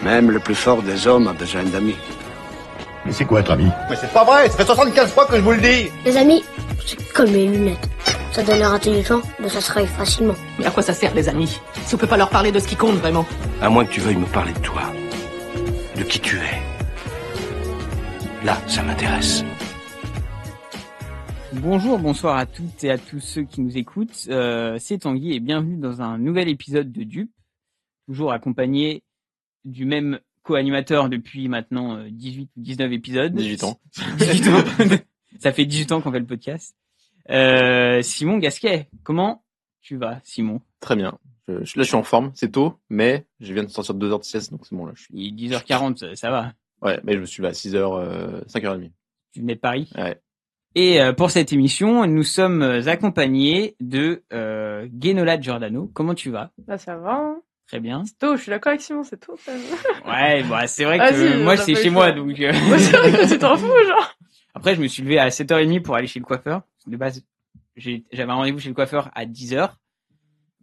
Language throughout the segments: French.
Même le plus fort des hommes a besoin d'amis. Mais c'est quoi être ami? Mais c'est pas vrai, ça fait 75 fois que je vous le dis. Les amis, c'est comme les lunettes. Ça donne l'air intelligent, mais ça se raye facilement. Mais à quoi ça sert, les amis, si on peut pas leur parler de ce qui compte vraiment? À moins que tu veuilles me parler de toi. De qui tu es. Là, ça m'intéresse. Bonjour, bonsoir à toutes et à tous ceux qui nous écoutent. C'est Tanguy et bienvenue dans un nouvel épisode de Dupe. Toujours accompagné du même co-animateur depuis maintenant 18 ou 19 épisodes. 18 ans. 18 ans. Ça fait 18 ans qu'on fait le podcast. Simon Gasquet, comment tu vas, Simon? Très bien. Là, je suis en forme. C'est tôt, mais je viens de sortir de 2 heures de sieste, donc c'est bon, là. Il est 10h40, ça va. Ouais, mais je me suis levé à 6h, 5h30. Tu venais de Paris? Ouais. Et pour cette émission, nous sommes accompagnés de Guénola Giordano. Comment tu vas? Bah ça va. Hein. Très bien. C'est tôt, je suis d'accord avec Simon, c'est tôt. Ouais, bah c'est vrai que moi c'est chez moi, donc. Ouais, c'est vrai que tu t'en fous, genre. Après, je me suis levé à 7h30 pour aller chez le coiffeur. De base, j'avais un rendez-vous chez le coiffeur à 10h.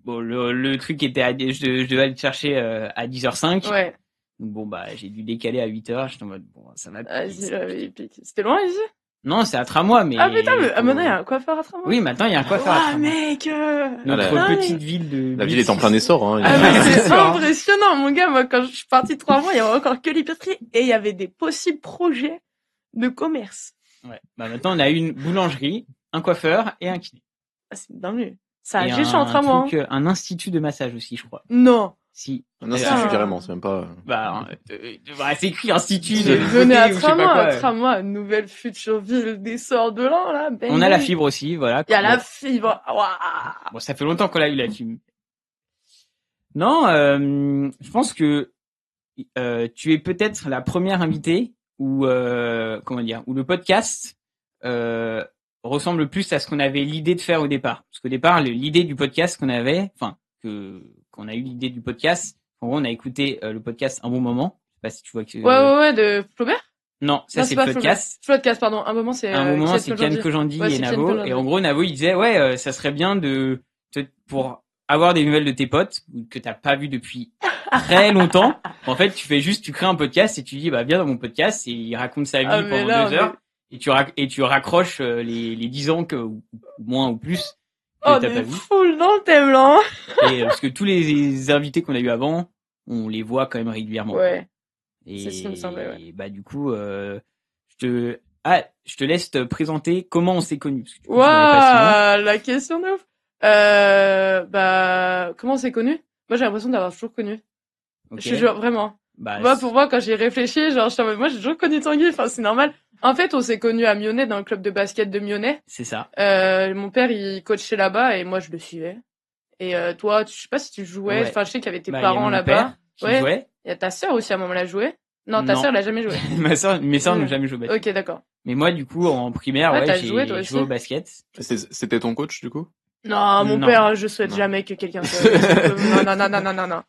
Bon, le truc était je devais aller le chercher à 10h05. Ouais. Donc bon, bah j'ai dû décaler à 8h. J'étais en mode, bon, ça va. C'était loin ici? Non, c'est à Tramois, mais. Ah putain, mais maintenant il y a un coiffeur à Tramois. Oui, maintenant il y a un coiffeur à Tramois. Mec Notre petite ville de. La ville est en plein essor, hein. Ah mais c'est impressionnant, mon gars. Moi, quand je suis partie 3 mois, il y avait encore que l'épicerie et il y avait des possibles projets de commerce. Ouais. Bah maintenant on a une boulangerie, un coiffeur et un kiné. Ah, c'est dingue. Ça a géché en 3 mois. Un institut de massage aussi, je crois. Non. Si. Un institut carrément, c'est même pas. Bah, c'est écrit institut. Venez à Tramois, nouvelle future ville d'essor de l'an, là. Ben on a la fibre aussi, voilà. Il y a la fibre. Waouh. Bon, ça fait longtemps qu'on a eu la fibre. Non, je pense que tu es peut-être la première invitée où où le podcast ressemble le plus à ce qu'on avait l'idée de faire au départ. Parce qu'au départ, l'idée du podcast qu'on a eu l'idée du podcast. En gros, on a écouté le podcast Un bon moment. Je sais pas si tu vois que. Ouais, de Flaubert. Non, ça c'est Floodcast. Floodcast, pardon. Un moment, c'est Kian Kojandi et Navo. Et en gros, Navo, il disait, ça serait bien pour avoir des nouvelles de tes potes que t'as pas vu depuis très longtemps. En fait, tu crées un podcast et tu dis, viens dans mon podcast et il raconte sa vie pendant 2 heures. Et tu raccroches les 10 ans ou moins ou plus. Oh, mais full dans le thème, là. Et parce que tous les invités qu'on a eu avant, on les voit quand même régulièrement. Ouais. Et c'est ce qui me semblait, ouais. Bah, du coup, je te laisse te présenter comment on s'est connus. Waouh, la question de ouf. Comment on s'est connus? Moi, j'ai l'impression d'avoir toujours connu. Okay. Je suis vraiment. Pour moi, quand j'ai réfléchi, moi, j'ai toujours connu Tanguy. Enfin, c'est normal. En fait, on s'est connus à Mionnet, dans le club de basket de Mionnet. C'est ça. Mon père, il coachait là-bas et moi, je le suivais. Et toi, je sais pas si tu jouais. Enfin, je sais qu'il y avait tes parents là-bas. Ouais. Il y a ta sœur aussi à un moment là joué. Non, ta sœur, elle a jamais joué. Mes sœurs n'ont jamais joué au basket. Ok, d'accord. Mais moi, du coup, en primaire, j'ai joué au basket. C'était ton coach, du coup? Non, mon père, je souhaite jamais que quelqu'un non.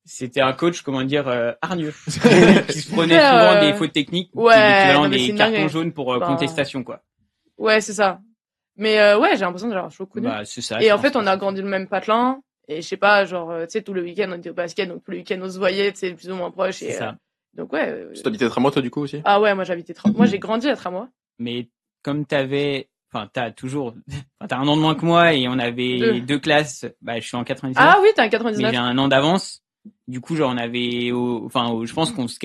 C'était un coach, hargneux. qui se prenait souvent des fautes techniques. Ouais, des cartons jaunes pour contestation, quoi. Ouais, c'est ça. Mais j'ai l'impression d'avoir toujours connu. C'est ça. Et en fait, on a grandi le même patelin. Et je sais pas, tu sais, tout le week-end, on était au basket, donc tous les week-ends, on se voyait, tu sais, plus ou moins proches. C'est ça. Donc ouais. Tu habitais à Tramois, toi, du coup, aussi? Ah ouais, moi, j'habitais Tramois. Moi, j'ai grandi à Tramois. Mais comme t'as un an de moins que moi et on avait 2 classes. Je suis en 99. Ah oui, t'es en 99. Mais j'ai un an d'avance. Du coup, on avait, je pense qu'on se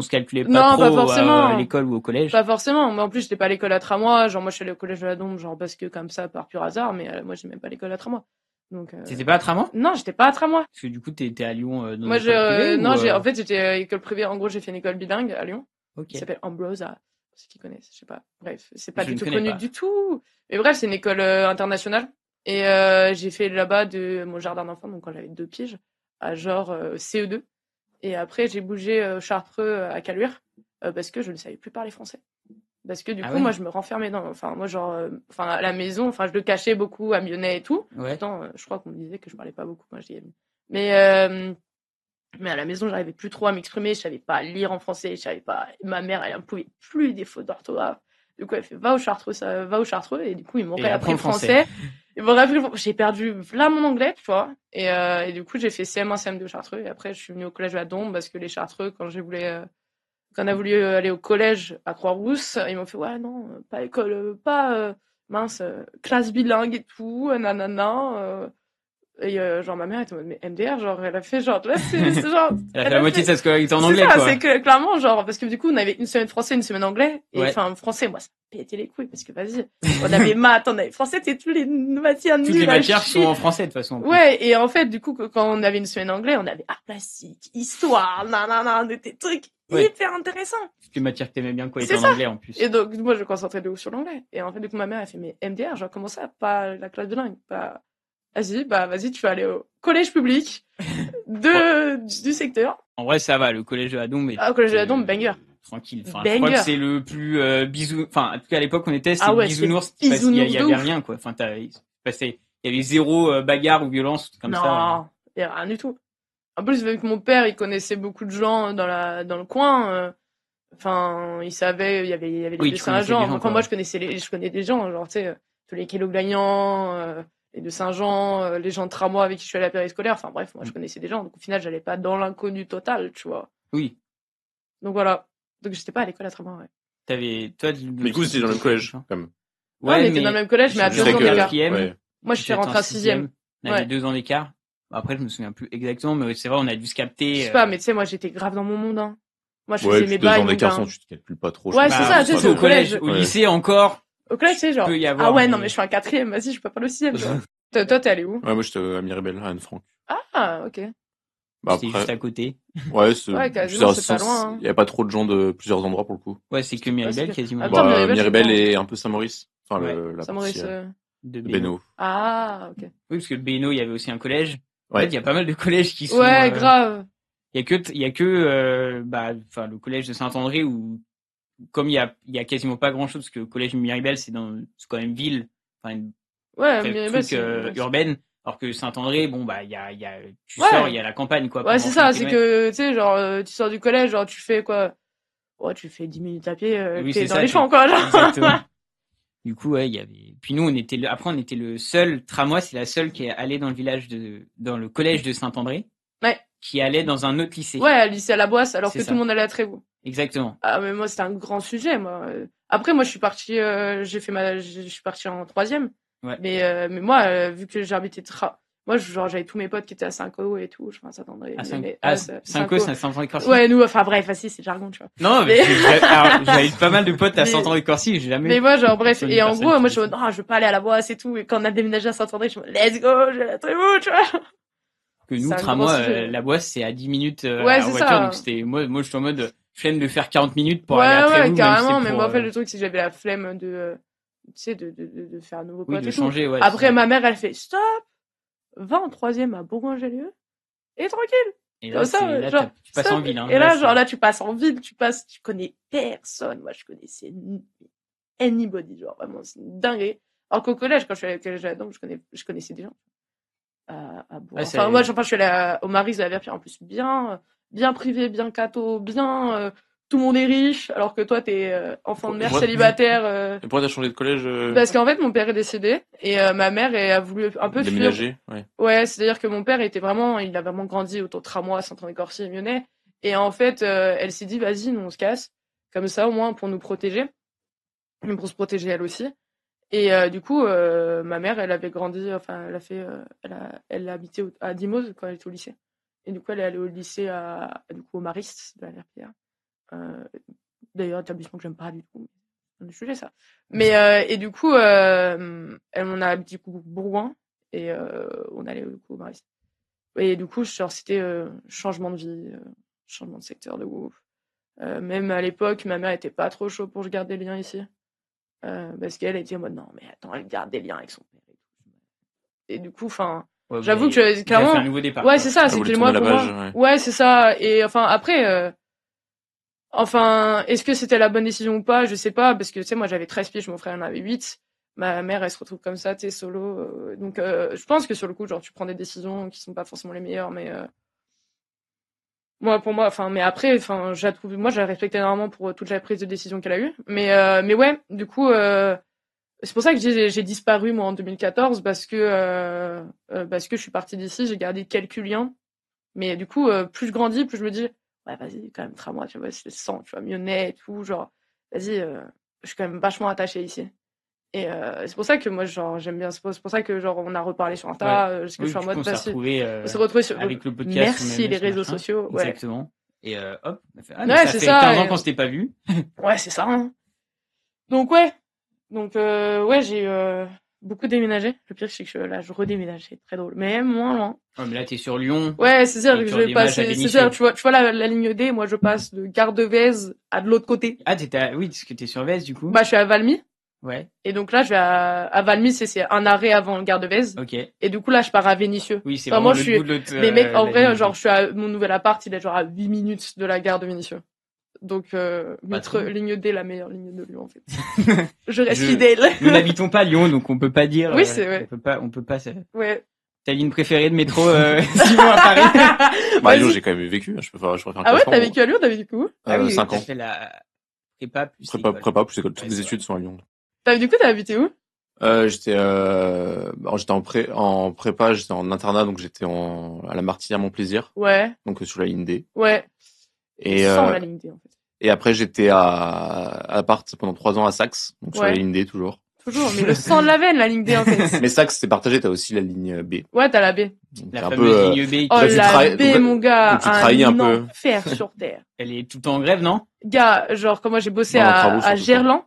calculait pas trop à l'école ou au collège. Pas forcément. Mais en plus, j'étais pas à l'école à Tramois. Moi, je suis allée au collège de la Dombe, parce que comme ça, par pur hasard. Mais moi, j'aimais pas l'école à Tramois. Donc. T'étais pas à Tramois? Non, j'étais pas à Tramois. Parce que du coup, t'étais à Lyon. Moi, en fait, j'étais école privée. En gros, j'ai fait une école bilingue à Lyon. Okay. Qui s'appelle Ambrosia. Pour ceux qui connaissent, je sais pas. Bref, c'est pas du tout connu du tout. Mais bref, c'est une école internationale. Et j'ai fait là-bas de mon jardin d'enfants, donc quand j'avais 2 piges, à CE2. Et après, j'ai bougé Chartreux à Caluire parce que je ne savais plus parler français. Parce que du coup, moi, je me renfermais à la maison, je le cachais beaucoup à Mionnet et tout. Ouais. Pourtant, je crois qu'on me disait que je parlais pas beaucoup quand je disais. Mais à la maison, j'arrivais plus trop à m'exprimer, je savais pas lire en français, je savais pas. Ma mère, elle en pouvait plus des fautes d'orthographe. Du coup, elle fait va au Chartreux, et du coup, ils m'ont réappris le français. Et bref, j'ai perdu là mon anglais, tu vois. Et du coup, j'ai fait CM1, CM2 Chartreux. Et après, je suis venue au collège à Dombes parce que les Chartreux, quand on a voulu aller au collège à Croix-Rousse, ils m'ont fait ouais non, pas école, pas classe bilingue et tout, nanana. Et genre ma mère était en mode mais MDR, genre elle a fait genre là c'est genre elle a fait la moitié de sa scolarité en anglais, c'est ça, quoi. c'est que clairement genre parce que du coup on avait une semaine français, une semaine anglais et enfin français moi ça pétait les couilles parce que vas-y, on avait maths, on avait français, c'est toutes les matières nulles. Toutes les matières sont en français de toute façon. Ouais, et en fait du coup quand on avait une semaine anglais, on avait art plastique, histoire, nanana, des trucs hyper intéressants. Toutes les matières que t'aimais bien quoi étaient en anglais en plus. Et donc moi je me concentrais de ouf sur l'anglais et en fait du coup ma mère a fait mais MDR, genre comment ça, pas la classe bilingue, pas vas-y, tu vas aller au collège public du secteur. En vrai, ça va, le collège de la Dombes. Le collège de la Dombes, banger. Tranquille. Enfin, je crois que c'est le plus bisou. Enfin, en tout cas, à l'époque, on était, c'était bisounours. Il y avait rien, quoi. Enfin, il y avait zéro bagarre ou violence, comme ça. Non, il y a rien du tout. En plus, vu que mon père, il connaissait beaucoup de gens dans le coin. Enfin, il savait, il y avait les deux Saint-Jean. Enfin, moi, je connais des gens, genre, tu sais, tous les Kélo Glagnans, les de Saint-Jean, les gens de tramway avec qui je suis allée à la périscolaire. Enfin bref, moi je connaissais des gens. Donc au final, j'allais pas dans l'inconnu total, tu vois. Oui. Donc voilà. Donc j'étais pas à l'école à tramway, ouais. Toi, mais du coup, c'était dans le même collège, quand même. Ouais, on était dans le même collège, mais à 2 ans d'écart. Ouais. Moi, j'étais rentrée à 6e. On avait 2 ans d'écart. Après, je me souviens plus exactement, mais c'est vrai, on a dû se capter. Je sais pas, mais tu sais, moi, j'étais grave dans mon monde, hein. Moi, je faisais mes bails. 2 ans d'écart, tu te calcules pas trop. Ouais, c'est ça, tu sais, au collège. Au lycée, encore. Au collège, c'est genre. Ah ouais, non, mais je suis un 4e, vas-y, je peux pas le 6e, tu vois. Toi, t'es allé où? Ouais, moi, j'étais à Miribel, à Anne-Franck. Ah, ok. C'était juste à côté. Ouais, quasiment, c'est pas loin. Hein. Il y a pas trop de gens de plusieurs endroits pour le coup. Ouais, c'est que Miribel, quasiment. Miribel et un peu Saint-Maurice. Enfin, la Saint-Maurice de Béno. Ah, ok. Oui, parce que le Béno, il y avait aussi un collège. Ouais. En fait, il y a pas mal de collèges qui sont. Ouais, grave. Il y a que le collège de Saint-André où, comme il y a quasiment pas grand chose, parce que le collège Miribel, c'est quand même ville. Enfin, Miribel, c'est urbaine. Alors que Saint-André, bon, tu sors, il y a la campagne, quoi. Ouais, c'est ça, c'est que, tu sais, genre, tu sors du collège, genre, tu fais quoi? Ouais, tu fais 10 minutes à pied, t'es dans les champs, quoi, genre. Exactement. Du coup, ouais, il y avait, puis nous, on était le seul, tramway, c'est la seule qui est allée dans le collège de Saint-André. Ouais. Qui allait dans un autre lycée. Ouais, lycée à la Boisse, alors que tout le monde allait à Trévoux. Exactement. Ah, mais moi, c'était un grand sujet, moi. Après, moi, je suis partie, je suis partie en 3e. Ouais. Mais moi, vu que j'habitais moi, genre, j'avais tous mes potes qui étaient à Saint-Co et tout. Je pense, attendez. Saint-Co, c'est à Saint-André-Corcy. Ouais, nous, enfin, bref, c'est jargon, tu vois. Non, mais j'avais pas mal de potes à Saint-André-Corcy, j'ai jamais. Mais moi, genre, bref. Et en gros, moi, je me dis, non, je veux pas aller à la Boisse et tout. Et quand on a déménagé à Saint-André, je me dis, let's go, je vais à Trévoux, tu vois. Que nous, tramway, la Boisse, c'est à 10 minutes en voiture. Ça. Donc c'était, moi, je suis en mode flemme de faire 40 minutes pour aller à Trévoux. Ouais, carrément. Mais moi, en fait, le truc, c'est que j'avais la flemme de faire un nouveau pote. Oui, de changer, ouais. Après, ma mère, elle fait, stop! Va en 3e à Bourgoin-Jallieu et tranquille. Et là, tu passes en ville. Hein. Et là, tu passes en ville, tu connais personne. Moi, je connaissais anybody, genre vraiment, c'est une dinguerie. Alors qu'au collège, quand je suis allée au collège là-dedans, je connaissais des gens. Enfin, moi, je suis allée au Maris de la Verpire, en plus, bien privé, bien catho, bien, tout le monde est riche, alors que toi, t'es enfant de mère célibataire. Et pourquoi t'as changé de collège Parce qu'en fait, mon père est décédé et ma mère a voulu un peu déménager. Ouais, c'est-à-dire que mon père il a vraiment grandi autour de Tramway, Saint-André-Corcy et Lyonnais. Et en fait, elle s'est dit, vas-y, nous on se casse, comme ça au moins pour nous protéger, pour se protéger elle aussi. Et du coup, ma mère, elle avait grandi, enfin, elle a habité à Dimos quand elle était au lycée. Et du coup, elle est allée au lycée au Marist de la Verpillière. D'ailleurs, établissement que j'aime pas du tout. C'est un sujet, ça. Mais, et du coup, on a habité Bourgoin et on allait au Marist. Et du coup, genre, c'était changement de vie, changement de secteur de ouf. Même à l'époque, ma mère était pas trop chaud pour que je garde des liens ici. Parce qu'elle était en mode non, mais attends, elle garde des liens avec son père. Et du coup, enfin, j'avoue que clairement. Fait un nouveau départ, ouais, c'est ça, c'était moi pour moi. Ouais, c'est ça. Et enfin, après, est-ce que c'était la bonne décision ou pas? Je sais pas, parce que tu sais, moi j'avais 13 piges, mon frère en avait 8. Ma mère, elle se retrouve comme ça, tu sais, solo. Donc, je pense que sur le coup, genre, tu prends des décisions qui sont pas forcément les meilleures, mais. Pour moi, mais après, moi, j'ai respecté énormément pour toute la prise de décision qu'elle a eue. Mais ouais, du coup, C'est pour ça que j'ai disparu moi en 2014 parce que je suis partie d'ici, j'ai gardé quelques liens. Mais du coup, plus je grandis, plus je me dis ouais, vas-y, quand même, Tramway, tu vois, je le sens, tu vois, Lyonnais et tout, genre, vas-y, je suis quand même vachement attachée ici. Et c'est pour ça que moi, genre, j'aime bien. C'est pour ça que, genre, on a reparlé sur Insta, parce que je suis en mode, on s'est retrouvé sur... avec le podcast. Merci les réseaux sociaux. Ouais. Exactement. Et hop, ça fait ça, 15 ans qu'on s'était pas vu. Ouais, c'est ça. Hein. Donc, ouais, j'ai beaucoup déménagé. Le pire, c'est que là, je redéménage, c'est très drôle. Mais moins loin. Ouais, mais là, t'es sur Lyon. Ouais, c'est-à-dire que je vais passer, c'est-à-dire, tu vois la ligne D, moi, je passe de Gare de Vèze à de l'autre côté. Ah, oui, parce que t'es sur Vèze, du coup. Bah, je suis à Valmy. Ouais. Et donc là, je vais à Valmy, c'est un arrêt avant Gare de Vèze. Ok. Et du coup, là, je pars à Vénissieux. Oui, c'est vraiment le bout de l'autre. Mais mec, en vrai, genre, je suis à mon nouvel appart, il est genre à 8 minutes de la gare de Vénissieux. Donc, ligne D, la meilleure ligne de Lyon, en fait. je reste fidèle. Nous n'habitons pas Lyon, donc on peut pas dire. Oui, c'est vrai. On peut pas. Ouais. Ta ligne préférée de métro, Simon à Paris? Bah, Lyon, j'ai quand même vécu, je peux faire Ah ouais, t'as vécu à Lyon, t'as vécu où? 5 ans. T'as fait la prépa plus école. Toutes les études sont à Lyon. Du coup, t'as habité où? J'étais en prépa, j'étais en internat, donc j'étais à la Martinière Montplaisir. Ouais. Donc sur la ligne D. Ouais. Et sans la ligne D, en fait. Et après, j'étais à appart pendant 3 ans à Saxe, donc sur la ligne D toujours. Toujours, mais le sang de la veine, la ligne D, en fait. Mais Saxe, c'est partagé, t'as aussi la ligne B. Ouais, t'as la B. Donc, la fameuse ligne B. Oh, la B, mon gars. Tu trahis un peu. Enfer sur terre. Elle est tout le temps en grève, non? Gars, genre, quand moi j'ai bossé à Gerland,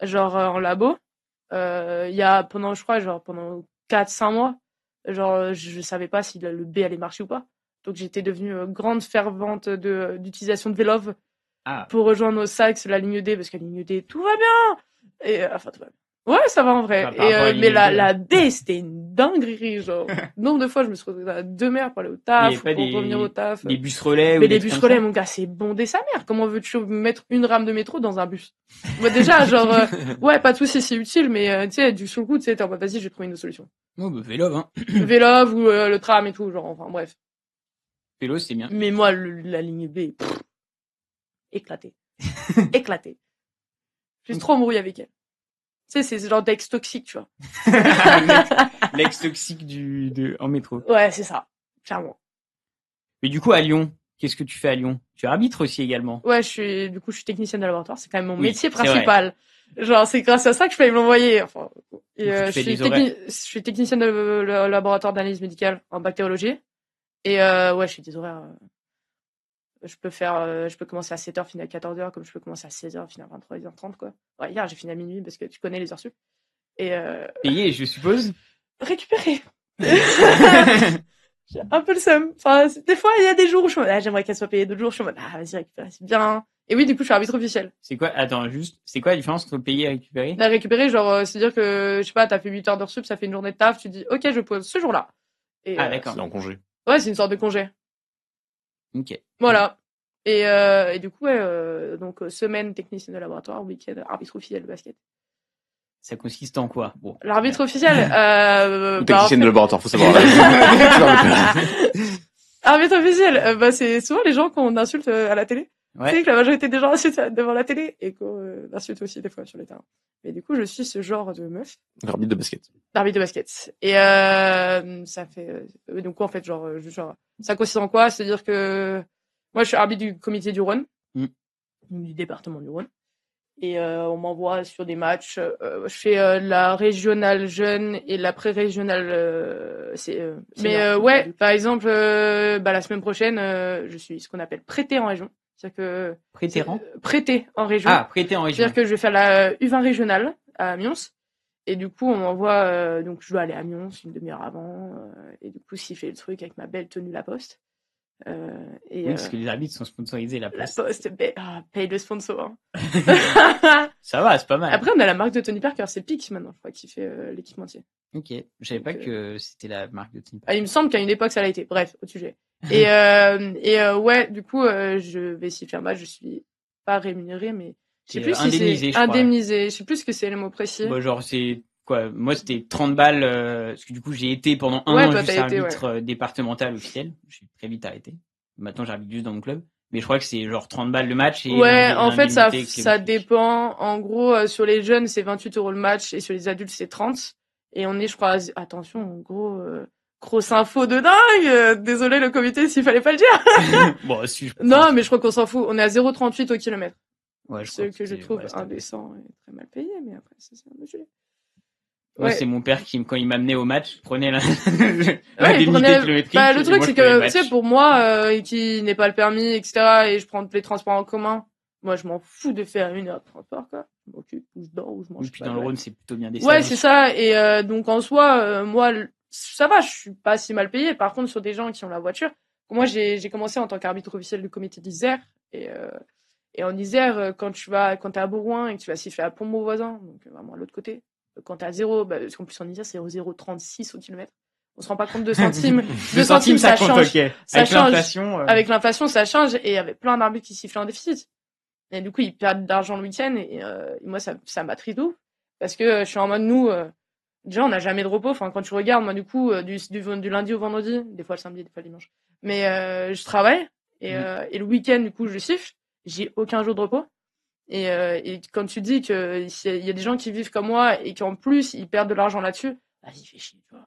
genre, en labo, il y a pendant 4-5 mois, genre, je savais pas si le B allait marcher ou pas. Donc, j'étais devenue grande fervente d'utilisation de Vélove pour rejoindre au Saxe la ligne D, parce que la ligne D, tout va bien. Et, enfin, tout va bien. Ouais, ça va en vrai. Mais la D, c'était une dinguerie, genre. Nombre de fois, je me suis retrouvée à 2 mères pour aller au taf, pour revenir au taf. Les bus relais. Mais les bus relais, mon gars, c'est bondé sa mère. Comment veux-tu mettre une rame de métro dans un bus? Moi, déjà, genre, ouais, pas de soucis, c'est utile, mais, tu sais, sur le coup, tu sais, t'es en mode, vas-y, je vais trouver une autre solution. Oh, bah, Vélove, hein. Vélove ou le tram et tout, genre, enfin, bref. Vélo, c'est bien. Mais moi, la ligne B, éclaté. Éclaté. Je suis trop embrouillée avec elle. Tu sais, c'est ce genre d'ex toxique, tu vois. L'ex toxique en métro. Ouais, c'est ça. Clairement. Mais du coup, à Lyon, qu'est-ce que tu fais à Lyon? Tu arbitres aussi également. Ouais, je suis technicienne de laboratoire. C'est quand même mon métier principal. Genre, c'est grâce à ça que je peux me l'envoyer. Enfin, je suis technicienne de laboratoire d'analyse médicale en bactériologie. Et, ouais, je fais des horaires, je peux commencer à 7h, finir à 14h, comme je peux commencer à 16h, finir à 23h30, quoi. Ouais, hier, j'ai fini à minuit parce que tu connais les heures sup. Et, payé, je suppose. Récupéré. J'ai un peu le seum. Enfin, des fois, il y a des jours où je me dis, j'aimerais qu'elle soit payée, d'autres jours, je suis en mode, vas-y, récupérer, c'est bien. Et oui, du coup, je suis arbitre officiel. C'est quoi, c'est quoi la différence entre payer et récupérer? La récupérer, genre, c'est-à-dire que, je sais pas, t'as fait 8 heures d'heures sup, ça fait une journée de taf, tu dis, ok, je pose ce jour-là. Et, d'accord. C'est en congé. Ouais, c'est une sorte de congé. Ok. Voilà. Et du coup, ouais, donc, semaine technicienne de laboratoire, week-end, arbitre officiel de basket. Ça consiste en quoi? Bon. L'arbitre officiel, technicienne de laboratoire, faut savoir. Arbitre officiel, c'est souvent les gens qu'on insulte à la télé. Ouais. Tu sais que la majorité des gens insultent devant la télé et qu'on insulte aussi des fois sur les terrains. Mais du coup, je suis ce genre de meuf. L'arbitre de basket. L'arbitre de basket. Et ça fait donc en fait genre ça consiste en quoi? C'est-à-dire que moi je suis arbitre du comité du Rhône, du département du Rhône. Et on m'envoie sur des matchs. Je fais la régionale jeune et la pré-régionale. Ouais, par exemple, la semaine prochaine, je suis ce qu'on appelle prêté en région. C'est-à-dire que prêté en région. Ah, prêté en région. C'est-à-dire que je vais faire la U20 régionale à Amiens. Et du coup, on m'envoie. Donc, je dois aller à Amiens une demi-heure avant. Et du coup, s'il fait le truc avec ma belle tenue La Poste. Oui, parce que les arbitres sont sponsorisés La Poste. La Poste, paye le sponsor. Hein. Ça va, c'est pas mal. Après, on a la marque de Tony Parker, c'est Pix maintenant, je crois, qui fait l'équipementier. Ok, je savais pas que c'était la marque de Tony Parker. Il me semble qu'à une époque, ça l'a été. Bref, au sujet. Et ouais, du coup, je vais essayer de faire mal. Je suis pas rémunérée, mais je sais plus indemnisé, si c'est indemnisé. Je sais plus ce que c'est le mot précis. Bah, genre, c'est quoi? Moi, c'était 30 balles, parce que du coup, j'ai été pendant un an juste arbitre départemental officiel. J'ai très vite arrêté. Maintenant, j'arbitre juste dans mon club. Mais je crois que c'est genre 30 balles le match. Et ouais, en fait, ça dépend. En gros, sur les jeunes, c'est 28 € le match et sur les adultes, c'est 30. Et on est, je crois, attention, en gros, grosse info de dingue. Désolé le comité s'il fallait pas le dire. Bon, si, non, mais je crois qu'on s'en fout. On est à 0,38 au kilomètre. Ouais, ce que je trouve indécent et très mal payé, mais après, c'est un autre sujet. Moi, c'est mon père qui, quand il m'amenait au match, prenait l'indemnité kilométrique. Bah, le truc, c'est que, tu sais, pour moi, qui n'ai pas le permis, etc., et je prends les transports en commun, moi, je m'en fous de faire 1 heure de transport, quoi. Je m'occupe, où je dors, où je mange. Et puis, dans le Rhône, c'est plutôt bien desservi. Ouais, c'est ça. Et donc, en soi, moi, ça va, je suis pas si mal payé. Par contre, sur des gens qui ont la voiture, moi, j'ai commencé en tant qu'arbitre officiel du comité d'Isère, et en Isère, quand t'es à Bourgoin et que tu vas siffler à Pont-Beauvoisin, donc vraiment à l'autre côté, quand t'es à 0, parce qu'en plus en Isère, c'est 0,36 au kilomètre. On se rend pas compte de centimes. 2 centimes, ça change. Okay. Ça avec change. L'inflation, Avec l'inflation, ça change. Et il y avait plein d'arbitres qui sifflaient en déficit. Et du coup, ils perdent d'argent le week-end. Et moi, ça m'attriste d'où. Parce que je suis en mode, nous, déjà, on n'a jamais de repos. Enfin, quand tu regardes, moi, du coup, du lundi au vendredi, des fois le samedi, des fois le dimanche. Mais je travaille. Et le week-end, du coup, je siffle. J'ai aucun jour de repos. Et quand tu dis que il y a des gens qui vivent comme moi et qui en plus ils perdent de l'argent là-dessus, vas-y, fais chier, tu vois.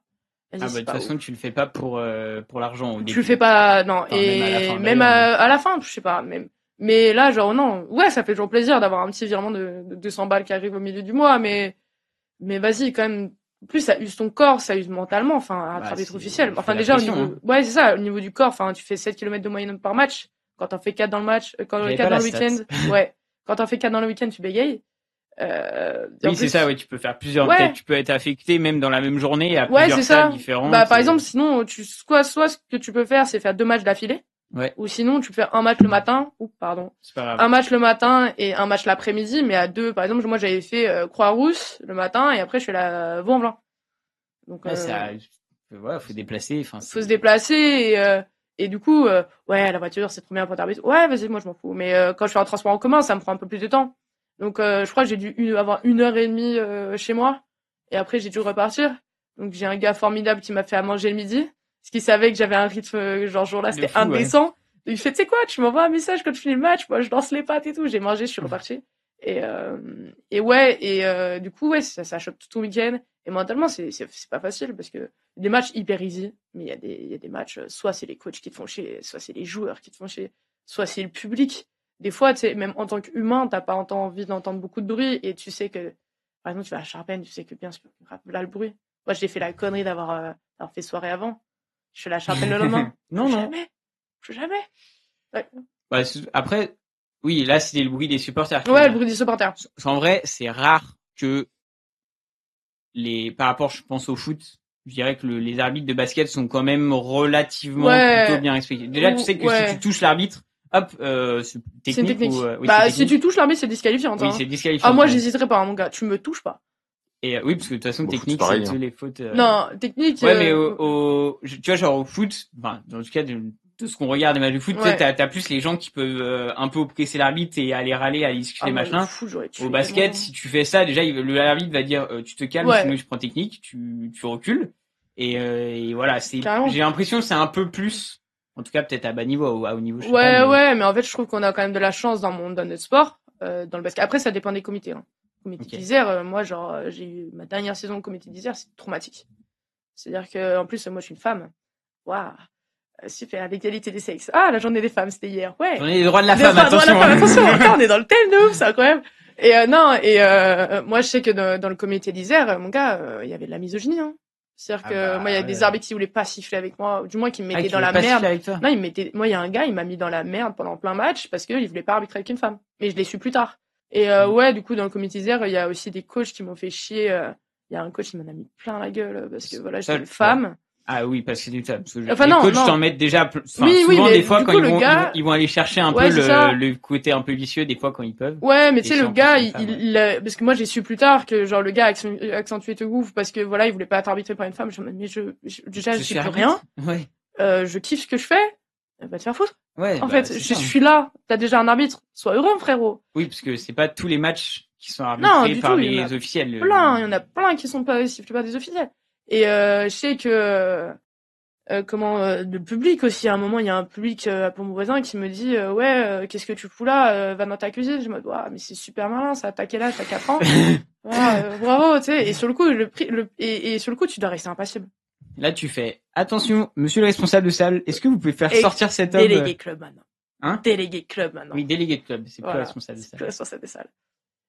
De toute façon, tu le fais pas pour l'argent. Tu le fais pas, non. Enfin, et même à la fin, je sais pas, même. Mais là, genre non, ouais, ça fait toujours plaisir d'avoir un petit virement de 200 balles qui arrive au milieu du mois, mais vas-y quand même. En plus, ça use ton corps, ça use mentalement, enfin, à travers officiel. Enfin, déjà, ouais, c'est ça, au niveau du corps, enfin, tu fais 7 km de moyenne par match. Quand t'en fais 4 dans le match, 4 dans le week-end, ouais. Quand t'en fais 4 dans le week-end, tu bégayes. Oui, c'est ça, ouais, tu peux faire plusieurs, tu peux être affecté même dans la même journée à plusieurs stades différents. Bah, par exemple, sinon, soit ce que tu peux faire, c'est faire 2 matchs d'affilée. Ouais. Ou sinon, tu peux faire un match le matin, c'est pas grave. Un match le matin et un match l'après-midi, mais à 2. Par exemple, moi, j'avais fait Croix-Rousse le matin et après, je fais la Vaux-en-Velin. Donc, faut déplacer, faut se déplacer et du coup, la voiture, c'est trop bien pour t'arbitre. Ouais, vas-y, moi, je m'en fous. Mais quand je fais un transport en commun, ça me prend un peu plus de temps. Donc, je crois que j'ai dû avoir 1h30 chez moi. Et après, j'ai dû repartir. Donc, j'ai un gars formidable qui m'a fait à manger le midi. Parce qu'il savait que j'avais un rythme, genre, jour-là, c'était indécent. Ouais. Il fait, tu sais quoi, tu m'envoies un message quand tu finis le match. Moi, je lance les pattes et tout. J'ai mangé, je suis reparti. Du coup, ouais, ça chope tout ton week-end. Et mentalement, c'est pas facile parce que des matchs hyper easy, mais il y a des matchs, soit c'est les coachs qui te font chier, soit c'est les joueurs qui te font chier, soit c'est le public. Des fois, tu sais, même en tant qu'humain, t'as pas envie d'entendre beaucoup de bruit et tu sais que, par exemple, tu vas à Charpennes, tu sais que bien sûr, là, le bruit. Moi, j'ai fait la connerie d'avoir fait soirée avant. Je fais la Charpennes le lendemain. Non. Jamais. Ouais. Bah, après, oui, là, c'était le bruit des supporters. Ouais, le bruit des supporters. En vrai, c'est rare que par rapport, je pense, au foot, je dirais que les arbitres de basket sont quand même relativement plutôt bien respectés. Déjà, tu sais que si tu touches l'arbitre, hop, c'est technique. Si tu touches l'arbitre, c'est disqualifiant. Oui, c'est disqualifiant. Ah, moi, j'hésiterais pas, mon gars. Tu me touches pas. Et oui, parce que de toute façon, technique, c'est toutes les fautes. Non, technique. Ouais, mais tu vois, genre au foot, enfin, dans le cas de ce qu'on regarde des matchs de foot, t'as plus les gens qui peuvent un peu oppresser l'arbitre et aller râler, aller discuter machin. Au basket, si tu fais ça, déjà, l'arbitre va dire, tu te calmes, sinon je prends technique, tu recules. Et voilà, j'ai l'impression que c'est un peu plus, en tout cas, peut-être à bas niveau, à haut niveau. Ouais, mais en fait, je trouve qu'on a quand même de la chance dans notre sport, dans le basket. Après, ça dépend des comités, hein. Comité d'Isère, moi, genre, j'ai eu ma dernière saison au comité d'Isère, c'est traumatique. C'est-à-dire que, en plus, moi, je suis une femme. Waouh! Super, l'égalité des sexes. Ah, la journée des femmes, c'était hier. Ouais. Journée des droits de la femme, attention. On est dans le thème de ouf, c'est incroyable. Moi, je sais que dans le comité d'Isère, mon gars, il y avait de la misogynie, hein. C'est-à-dire que, moi, il y a des arbitres qui voulaient pas siffler avec moi, du moins qui me mettaient dans la merde. Non, moi, il y a un gars, il m'a mis dans la merde pendant plein match parce qu'il voulait pas arbitrer avec une femme. Mais je l'ai su plus tard. Et du coup, dans le comité d'Isère, il y a aussi des coachs qui m'ont fait chier. Il y a un coach qui m'en a mis plein la gueule parce que voilà, j'étais une femme. Ah oui, parce que c'est du tas. Les coachs t'en mettent déjà. Souvent, des fois, quand ils vont aller chercher un peu le côté un peu vicieux, des fois, quand ils peuvent. Ouais, mais tu sais, le gars, parce que moi, j'ai su plus tard que genre le gars accentuait te gouffre parce que voilà, il voulait pas être arbitré par une femme. Mais déjà, je suis plus rien. Ouais. Je kiffe ce que je fais. Va te faire foutre. Ouais. En fait, je suis là. T'as déjà un arbitre. Sois heureux, frérot. Oui, parce que c'est pas tous les matchs qui sont arbitrés par les officiels. Il y en a plein qui sont pas sifflés par des officiels. Et je sais que le public aussi. À un moment, il y a un public pour mon voisin qui me dit ouais, qu'est-ce que tu fous là, va dans ta cuisine. Je me dis mais c'est super malin, ça. T'as quel âge? T'as 4 ans. Bravo, tu sais. Et sur le coup, et sur le coup, tu dois rester impassible. Là, tu fais attention, monsieur le responsable de salle, est-ce que vous pouvez faire sortir cet homme? Délégué club maintenant. Hein? Délégué club maintenant. Oui, délégué de club, c'est plus responsable de salle. Plus responsable de salle.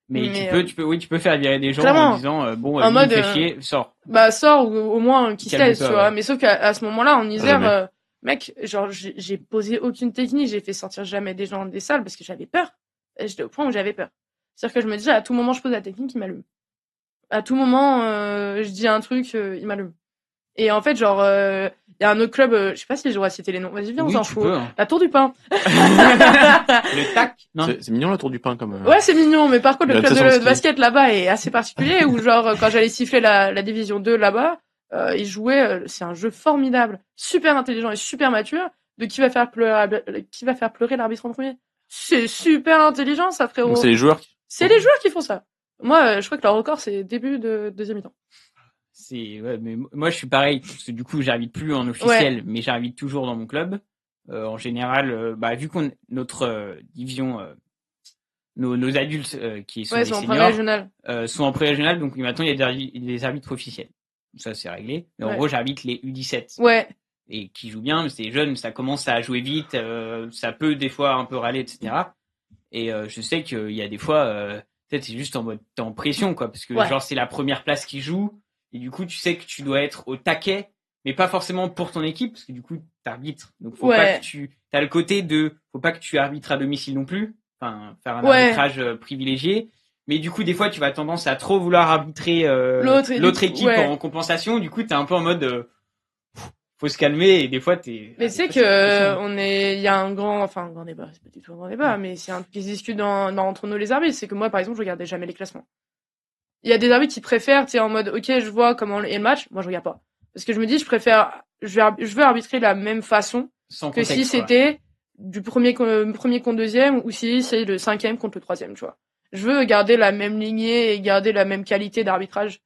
Mais tu peux faire virer des gens clairement, en disant bon, en mode fait chier, sors. Bah sors ou au moins qui se laisse, tu vois. Ouais. Mais sauf qu'à ce moment-là, en Isère, mec, genre j'ai posé aucune technique, j'ai fait sortir jamais des gens des salles parce que j'avais peur. Et j'étais au point où j'avais peur. C'est-à-dire que je me disais à tout moment je pose la technique, il m'allume. À tout moment je dis un truc, il m'allume. Et en fait, genre, y a un autre club, je sais pas si je dois citer les noms. Vas-y, viens, on s'en fout. La Tour du Pain. Le tac. C'est mignon, la Tour du Pain, comme. Ouais, c'est mignon, mais par contre, le club de basket là-bas est assez particulier, où genre, quand j'allais siffler la division 2 là-bas, ils jouaient, c'est un jeu formidable, super intelligent et super mature, de qui va faire pleurer l'arbitre en premier. C'est super intelligent, ça, frérot. Donc, c'est les joueurs qui font ça. Moi, je crois que leur record, c'est début de deuxième mi-temps. Mais moi je suis pareil parce que du coup j'arbitre plus en officiel, mais j'arbitre toujours dans mon club. En général, vu qu'on notre division, nos adultes qui sont les sont seniors, sont en pré-régional, donc maintenant il y a des arbitres officiels. Ça c'est réglé. Mais en gros j'arbitre les U17. Ouais. Et qui jouent bien, mais c'est jeune, ça commence à jouer vite, ça peut des fois un peu râler, etc. Et je sais qu'il y a des fois, peut-être c'est juste en mode t'es en pression quoi, parce que genre c'est la première place qui joue. Et du coup, tu sais que tu dois être au taquet, mais pas forcément pour ton équipe, parce que du coup, t'arbitres. Donc, faut pas que t'as le côté faut pas que tu arbitres à domicile non plus. Enfin, faire un arbitrage privilégié. Mais du coup, des fois, tu vas tendance à trop vouloir arbitrer l'autre équipe en compensation. Du coup, t'es un peu en mode, faut se calmer, et des fois, Mais tu sais que, il y a un grand débat, c'est pas du tout un grand débat, mais c'est un truc qui se discute entre nous les arbitres. C'est que moi, par exemple, je regardais jamais les classements. Il y a des arbitres qui préfèrent, tu sais, en mode, ok, je vois comment est le match. Moi, je regarde pas. Parce que je me dis, je veux arbitrer de la même façon que si c'était du premier contre deuxième ou si c'est le 5e contre le 3e, tu vois. Je veux garder la même lignée et garder la même qualité d'arbitrage.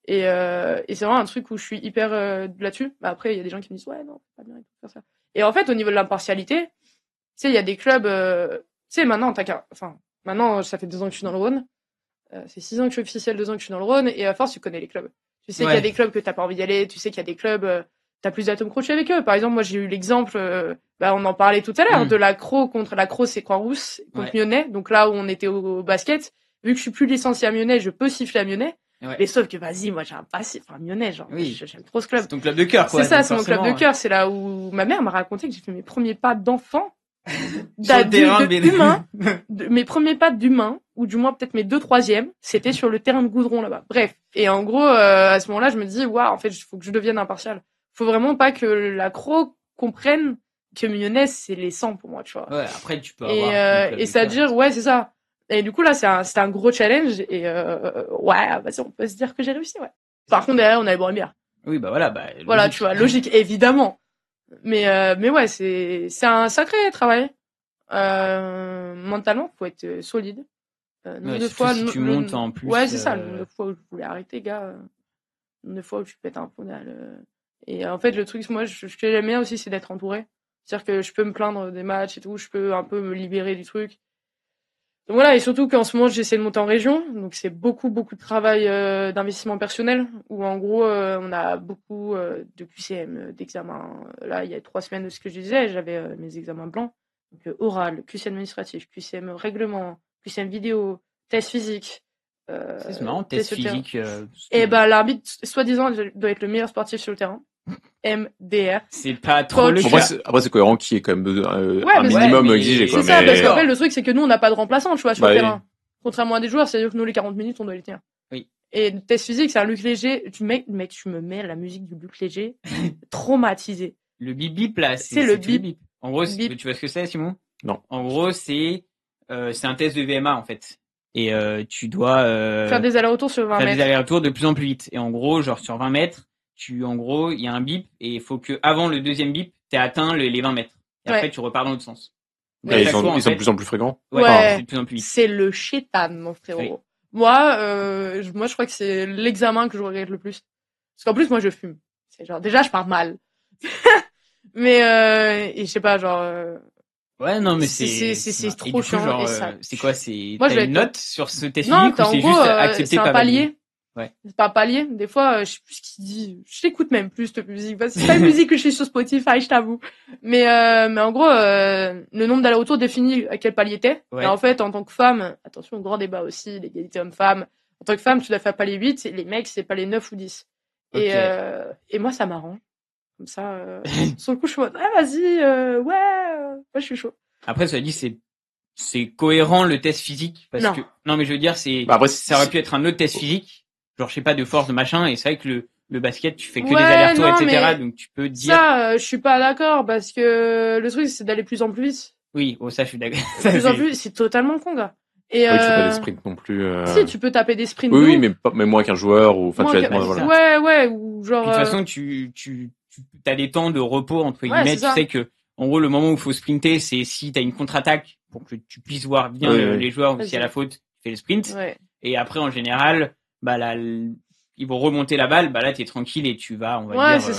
Et c'est vraiment un truc où je suis hyper là-dessus. Bah, après, il y a des gens qui me disent, ouais, non, c'est pas bien, il faut faire ça. Et en fait, au niveau de l'impartialité, tu sais, il y a des clubs, tu sais, maintenant, maintenant, ça fait 2 ans que je suis dans le Rhône. C'est 6 ans que je suis officiel, 2 ans que je suis dans le Rhône, et à force, tu connais les clubs. Tu sais qu'il y a des clubs que t'as pas envie d'y aller, tu sais qu'il y a des clubs, t'as plus d'atomes crochés avec eux. Par exemple, moi, j'ai eu l'exemple, on en parlait tout à l'heure, de l'Accro contre l'Accro, c'est Croix-Rousse, contre Myonnais. Donc là où on était au basket, vu que je suis plus licencié à Myonnais, je peux siffler à Myonnais. Mais sauf que, vas-y, moi, j'ai un passif, Myonnais, genre, j'aime trop ce club. C'est ton club de cœur, quoi. C'est ça, c'est mon club de cœur. C'est là où ma mère m'a raconté que j'ai fait mes premiers pas d'enfant. Mes premiers pas d'humain, ou du moins peut-être mes 2 troisièmes, c'était sur le terrain de goudron là-bas. Bref. Et en gros, à ce moment-là, je me dis, waouh, en fait, il faut que je devienne impartial. Faut vraiment pas que l'Accro comprenne que Myonnais, c'est les 100 pour moi, tu vois. Ouais, après, tu peux avoir. Et c'est-à-dire, c'est ça. Et du coup, là, c'était un gros challenge, et vas-y, on peut se dire que j'ai réussi, ouais. Par contre, derrière, on avait boire une bière. Oui, voilà, voilà, tu vois, logique, évidemment. Mais ouais, c'est un sacré travail. Mentalement, faut être solide. Si tu montes en plus. Ouais, c'est ça. Le nombre de fois où je voulais arrêter, gars. Le nombre de fois où tu pètes un pneu. Et en fait, le truc, moi, ce que j'aime bien aussi, c'est d'être entouré. C'est-à-dire que je peux me plaindre des matchs et tout, je peux un peu me libérer du truc. Donc voilà, et surtout qu'en ce moment, j'essaie de monter en région. Donc c'est beaucoup de travail d'investissement personnel, où en gros, on a beaucoup de QCM, d'examens. Là, il y a 3 semaines de ce que je disais, j'avais mes examens blancs. Donc oral, QCM administratif, QCM règlement, QCM vidéo, test physique. C'est marrant, test physique. Et l'arbitre, soi-disant, doit être le meilleur sportif sur le terrain. MDR. C'est pas trop le cas. Après, c'est cohérent qui est quand même un minimum exigé, quoi. C'est ça, parce qu'en fait, le truc, c'est que nous, on n'a pas de remplaçant, tu vois, sur le terrain. Contrairement à des joueurs, c'est-à-dire que nous, les 40 minutes, on doit les tenir. Oui. Et le test physique, c'est un Luc Léger. Mec, tu me mets la musique du Luc Léger. Traumatisé. Le bip-bip, là. C'est le bip. En gros, tu vois ce que c'est, Simon? Non. En gros, c'est un test de VMA, en fait. Et tu dois faire des allers-retours sur 20 mètres. Faire des allers-retours de plus en plus vite. Et en gros, genre sur 20 mètres, en gros, il y a un bip et il faut que avant le deuxième bip, t'aies atteint les 20 mètres. Et après, tu repars dans l'autre sens. Ils sont de plus en plus fréquents. Ouais. C'est de plus en plus vite. C'est le chétan, mon frérot. Oui. Moi, je crois que c'est l'examen que je regrette le plus. Parce qu'en plus, moi, je fume. C'est genre, déjà, je pars mal. Mais et je sais pas, genre. Ouais, non, mais c'est trop chiant. Genre, c'est quoi, c'est moi, t'as une note sur ce test non, physique ou c'est gros, juste accepté c'est un pas palier. validé? Ouais. C'est pas un palier. Des fois, je sais plus ce qu'il dit. Je l'écoute même plus cette musique. C'est pas une musique que je suis sur Spotify, je t'avoue. Mais en gros, le nombre d'allers-retours définit à quel palier t'es. Ouais. Et en fait, en tant que femme, attention, grand débat aussi, l'égalité homme-femme. En tant que femme, tu dois faire palier 8, et les mecs, c'est palier 9 ou 10. Okay. Et moi, ça m'arrange. Comme ça, sur le coup, je suis en mode, vas-y, moi, je suis chaud. Après, ça dit, c'est cohérent le test physique parce que non, mais je veux dire, après, ça aurait pu être un autre test physique. Genre, je sais pas, de force, de machin, et c'est vrai que le basket, tu fais que des allers-retours, etc. Donc, tu peux dire. Ça, je suis pas d'accord, parce que le truc, c'est d'aller plus en plus vite. Oui, ça, je suis d'accord. Plus en plus, c'est totalement con, gars. Et oui, tu fais pas des sprints non plus. Si, tu peux taper des sprints. Oui, mais moins qu'un joueur, ou, enfin, tu vas être moins, voilà. Ouais, ou genre. De toute façon, tu as des temps de repos, entre guillemets, tu sais que, en gros, le moment où il faut sprinter, c'est si t'as une contre-attaque, pour que tu puisses voir bien les joueurs, ou si à la faute, tu fais le sprint. Ouais. Et après, en général, bah là, ils vont remonter la balle, bah là, t'es tranquille et tu vas, on va dire,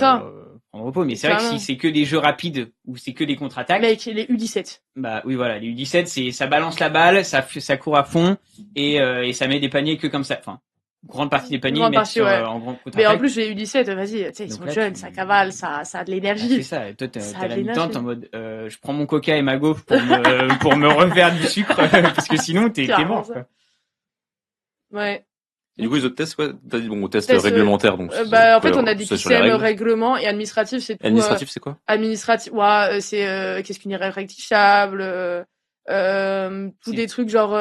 prendre repos. Mais c'est vrai que si c'est que des jeux rapides ou c'est que des contre-attaques. Mec, les U17. Bah oui, voilà, les U17, ça balance la balle, ça court à fond et ça met des paniers que comme ça. Enfin, grande partie des paniers mettent en grande contre-attaque. Mais en plus, les U17, vas-y, tu sais, ils sont jeunes, ça cavale, ça a de l'énergie. C'est ça. Toi, t'as la mi-temps, t'es en mode, je prends mon coca et ma gaufre pour me refaire du sucre, parce que sinon, t'es mort, quoi. Ouais. Et du coup, les autres tests, t'as dit, test réglementaire, donc. En fait, on a des QCM règlements et administratif, c'est tout. Administratif, c'est quoi? Administratif, c'est, qu'est-ce qu'une erreur rectifiable, tous des trucs genre,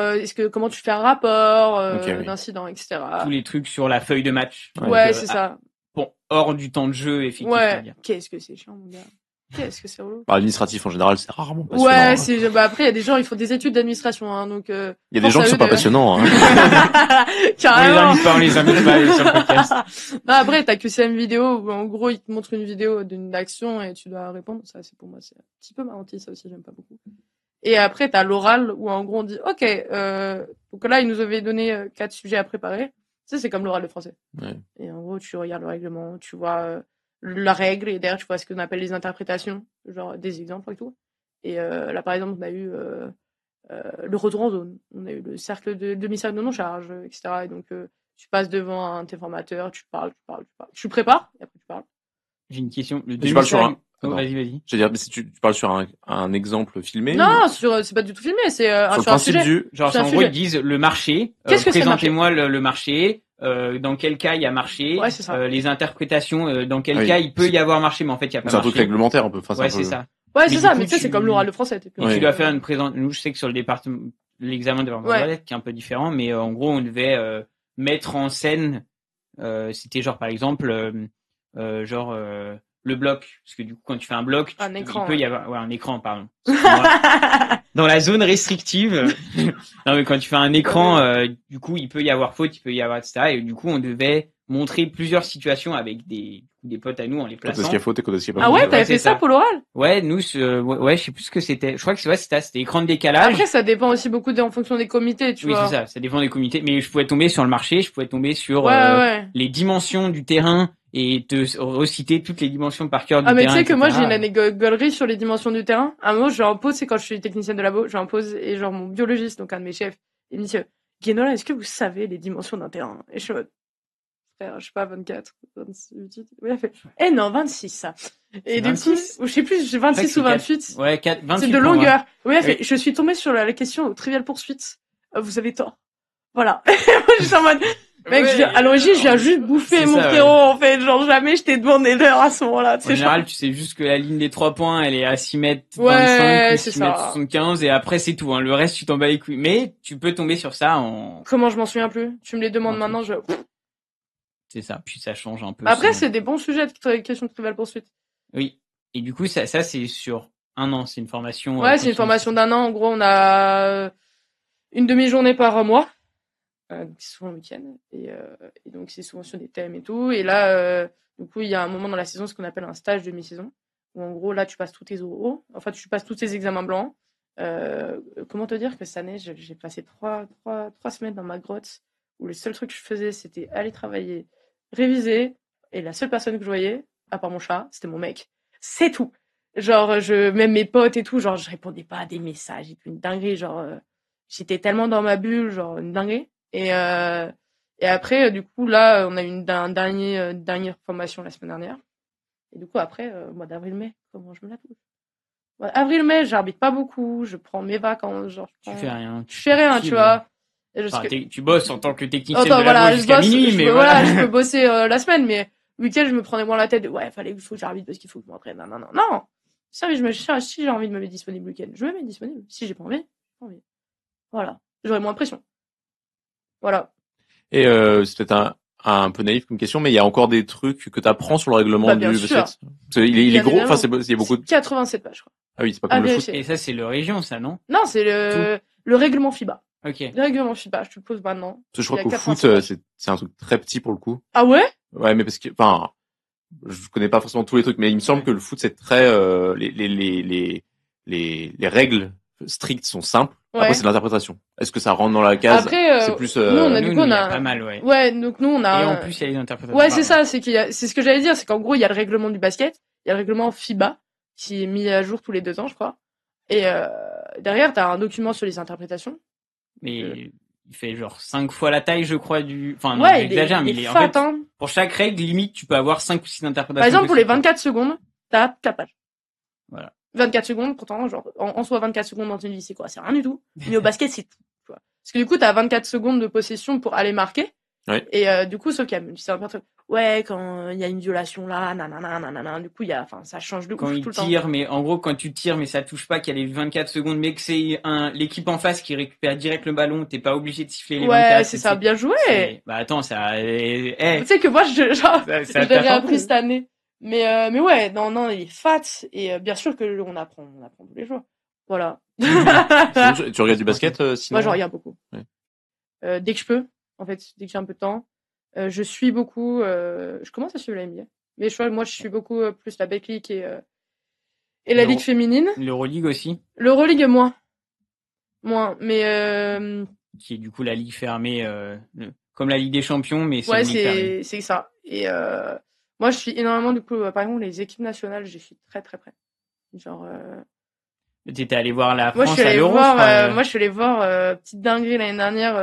comment tu fais un rapport, d'incident, etc. Tous les trucs sur la feuille de match. Ouais, c'est ça. Bon, hors du temps de jeu, effectivement. Ouais. Qu'est-ce que c'est chiant, mon gars. Qu'est-ce que c'est relou. Administratif, en général, c'est rarement passionnant. Ouais, après, il y a des gens, ils font des études d'administration, hein, donc, il y a des gens qui sont pas passionnants, hein. Carrément. On les invite pas sur le podcast. Non, après, t'as QCM vidéo où, en gros, ils te montrent une vidéo d'une action et tu dois répondre. Ça, c'est pour moi, c'est un petit peu marranti, ça aussi, j'aime pas beaucoup. Et après, t'as l'oral où, en gros, on dit, OK, donc là, ils nous avaient donné 4 sujets à préparer. Tu sais, c'est comme l'oral de français. Ouais. Et en gros, tu regardes le règlement, tu vois, la règle, et derrière, tu vois ce qu'on appelle les interprétations, genre des exemples et tout. Et là, par exemple, on a eu le retour en zone, on a eu le cercle de demi-cercle de non-charge, etc. Et donc, tu passes devant un de tes formateurs, tu parles. Tu prépares, et après tu parles. J'ai une question. Tu parles sur un... vas-y. Je veux dire, mais si tu parles sur un exemple filmé? Non, c'est pas du tout filmé, c'est sur un sujet. Genre, en gros, ils disent le marché. Qu'est-ce que c'est? Présentez-moi le marché. Dans quel cas il y a marché, les interprétations, dans quel cas il peut y avoir marché, mais en fait il y a pas marché. C'est un truc réglementaire un peu. Ouais, c'est ça. Ouais, c'est ça, mais tu sais, c'est comme l'oral de français. Tu dois faire une présentation. Nous, je sais que sur le département, l'examen de qui est un peu différent, mais en gros, on devait mettre en scène. C'était genre par exemple, le bloc, parce que du coup, quand tu fais un bloc, il peut y avoir un écran, pardon. Dans la zone restrictive. Non, mais quand tu fais un écran, du coup, il peut y avoir faute, il peut y avoir etc. Et du coup, on devait montrer plusieurs situations avec des potes à nous en les plaçant. Quand est-ce qu'il y a faute et quand est-ce qu'il y a pas faute. Ah ouais, t'avais fait ça pour l'oral? Ouais, nous, je sais plus ce que c'était. Je crois que c'était écran de décalage. Après, ça dépend aussi beaucoup en fonction des comités, tu vois. Oui, c'est ça. Ça dépend des comités. Mais je pouvais tomber sur le marché, je pouvais tomber sur les dimensions du terrain et te reciter toutes les dimensions par cœur du terrain. Ah, mais tu sais que moi, j'ai une anecdote sur les dimensions du terrain. À un moment, je vais en pause, c'est quand je suis technicienne de labo, je vais en pause et genre mon biologiste, donc un de mes chefs, il me dit, Guénola, est-ce que vous savez les dimensions d'un terrain? Et je suis frère, je sais pas, 24, 28. Oui, il a fait, non, 26, ça. Et du coup, je sais plus, j'ai 26 ou 28. Ouais, 28. C'est de longueur. Oui, il a fait, je suis tombée sur la question Trivial Poursuite. Vous avez tort. Voilà. Moi, je suis en mode, mec, à l'origine, je viens juste bouffer mon frérot, en fait. Genre, jamais je t'ai demandé l'heure à ce moment-là. En général, tu sais juste que la ligne des 3 points, elle est à 6 mètres 25 ou 6 mètres 75 et après, c'est tout, hein. Le reste, tu t'en bats les couilles. Mais tu peux tomber sur ça en... Comment je m'en souviens plus? Tu me les demandes maintenant, C'est ça. Puis ça change un peu. Après, c'est des bons sujets de questions de Trivial Poursuite. Oui. Et du coup, ça, c'est sur un an. C'est une formation. Ouais, c'est une formation d'1 an. En gros, on a une demi-journée par mois. C'est souvent le week-end. Et donc, c'est souvent sur des thèmes et tout. Et là, du coup, il y a un moment dans la saison, ce qu'on appelle un stage de mi-saison. Où en gros, là, tu passes tous tes oraux. Enfin, tu passes tous tes examens blancs. Comment te dire que cette année, j'ai passé 3 semaines dans ma grotte où le seul truc que je faisais, c'était aller travailler, réviser. Et la seule personne que je voyais, à part mon chat, c'était mon mec. C'est tout. Genre, même mes potes et tout, genre, je répondais pas à des messages et tout, une dinguerie, genre, j'étais tellement dans ma bulle, genre, une dinguerie. Et après, du coup, là, on a eu une dernière formation la semaine dernière. Et du coup, après, mois d'avril-mai, comment je me la touche? Avril-mai, j'arbitre pas beaucoup, je prends mes vacances, genre. Tu fais rien. Je fais rien, tu vois. Tu bosses en tant que technicien de voilà, labo jusqu'à minuit, mais voilà. Je peux bosser la semaine, mais le week-end, je me prenais moins la tête de ouais, il faut que j'arbitre parce qu'il faut que je m'entraîne. Non. Si j'ai envie de me mettre disponible le week-end, je me mets disponible. Si j'ai pas envie, j'ai pas envie. Voilà. J'aurai moins de pression. Voilà. Et c'est peut-être un peu naïf comme question, mais il y a encore des trucs que tu apprends sur le règlement du basket. Il est gros, enfin il y a beaucoup de 87 pages, je crois. Ah oui, c'est pas comme le foot. Et ça c'est le région, ça, non? Non, c'est le règlement FIBA. OK. Le règlement FIBA, je te le pose maintenant. Je crois qu'au foot c'est un truc très petit pour le coup. Ah ouais? Ouais, mais parce que enfin je connais pas forcément tous les trucs, mais il me semble que le foot c'est très les règles strictes sont simples. Ouais. Après c'est de l'interprétation. Est-ce que ça rentre dans la case? Après, c'est plus nous on a pas mal, ouais. Ouais, donc nous on a. Et en plus il y a les interprétations. Ouais, c'est ça, c'est ce que j'allais dire, c'est qu'en gros il y a le règlement du basket, il y a le règlement FIBA qui est mis à jour tous les 2 ans, je crois. Et derrière t'as un document sur les interprétations. Mais il fait genre 5 fois la taille, je crois, enfin, ouais, j'exagère, mais il est, en fait, pour chaque règle, limite, tu peux avoir 5 ou 6 interprétations. Par exemple, pour les 24 secondes, t'as 4 pages. Voilà. 24 secondes, pourtant, genre, en soi, 24 secondes dans tennis, c'est quoi? C'est rien du tout. Mais au basket, c'est tout, tu vois. Parce que du coup, t'as 24 secondes de possession pour aller marquer. Ouais. Et du coup, sauf qu'il y a, c'est un peu truc. Ouais, quand il y a une violation là, nanana, du coup, ça change de ouf tout le temps. Quand il tire, mais en gros, quand tu tires, mais ça touche pas, qu'il y a les 24 secondes, mais que c'est l'équipe en face qui récupère direct le ballon, t'es pas obligé de siffler les 24. Ouais, c'est ça, bien joué. Bah attends, ça, Tu sais que moi, je l'avais appris cette année. Mais ouais, non, il est fat, et bien sûr que on apprend tous les jours. Voilà. Tu regardes du basket, sinon? Moi, j'en regarde beaucoup. Ouais. Dès que je peux, en fait, dès que j'ai un peu de temps. Je suis beaucoup, je commence à suivre la NBA. Mais moi, je suis beaucoup plus la Beck League et la Ligue féminine. L'Euroleague aussi. L'Euroleague, moins. Mais qui est du coup la Ligue fermée, comme la Ligue des Champions, mais c'est ouais, une Ligue fermée. C'est ça. Et moi, je suis énormément, du coup, par exemple, les équipes nationales, je suis très, très près. Genre... T'étais allé voir la France à l'Euro, moi, je suis allé voir petite dinguerie l'année dernière,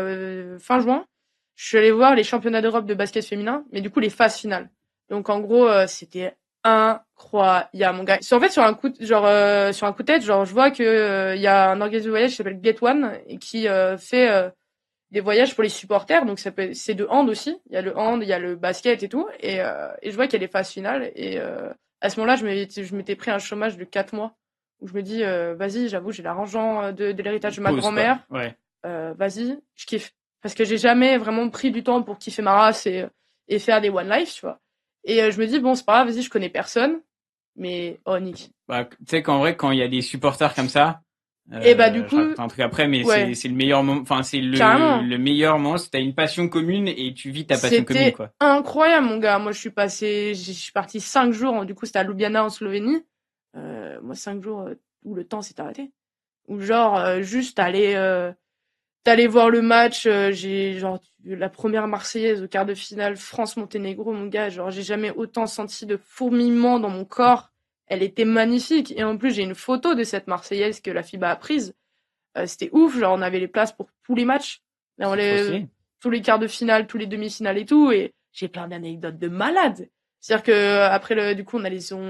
fin juin. Je suis allé voir les championnats d'Europe de basket féminin, mais du coup les phases finales. Donc en gros, c'était incroyable, mon gars. En fait, sur un coup de tête, genre je vois que y a un organisme de voyage qui s'appelle Get One et qui fait des voyages pour les supporters. Donc c'est de hand aussi. Il y a le hand, il y a le basket et tout. Et je vois qu'il y a les phases finales. Et à ce moment-là, je m'étais pris un chômage de 4 mois où je me dis vas-y, j'avoue, j'ai l'argent de l'héritage de ma grand-mère. Ouais. Vas-y, je kiffe. Parce que j'ai jamais vraiment pris du temps pour kiffer ma race et faire des one life, tu vois. Et je me dis, bon, c'est pas grave, vas-y, je connais personne. Mais, nick. Bah, tu sais qu'en vrai, quand il y a des supporters comme ça, et bah, du coup. Un truc après, mais ouais. c'est le meilleur moment, enfin, c'est le meilleur moment, c'est que t'as une passion commune et tu vis ta passion commune, quoi. C'était incroyable, mon gars. Moi, je suis partie 5 jours, du coup, c'était à Ljubljana, en Slovénie. Moi, 5 jours où le temps s'est arrêté. Où, genre, juste d'aller voir le match, j'ai la première Marseillaise au quart de finale France-Monténégro, mon gars, genre j'ai jamais autant senti de fourmillement dans mon corps. Elle était magnifique et en plus j'ai une photo de cette Marseillaise que la FIBA a prise. C'était ouf, genre on avait les places pour tous les matchs, tous les quarts de finale, tous les demi-finales et tout, et j'ai plein d'anecdotes de malades. C'est-à-dire que après du coup on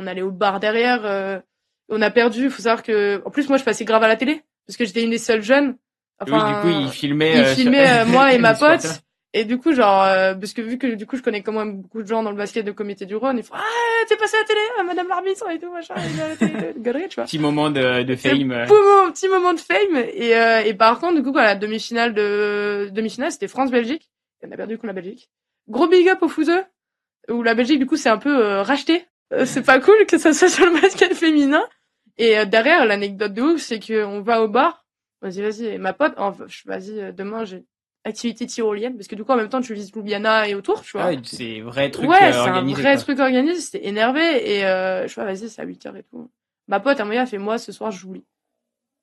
allait au bar derrière, on a perdu. Faut savoir que en plus moi je passais grave à la télé parce que j'étais une des seules jeunes. Enfin, oui, du coup, il filmait moi et ma pote. Et du coup, genre, parce que vu que du coup, je connais quand même beaucoup de gens dans le basket de comité du Rhône, ils font t'es passé à la télé, madame l'arbitre et tout, machin, galerie, tu vois. Petit moment de fame. Petit moment de fame. Et par contre, du coup, la demi-finale c'était France-Belgique. Et on a perdu contre la Belgique. Gros big up aux Fouzeux, où la Belgique, du coup, c'est un peu racheté. C'est pas cool que ça soit sur le basket féminin. Et derrière, l'anecdote de ouf, c'est qu'on va au bar. Vas-y, ma pote, vas-y, demain, j'ai activité tyrolienne, parce que du coup, en même temps, tu visites Ljubljana et autour, tu vois. Ouais, c'est vrai truc organisé. Ouais, c'est un vrai truc organisé, c'était énervé, et je vois, vas-y, c'est à 8h et tout. Ma pote, à un moment, elle fait, moi, ce soir, j'oublie.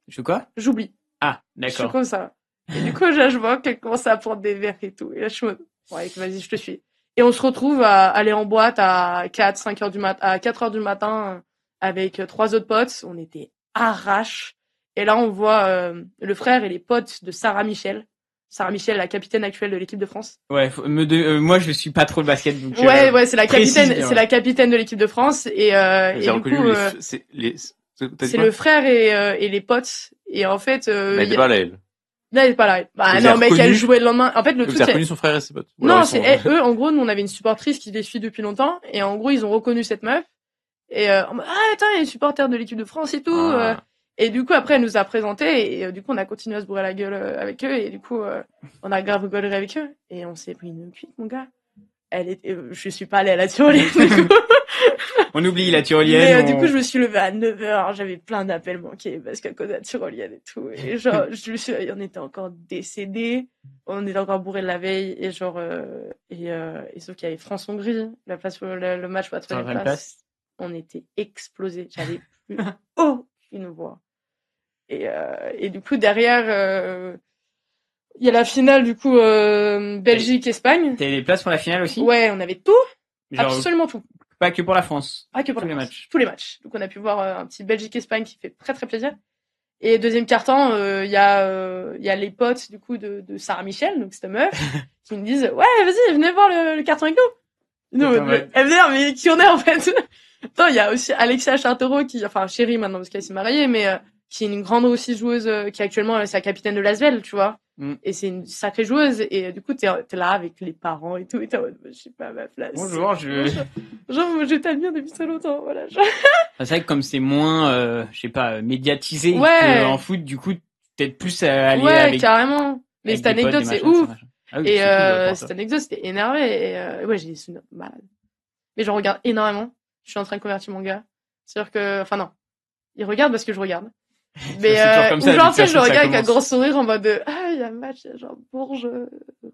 Je quoi? J'oublie. Ah, d'accord. Je suis comme ça. Et du coup, je vois qu'elle commence à prendre des verres et tout, et là, je me ouais, vas-y, je te suis. Et on se retrouve à aller en boîte à 4 heures du matin, avec 3 autres potes. On était arrache. Et là, on voit le frère et les potes de Sarah Michel. Sarah Michel, la capitaine actuelle de l'équipe de France. Ouais, moi je suis pas trop le basket donc. Ouais, c'est la capitaine, c'est la capitaine de l'équipe de France et du coup c'est le frère et les potes et en fait elle était pas là elle. Non, elle est pas là. Bah non, mec, elle jouait le lendemain. En fait, le truc c'est reconnu son frère et ses potes. Non, c'est eux en gros, nous on avait une supportrice qui les suit depuis longtemps et en gros, ils ont reconnu cette meuf et attends, elle est supporter de l'équipe de France et tout. Et du coup, après, elle nous a présenté et du coup, on a continué à se bourrer la gueule avec eux et du coup, on a grave rigolé avec eux et on s'est pris une cuite, mon gars. Je suis pas allée à la tyrolienne, du coup. On oublie la tyrolienne. Mais du coup, je me suis levée à 9h, j'avais plein d'appels manqués parce qu'à cause de la tyrolienne et tout. Et genre, on était encore décédés, on était encore bourrés de la veille et genre, et sauf qu'il y avait France-Hongrie, le match pour la troisième place. On était explosés, j'avais plus aucune voix. Et du coup, derrière, il y a la finale, du coup, Belgique-Espagne. T'avais des places pour la finale aussi? Ouais, on avait tout. Genre, absolument tout. Pas que pour la France. Pas que pour tous la les France. matchs. Tous les matchs. Donc, on a pu voir un petit Belgique-Espagne qui fait très, très plaisir. Et deuxième quart-temps, il y a les potes, du coup, de Sarah Michel, donc cette meuf, qui me disent, ouais, vas-y, venez voir le carton avec nous. Nous, mais qui on est, en fait? Attends, il y a aussi Alexia Chartereau chérie maintenant, parce qu'elle s'est mariée, mais, qui est une grande aussi joueuse, qui actuellement, c'est la capitaine de l'Asvel, tu vois. Et c'est une sacrée joueuse, et du coup, t'es là avec les parents et tout, et t'es en mode, je suis pas à ma place. Bonjour, je t'admire depuis très longtemps, voilà. C'est vrai que comme c'est moins, médiatisé qu'en foot, du coup, peut-être plus à aller avec. Ouais, carrément. Mais cette anecdote, c'est ouf. Ah oui, et cool, cette anecdote, c'était énervé, et ouais, j'ai des souvenirs malades. Mais j'en regarde énormément. Je suis en train de convertir mon gars. C'est-à-dire que, enfin non. Il regarde parce que je regarde. Mais ou genre, tu sais, je le regarde avec un gros sourire en mode il y a un match, il y a genre Bourges,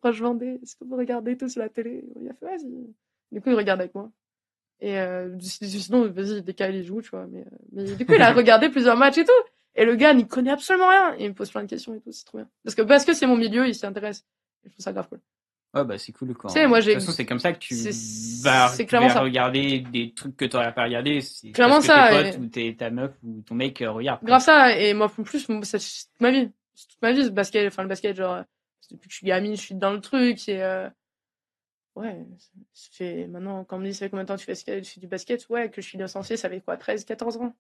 Roche-Vendée, est-ce que vous regardez tout sur la télé? Il a fait, vas-y. Du coup, il regarde avec moi. Et sinon, vas-y, dès qu'il joue, tu vois. Mais du coup, il a regardé plusieurs matchs et tout. Et le gars n'y connaît absolument rien. Et il me pose plein de questions et tout, c'est trop bien. Parce que c'est mon milieu, il s'y intéresse. Et je trouve ça grave cool. Ouais, bah, c'est cool quand. Tu sais, moi, de toute façon, c'est comme ça que tu vas regarder des trucs que t'aurais pas regardé. C'est clairement parce ça. Que tes potes ou ta meuf ou ton mec regarde. Grave ça. Et moi, en plus, c'est toute ma vie. C'est toute ma vie, le basket, genre, depuis que je suis gamine, je suis dans le truc et, ouais, ça fait, maintenant, quand on me dit, ça fait combien de temps tu fais du basket? Ouais, que je suis licenciée, ça fait quoi, 13, 14 ans?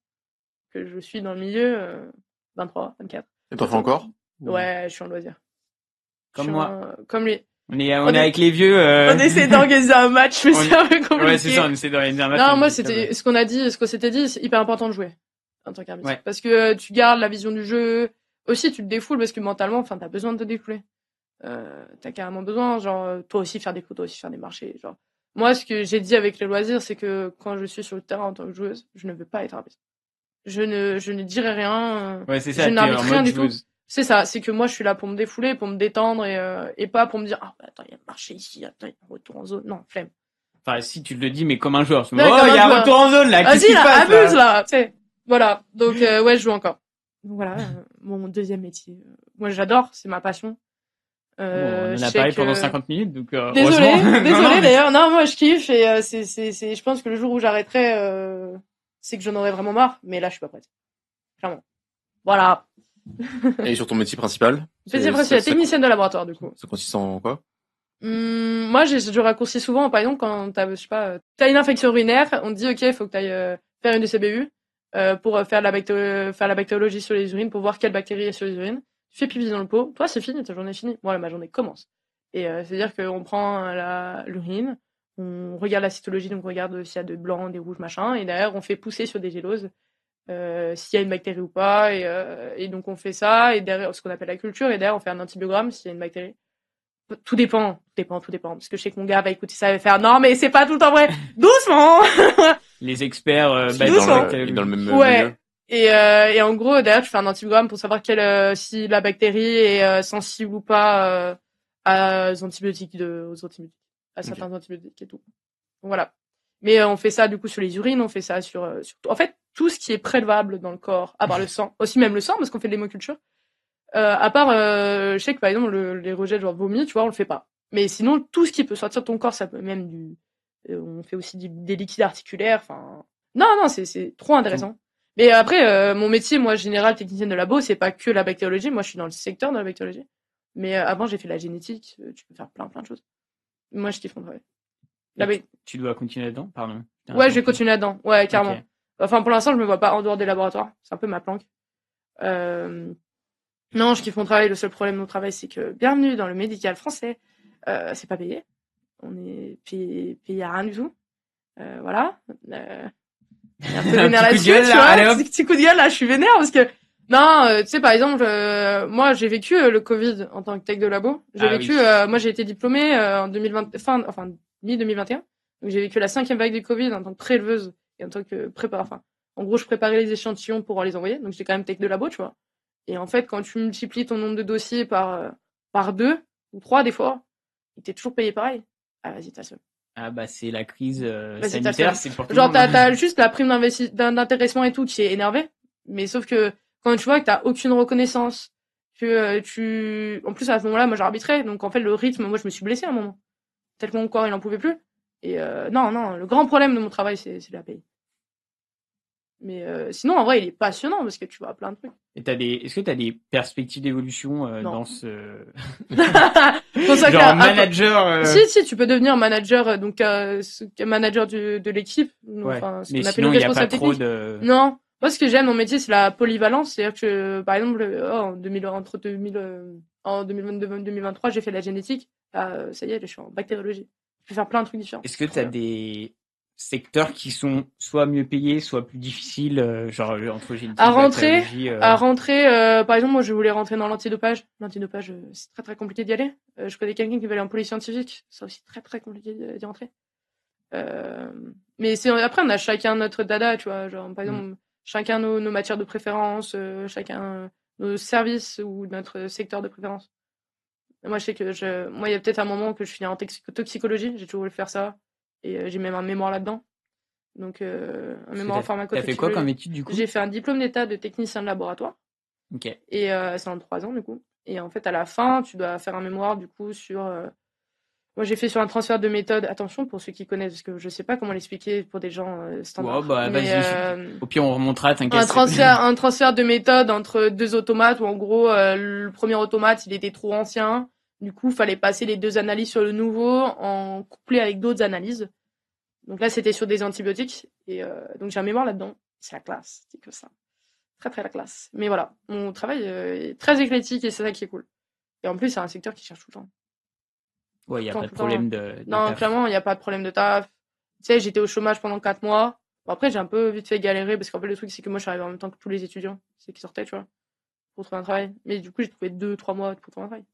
Que je suis dans le milieu, 23, 24. Et t'en fais encore? Ouais, je suis en loisir. Comme moi. Comme lui. On est avec les vieux, On essaie d'organiser un match, mais c'est un peu compliqué. Ouais, c'est ça, on essaie d'organiser un match. Non, moi, c'était, ce qu'on s'était dit, c'est hyper important de jouer. En tant qu'arbitre. Ouais. Parce que tu gardes la vision du jeu. Aussi, tu te défoules parce que mentalement, enfin, t'as besoin de te défouler. T'as carrément besoin, genre, toi aussi faire des coups, toi aussi faire des marchés, genre. Moi, ce que j'ai dit avec les loisirs, c'est que quand je suis sur le terrain en tant que joueuse, je ne veux pas être arbitre. Je ne dirai rien. Ouais, c'est ça. Je n'arbitre rien du tout. C'est ça, c'est que moi je suis là pour me défouler, pour me détendre et pas pour me dire attends, il y a un marché ici, attends, il y a un retour en zone. Non, flemme. Enfin, si tu le dis mais comme un joueur, il y a un retour en zone là, qu'est-ce qui se passe là? Abuse là, tu sais. Voilà. Donc ouais, je joue encore. Donc voilà, mon deuxième métier. Moi j'adore, c'est ma passion. On en a parlé pendant 50 minutes donc désolé d'ailleurs. Non, moi je kiffe et c'est je pense que le jour où j'arrêterai c'est que j'en aurai vraiment marre, mais là je suis pas prête. Clairement. Voilà. Et sur ton métier principal? Métier principal, technicienne de laboratoire, du coup. Ça consiste en quoi? Moi, je raccourcis souvent, par exemple, quand t'as une infection urinaire, on te dit, OK, il faut que t'ailles faire une DCBU, pour faire la bactériologie sur les urines, pour voir quelle bactérie est sur les urines. Tu fais pipi dans le pot. Toi, c'est fini, ta journée est finie. Moi, ma journée commence. Et, c'est-à-dire qu'on prend l'urine, on regarde la cytologie, donc on regarde s'il y a de blanc, des rouges, machin, et derrière, on fait pousser sur des géloses. S'il y a une bactérie ou pas et donc on fait ça et derrière ce qu'on appelle la culture et derrière on fait un antibiogramme s'il y a une bactérie. Tout dépend parce que je sais que mon gars va écouter ça et va faire non mais c'est pas tout le temps vrai. Doucement. Les experts dans le même milieu. Et en gros derrière tu fais un antibiogramme pour savoir si la bactérie est sensible ou pas aux antibiotiques à certains antibiotiques et tout. Donc, voilà. Mais on fait ça du coup sur les urines, on fait ça sur en fait tout ce qui est prélevable dans le corps, à part le sang, aussi même le sang parce qu'on fait de l'hémoculture. À part je sais que par exemple les rejets genre vomi, tu vois, on le fait pas. Mais sinon tout ce qui peut sortir de ton corps, ça peut même on fait aussi des liquides articulaires, enfin Non, c'est trop intéressant. Mais après, mon métier, moi, général, technicienne de labo, c'est pas que la bactériologie. Moi, je suis dans le secteur de la bactériologie. Mais avant, j'ai fait la génétique. Tu peux faire plein de choses. Moi, je kiffe mon travail. Tu dois continuer là-dedans, pardon. Ouais, je vais continuer là-dedans. Ouais, carrément. Okay. Enfin, pour l'instant, je me vois pas en dehors des laboratoires. C'est un peu ma planque. Non, je kiffe mon travail. Le seul problème de mon travail, c'est que bienvenue dans le médical français. C'est pas payé. On est payé à rien du tout. Voilà. Un peu vénère là-dessus, tu vois. Petit coup de gueule, là, je suis vénère parce que, non, tu sais, par exemple, moi, j'ai vécu le Covid en tant que tech de labo. Moi, j'ai été diplômée en 2020, mi-2021. Donc, j'ai vécu la 5e vague du Covid en tant que préleveuse et en tant que en gros, je préparais les échantillons pour les envoyer. Donc, j'étais quand même tech de labo, tu vois. Et en fait, quand tu multiplies ton nombre de dossiers par 2 ou 3 des fois, t'es toujours payé pareil. Ah, vas-y, t'as seul. Ah, bah, c'est la crise sanitaire, c'est pour tout genre, t'as juste la prime d'intéressement et tout qui est énervé. Mais sauf que, quand tu vois que t'as aucune reconnaissance, que en plus, à ce moment-là, moi, j'arbitrais. Donc, en fait, le rythme, moi, je me suis blessée à un moment. Tellement mon corps, il en pouvait plus. Et, non, le grand problème de mon travail, c'est la paye. Mais sinon, en vrai, il est passionnant parce que tu vois plein de trucs. Et est-ce que t'as des perspectives d'évolution dans ce genre manager Si, tu peux devenir manager, donc manager de l'équipe. Ouais. Mais sinon, il n'y a pas trop de... Non. Moi, ce que j'aime dans mon métier, c'est la polyvalence. C'est-à-dire que, par exemple, en 2022-2023, j'ai fait la génétique. Ça y est, je suis en bactériologie. Je peux faire plein de trucs différents. Est-ce que tu as des secteurs qui sont soit mieux payés, soit plus difficiles, genre entre génétique à rentrer, par exemple, moi, je voulais rentrer dans l'antidopage. L'antidopage, c'est très, très compliqué d'y aller. Je connais quelqu'un qui veut aller en police scientifique. C'est aussi très, très compliqué d'y rentrer. Mais après, on a chacun notre dada, tu vois. Genre, par exemple, chacun nos matières de préférence, chacun nos services ou notre secteur de préférence. Moi, je sais que moi, il y a peut-être un moment que je finis en toxicologie. J'ai toujours voulu faire ça. Et j'ai même un mémoire là-dedans. Donc, un mémoire en pharmacotoxicologie. T'as fait quoi comme étude, du coup? J'ai fait un diplôme d'état de technicien de laboratoire. Ok. Et c'est en 3 ans, du coup. Et en fait, à la fin, tu dois faire un mémoire, du coup, sur... Moi, j'ai fait sur un transfert de méthode. Attention, pour ceux qui connaissent, parce que je sais pas comment l'expliquer pour des gens standards. Ouais, bah, vas-y. Au pire, on remontera, t'inquiète. Un transfert de méthode entre 2 automates, où en gros, le premier automate, il était trop ancien. Du coup, il fallait passer les 2 analyses sur le nouveau en couplé avec d'autres analyses. Donc là, c'était sur des antibiotiques. Et donc, j'ai un mémoire là-dedans. C'est la classe. C'est que ça. Très, très la classe. Mais voilà, mon travail est très éclectique et c'est ça qui est cool. Et en plus, c'est un secteur qui cherche tout le temps. Ouais, il n'y a pas de problème de non, taf. Clairement, il n'y a pas de problème de taf. Tu sais, j'étais au chômage pendant 4 mois. Bon, après, j'ai un peu vite fait galérer parce qu'en fait, le truc, c'est que moi, je suis arrivée en même temps que tous les étudiants. C'est qui sortaient, tu vois, pour trouver un travail. Mais du coup, j'ai trouvé 2-3 mois pour trouver un travail.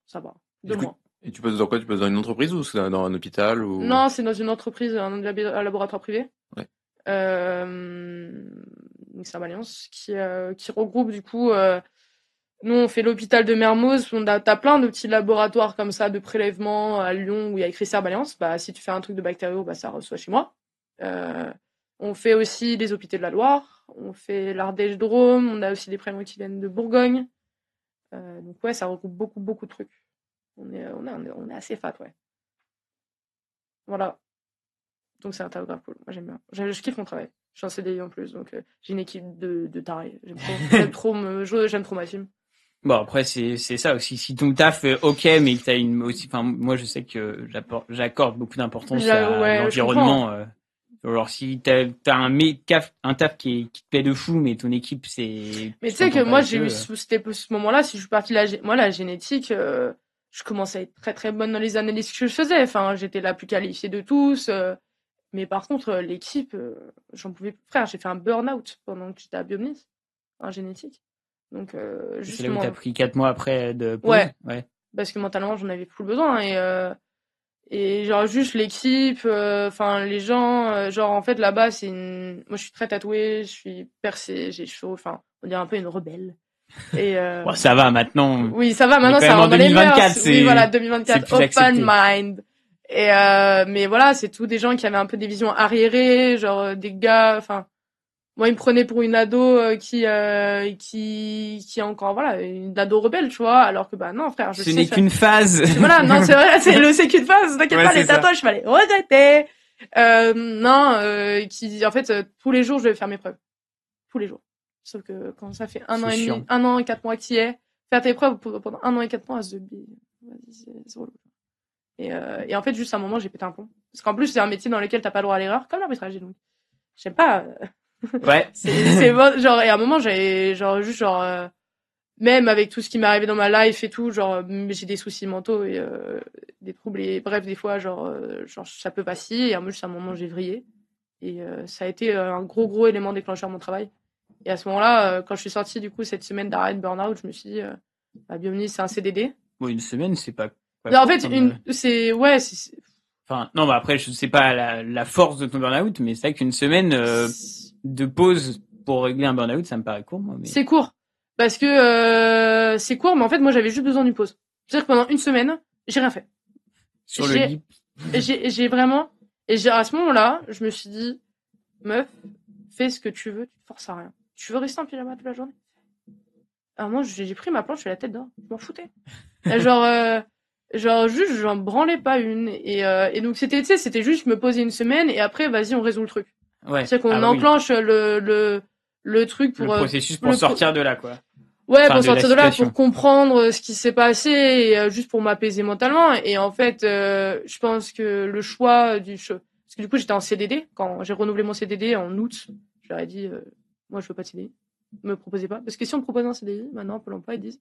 Ça va. 2 mois. Et tu bosses dans quoi? Tu bosses dans une entreprise ou c'est dans un hôpital ou... Non, c'est dans une entreprise, un laboratoire privé. Ouais. Donc c'est Alliance qui regroupe du coup. Nous, on fait l'hôpital de Mermoz. T'as plein de petits laboratoires comme ça de prélèvement à Lyon où il y a écrit Serbe Alliance. Bah, si tu fais un truc de bactériaux, bah, ça reçoit chez moi. On fait aussi les hôpitaux de la Loire. On fait l'Ardèche-Drôme. On a aussi des prélèvements qui viennent de Bourgogne. Donc ouais, ça regroupe beaucoup de trucs. On est assez fat, ouais. Voilà. Donc c'est un travail grave cool. Moi, j'aime bien. Je kiffe mon travail. Je suis en CDI en plus, donc j'ai une équipe de tarés. J'aime trop ma team. Bon, après, c'est ça aussi. Si ton taf, ok, mais que t'as moi, je sais que j'accorde beaucoup d'importance à l'environnement. Alors, si t'as un taf qui te plaît de fou, mais ton équipe, c'est... Mais tu sais que moi, j'ai eu ce moment-là, si je suis partie la génétique, je commençais à être très très bonne dans les analyses que je faisais. Enfin, j'étais la plus qualifiée de tous. Mais par contre, l'équipe, j'en pouvais plus. Frère, j'ai fait un burn-out pendant que j'étais à Biomis, en génétique. Donc, c'est là où t'as pris 4 mois après de pause. Ouais. Parce que mentalement, j'en avais plus besoin. Et genre, juste l'équipe, les gens, genre, en fait, là-bas, moi, je suis très tatouée, je suis percée, j'ai chaud, on dirait un peu une rebelle. Et bon, ça va maintenant. Oui, ça va maintenant, ça rentre dans les mœurs. Oui, voilà, 2024, open mind. Et mais voilà, c'est tout des gens qui avaient un peu des visions arriérées, genre des gars, moi ils me prenaient pour une ado qui est encore une ado rebelle, tu vois, alors que non frère, ce n'est qu'une phase. Voilà, non, c'est vrai, c'est qu'une phase, t'inquiète pas, les tatouages, je fallait regretter. Qui en fait tous les jours je vais faire mes preuves. Tous les jours. Sauf que quand ça fait 1 an et demi, 1 an et 4 mois que tu y es, faire tes preuves pendant 1 an et 4 mois, c'est relou. Et en fait, juste à un moment, j'ai pété un plomb. Parce qu'en plus, c'est un métier dans lequel t'as pas le droit à l'erreur, comme l'arbitrage. Donc, j'aime pas. Ouais. c'est bon, genre, et à un moment, j'avais, même avec tout ce qui m'est arrivé dans ma life et tout, j'ai des soucis mentaux et des troubles. Et bref, des fois, ça peut vaciller. Et à un moment, j'ai vrillé. Et ça a été un gros élément déclencheur de mon travail. Et à ce moment-là, quand je suis sortie, du coup, cette semaine d'arrêt de burn-out, je me suis dit, bienvenue, c'est un CDD. Bon, une semaine, c'est pas. Non, en fait, Enfin, non, après, je sais pas la force de ton burn-out, mais c'est vrai qu'une semaine de pause pour régler un burn-out, ça me paraît court, moi. Mais... C'est court. Parce que c'est court, mais en fait, moi, j'avais juste besoin d'une pause. C'est-à-dire que pendant une semaine, j'ai rien fait. Sur le lit. J'ai vraiment... Et à ce moment-là, je me suis dit, meuf, fais ce que tu veux, tu te forces à rien. Tu veux rester en pyjama toute la journée? Alors moi, j'ai pris ma planche et la tête dehors. Je m'en foutais. Et juste, j'en branlais pas une. Et donc, c'était juste me poser une semaine et après, vas-y, on résout le truc. Ouais. C'est qu'on enclenche le truc pour... Le processus pour sortir de là, quoi. Ouais, pour sortir de là, pour comprendre ce qui s'est passé et juste pour m'apaiser mentalement. Et en fait, je pense que le choix parce que du coup, j'étais en CDD. Quand j'ai renouvelé mon CDD en août, je leur ai dit, moi, je veux pas de CDI. Me proposez pas. Parce que si on me propose un CDI, maintenant, Pôle emploi, ils disent,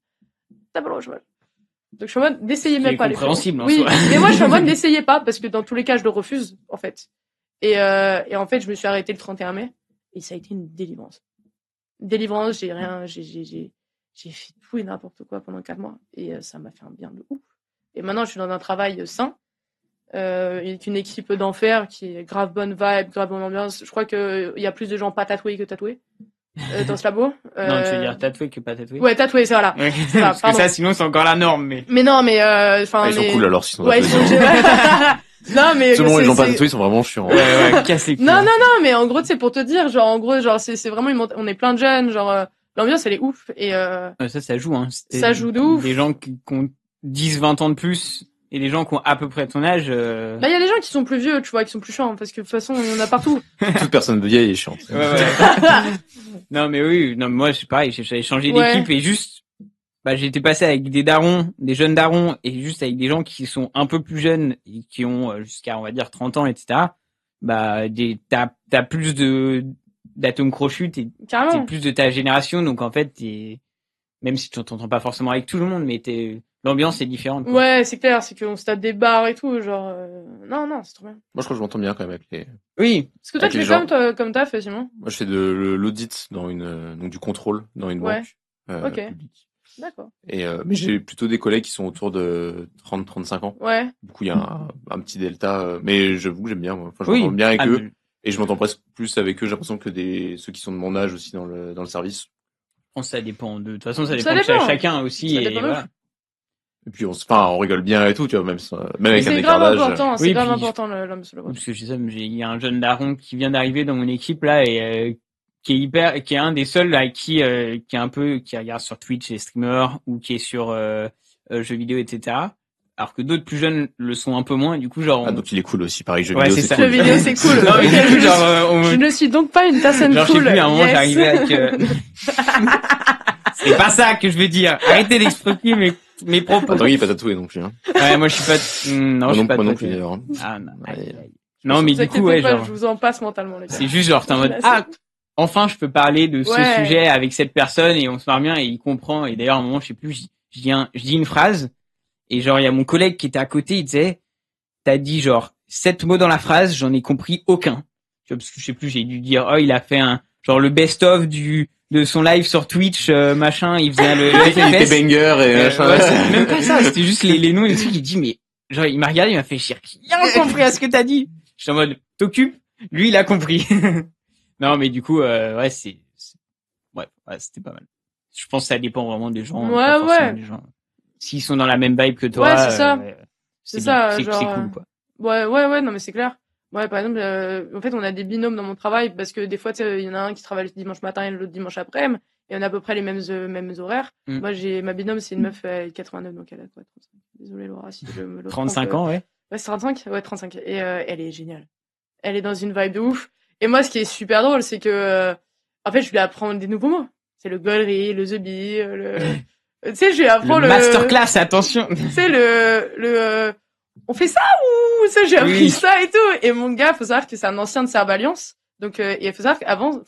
t'as pas le droit au chômage. Donc, je suis en mode, n'essayez même pas les choses. C'est compréhensible, oui, mais moi, je suis en mode, n'essayez pas, parce que dans tous les cas, je le refuse, en fait. Et en fait, je me suis arrêtée le 31 mai. Et ça a été une délivrance. J'ai fait tout et n'importe quoi pendant 4 mois. Et ça m'a fait un bien de ouf. Et maintenant, je suis dans un travail sain. Avec une équipe d'enfer qui est grave bonne vibe, grave bonne ambiance. Je crois qu'il y a plus de gens pas tatoués que tatoués dans ce labo. Non, tu veux dire tatoué que pas tatoué? Ouais, tatoué, c'est voilà. Ouais. Parce que ça, sinon, c'est encore la norme. Mais non, mais ils sont cool alors, sinon. Ouais, non, mais selon les gens pas tatoués, ils sont vraiment chiants. Ouais, cassés. Non, mais en gros, c'est pour te dire, c'est vraiment on est plein de jeunes, l'ambiance elle est ouf et ça joue, hein. Ça joue de ouf. Des gens qui ont 10, 20 ans de plus. Et les gens qui ont à peu près ton âge... il y a des gens qui sont plus vieux, tu vois, qui sont plus chiants, parce que de toute façon, il y en a partout. Toute personne vieille est chiante. Ouais. Non, mais oui, moi, c'est pareil, j'ai changé d'équipe et juste, j'ai été passé avec des darons, des jeunes darons, et juste avec des gens qui sont un peu plus jeunes et qui ont jusqu'à, on va dire, 30 ans, etc. T'as plus d'atomes crochus, t'es plus de ta génération, donc en fait, même si tu t'entends pas forcément avec tout le monde, mais l'ambiance est différente, quoi. Ouais, c'est clair, c'est qu'on se tape des bars et tout, non, c'est trop bien. Moi, je crois que je m'entends bien quand même avec les... Oui. Est-ce que toi, tu fais comme taf, Simon? Moi, je fais de l'audit donc du contrôle dans une banque. Ok. D'accord. Mais j'ai plutôt des collègues qui sont autour de 30-35 ans. Ouais. Du coup, il y a un petit delta, mais j'avoue que j'aime bien, moi. Enfin, je m'entends bien avec eux. Et je m'entends presque plus avec eux, j'ai l'impression que ceux qui sont de mon âge aussi dans le service. Je pense que ça dépend de toute façon, ça dépend de chacun aussi. Ça dépend voilà. Et puis on rigole bien et tout, tu vois, même avec un écartage. C'est grave important, l'homme sur le bras. Parce que il y a un jeune daron qui vient d'arriver dans mon équipe là et qui est un des seuls là qui regarde sur Twitch les streamers ou qui est sur jeux vidéo, etc. Alors que d'autres plus jeunes le sont un peu moins, et du coup donc il est cool aussi, pareil, jeux vidéo c'est cool. Jeux vidéo c'est cool. Non, mais je ne suis donc pas une personne cool. Je sais plus, à un moment j'arrivais avec c'est pas ça que je veux dire. Arrêtez d'expliquer mes propos. Attends, il est pas tatoué non plus, hein. Ouais, moi je suis pas non, je suis pas tatoué. Non plus d'ailleurs. Ah non. Non, mais du coup je vous en passe mentalement, les gars. C'est juste t'es en mode enfin je peux parler de ce sujet avec cette personne et on se marre bien et il comprend. Et d'ailleurs à un moment je sais plus, je dis une phrase et il y a mon collègue qui était à côté, il disait t'as dit 7 mots dans la phrase, j'en ai compris aucun. Tu vois, parce que je sais plus, j'ai dû dire il a fait le best of de son live sur Twitch, machin, il faisait le FFS. Des bangers et machin. Ouais, c'était même pas ça, c'était juste les noms et tout, il dit, mais, il m'a regardé, il m'a fait chier. Il a compris à ce que t'as dit. J'étais en mode, t'occupes? Lui, il a compris. Non, mais du coup, c'était pas mal. Je pense que ça dépend vraiment des gens. Ouais. Des gens. S'ils sont dans la même vibe que toi. Ouais, c'est ça. C'est ça, c'est cool, quoi. Ouais, non, mais c'est clair. Ouais, par exemple, en fait, on a des binômes dans mon travail parce que des fois, il y en a un qui travaille le dimanche matin et l'autre dimanche après-midi et on a à peu près les mêmes horaires. Moi, ma binôme, c'est une meuf 89, donc elle a quoi, 35. Désolée, Laura, si je me le 35 ans, ouais. Ouais, c'est 35? Ouais, 35. Et elle est géniale. Elle est dans une vibe de ouf. Et moi, ce qui est super drôle, c'est que, en fait, je lui apprends des nouveaux mots. C'est le gaulerie, le the bee, tu sais, je lui apprends le masterclass, attention. Tu sais, on fait ça ou, tu sais, j'ai appris ça et tout. Et mon gars, faut savoir que c'est un ancien de Serbe Alliance. Donc, il faut savoir qu'avant,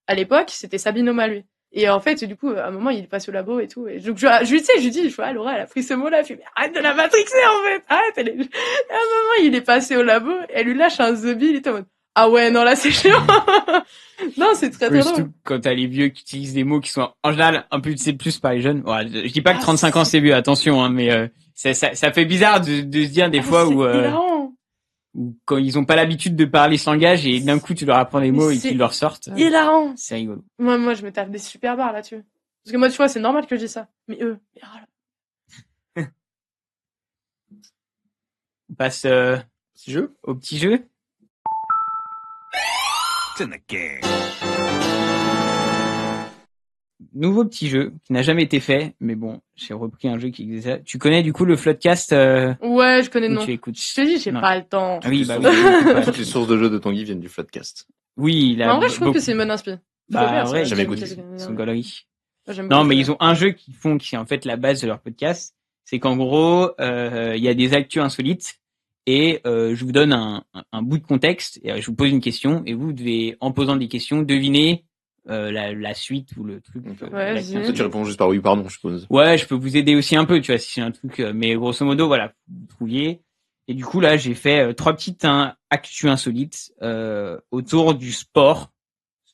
à l'époque, c'était Sabine Oma, lui. Et en fait, du coup, à un moment, il passe au labo et tout. Et donc, je lui dis, Laura, elle a pris ce mot-là. Elle fait, mais arrête de la matrixer, en fait. Arrête, et à un moment, il est passé au labo. Elle lui lâche un the bee, il était en mode, ah ouais, non, là, c'est chiant. Non, c'est très drôle. Surtout quand t'as les vieux qui utilisent des mots qui sont, en général, un peu, c'est plus par les jeunes. Ouais, je dis pas que 35 ans, c'est vieux, attention, hein, mais, ça fait bizarre de se dire des fois où quand ils ont pas l'habitude de parler ce langage et d'un coup tu leur apprends des mots et qu'ils leur sortent. Hilarant. C'est rigolo. Moi, je me tape des super barres là-dessus. Parce que moi, tu vois, c'est normal que je dise ça. Mais eux, On passe au petit jeu. Nouveau petit jeu qui n'a jamais été fait, mais bon, j'ai repris un jeu qui existait. Tu connais du coup le Floodcast Ouais, je connais le nom. Tu écoutes. Je te dis, j'ai pas le temps. Ah oui, toutes les sources de jeux de Tanguy viennent du Floodcast. Oui, en vrai, je trouve que c'est une bonne inspi. Ouais, jamais écouté. C'est une galerie. Non, mais ils ont un jeu qui est en fait la base de leur podcast. C'est qu'en gros, il y a des actus insolites et je vous donne un bout de contexte et je vous pose une question et vous devez, en posant des questions, deviner la suite ou le truc. Ouais, toi, tu réponds juste par oui ou pardon, je suppose. Ouais, je peux vous aider aussi un peu, tu vois, si c'est un truc. Mais grosso modo, voilà, vous trouviez. Et du coup, là, j'ai fait 3 petites actus insolites autour du sport.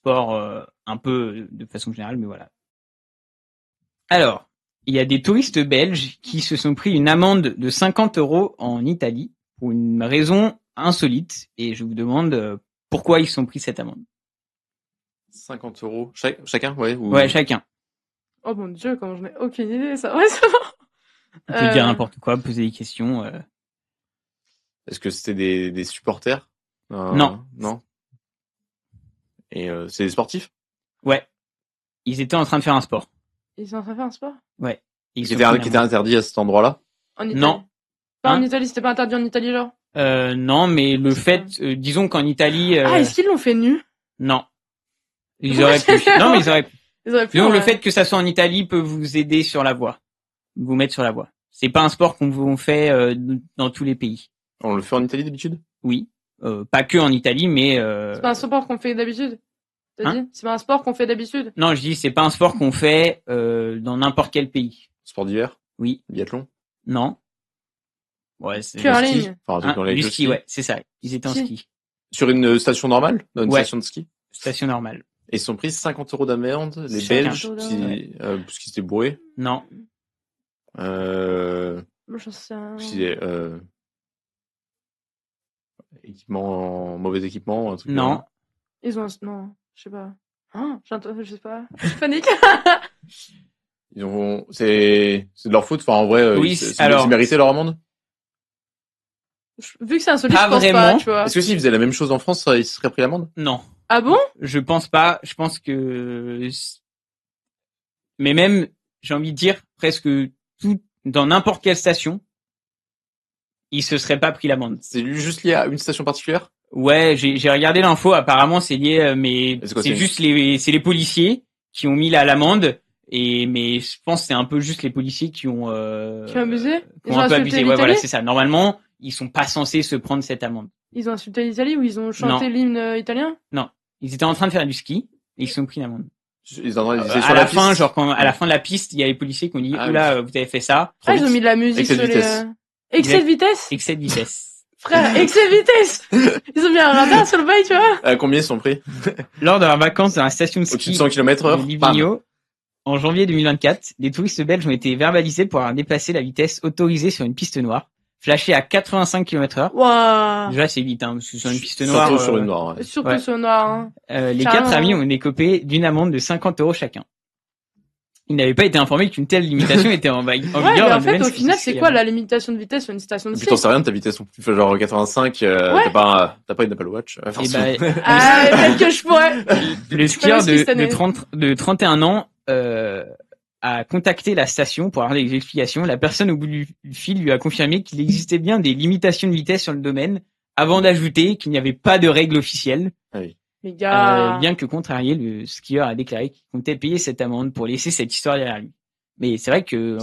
Un peu de façon générale, mais voilà. Alors, il y a des touristes belges qui se sont pris une amende de 50 € en Italie pour une raison insolite. Et je vous demande pourquoi ils se sont pris cette amende. 50 € chacun, ouais. Ouais, chacun. Oh mon Dieu, comment je n'ai aucune idée, ça. Ouais, ça va. On peut dire n'importe quoi, poser des questions. Est-ce que c'était des supporters Non. Non. Et c'est des sportifs? Ouais. Ils étaient en train de faire un sport. Ils sont en train de faire un sport? Ouais. Qui était interdit à cet endroit-là? En Italie? Non. Pas en Italie, c'était pas interdit en Italie, genre? Non, mais le fait, disons qu'en Italie... est-ce qu'ils l'ont fait nu? Non. Ils auraient pu. Non, mais ils auraient pu. Donc, le fait que ça soit en Italie peut vous aider sur la voie. Vous mettre sur la voie. C'est pas un sport qu'on fait dans tous les pays. On le fait en Italie d'habitude? Oui. Pas que en Italie, mais... C'est pas un sport qu'on fait d'habitude? T'as dit? C'est pas un sport qu'on fait d'habitude? Non, je dis c'est pas un sport qu'on fait dans n'importe quel pays. Sport d'hiver? Oui. Biathlon? Non. Ouais, c'est ski. Enfin, du ski, ouais, c'est ça. Ils étaient en ski. Sur une station normale? Dans une station de ski? Station normale. Et ils se sont pris 50 € d'amende, les Chacun. Belges, parce qu'ils s'étaient bourrés? Non. J'en sais rien. Mauvais équipement, un truc. Non. Ils ont, non, je sais pas. Je sais pas. Je suis panique. C'est de leur faute, enfin, en vrai, oui, ils méritaient leur amende? Vu que c'est insolite, pas je pense vraiment. pas, tu vois. Est-ce que s'ils faisaient la même chose en France, ils se seraient pris l'amende? Non. Ah bon? Je pense pas. Je pense que... Mais même, j'ai envie de dire, presque tout, dans n'importe quelle station, ils se seraient pas pris l'amende. C'est juste lié à une station particulière? Ouais, j'ai regardé l'info. Apparemment, c'est lié, mais c'est juste les policiers qui ont mis l'amende. Mais je pense que c'est un peu juste les policiers qui ont abusé. Qui ont un peu abusé. Ouais, voilà, c'est ça. Normalement, ils sont pas censés se prendre cette amende. Ils ont insulté l'Italie ou ils ont chanté l'hymne italien? Non, ils étaient en train de faire du ski et ils se sont pris l'amende. À la fin, genre à la fin de la piste, il y a les policiers qui ont dit oula, vous avez fait ça. Ils ont mis de la musique sur les excès de vitesse. Excès de vitesse. Frère, excès de vitesse. Ils ont mis un radar sur le bail, tu vois. Combien ils sont pris? Lors de leurs vacances dans la station de ski au-dessus de 100 km/h de Livigno, en janvier 2024, les touristes belges ont été verbalisés pour avoir dépassé la vitesse autorisée sur une piste noire, flashée à 85 km/h. Wow. Déjà, c'est vite, hein, parce que sur une piste noire. Surtout sur une noire. Ouais. Surtout sur une noire. Hein. Les 4 amis ont écopé d'une amende de 50 € chacun. Ils n'avaient pas été informés qu'une telle limitation était en vigueur. Mais en fait, au final, c'est quoi la limitation de vitesse sur une station de ski? Putain, c'est rien de ta vitesse non plus. Genre 85, t'as pas une Apple Watch. Peut-être que je pourrais. Le skieur de 31 ans a contacté la station pour avoir des explications. La personne au bout du fil lui a confirmé qu'il existait bien des limitations de vitesse sur le domaine avant d'ajouter qu'il n'y avait pas de règle officielle. Oui. Les gars. Bien que contrarié, le skieur a déclaré qu'il comptait payer cette amende pour laisser cette histoire derrière lui. Mais c'est vrai que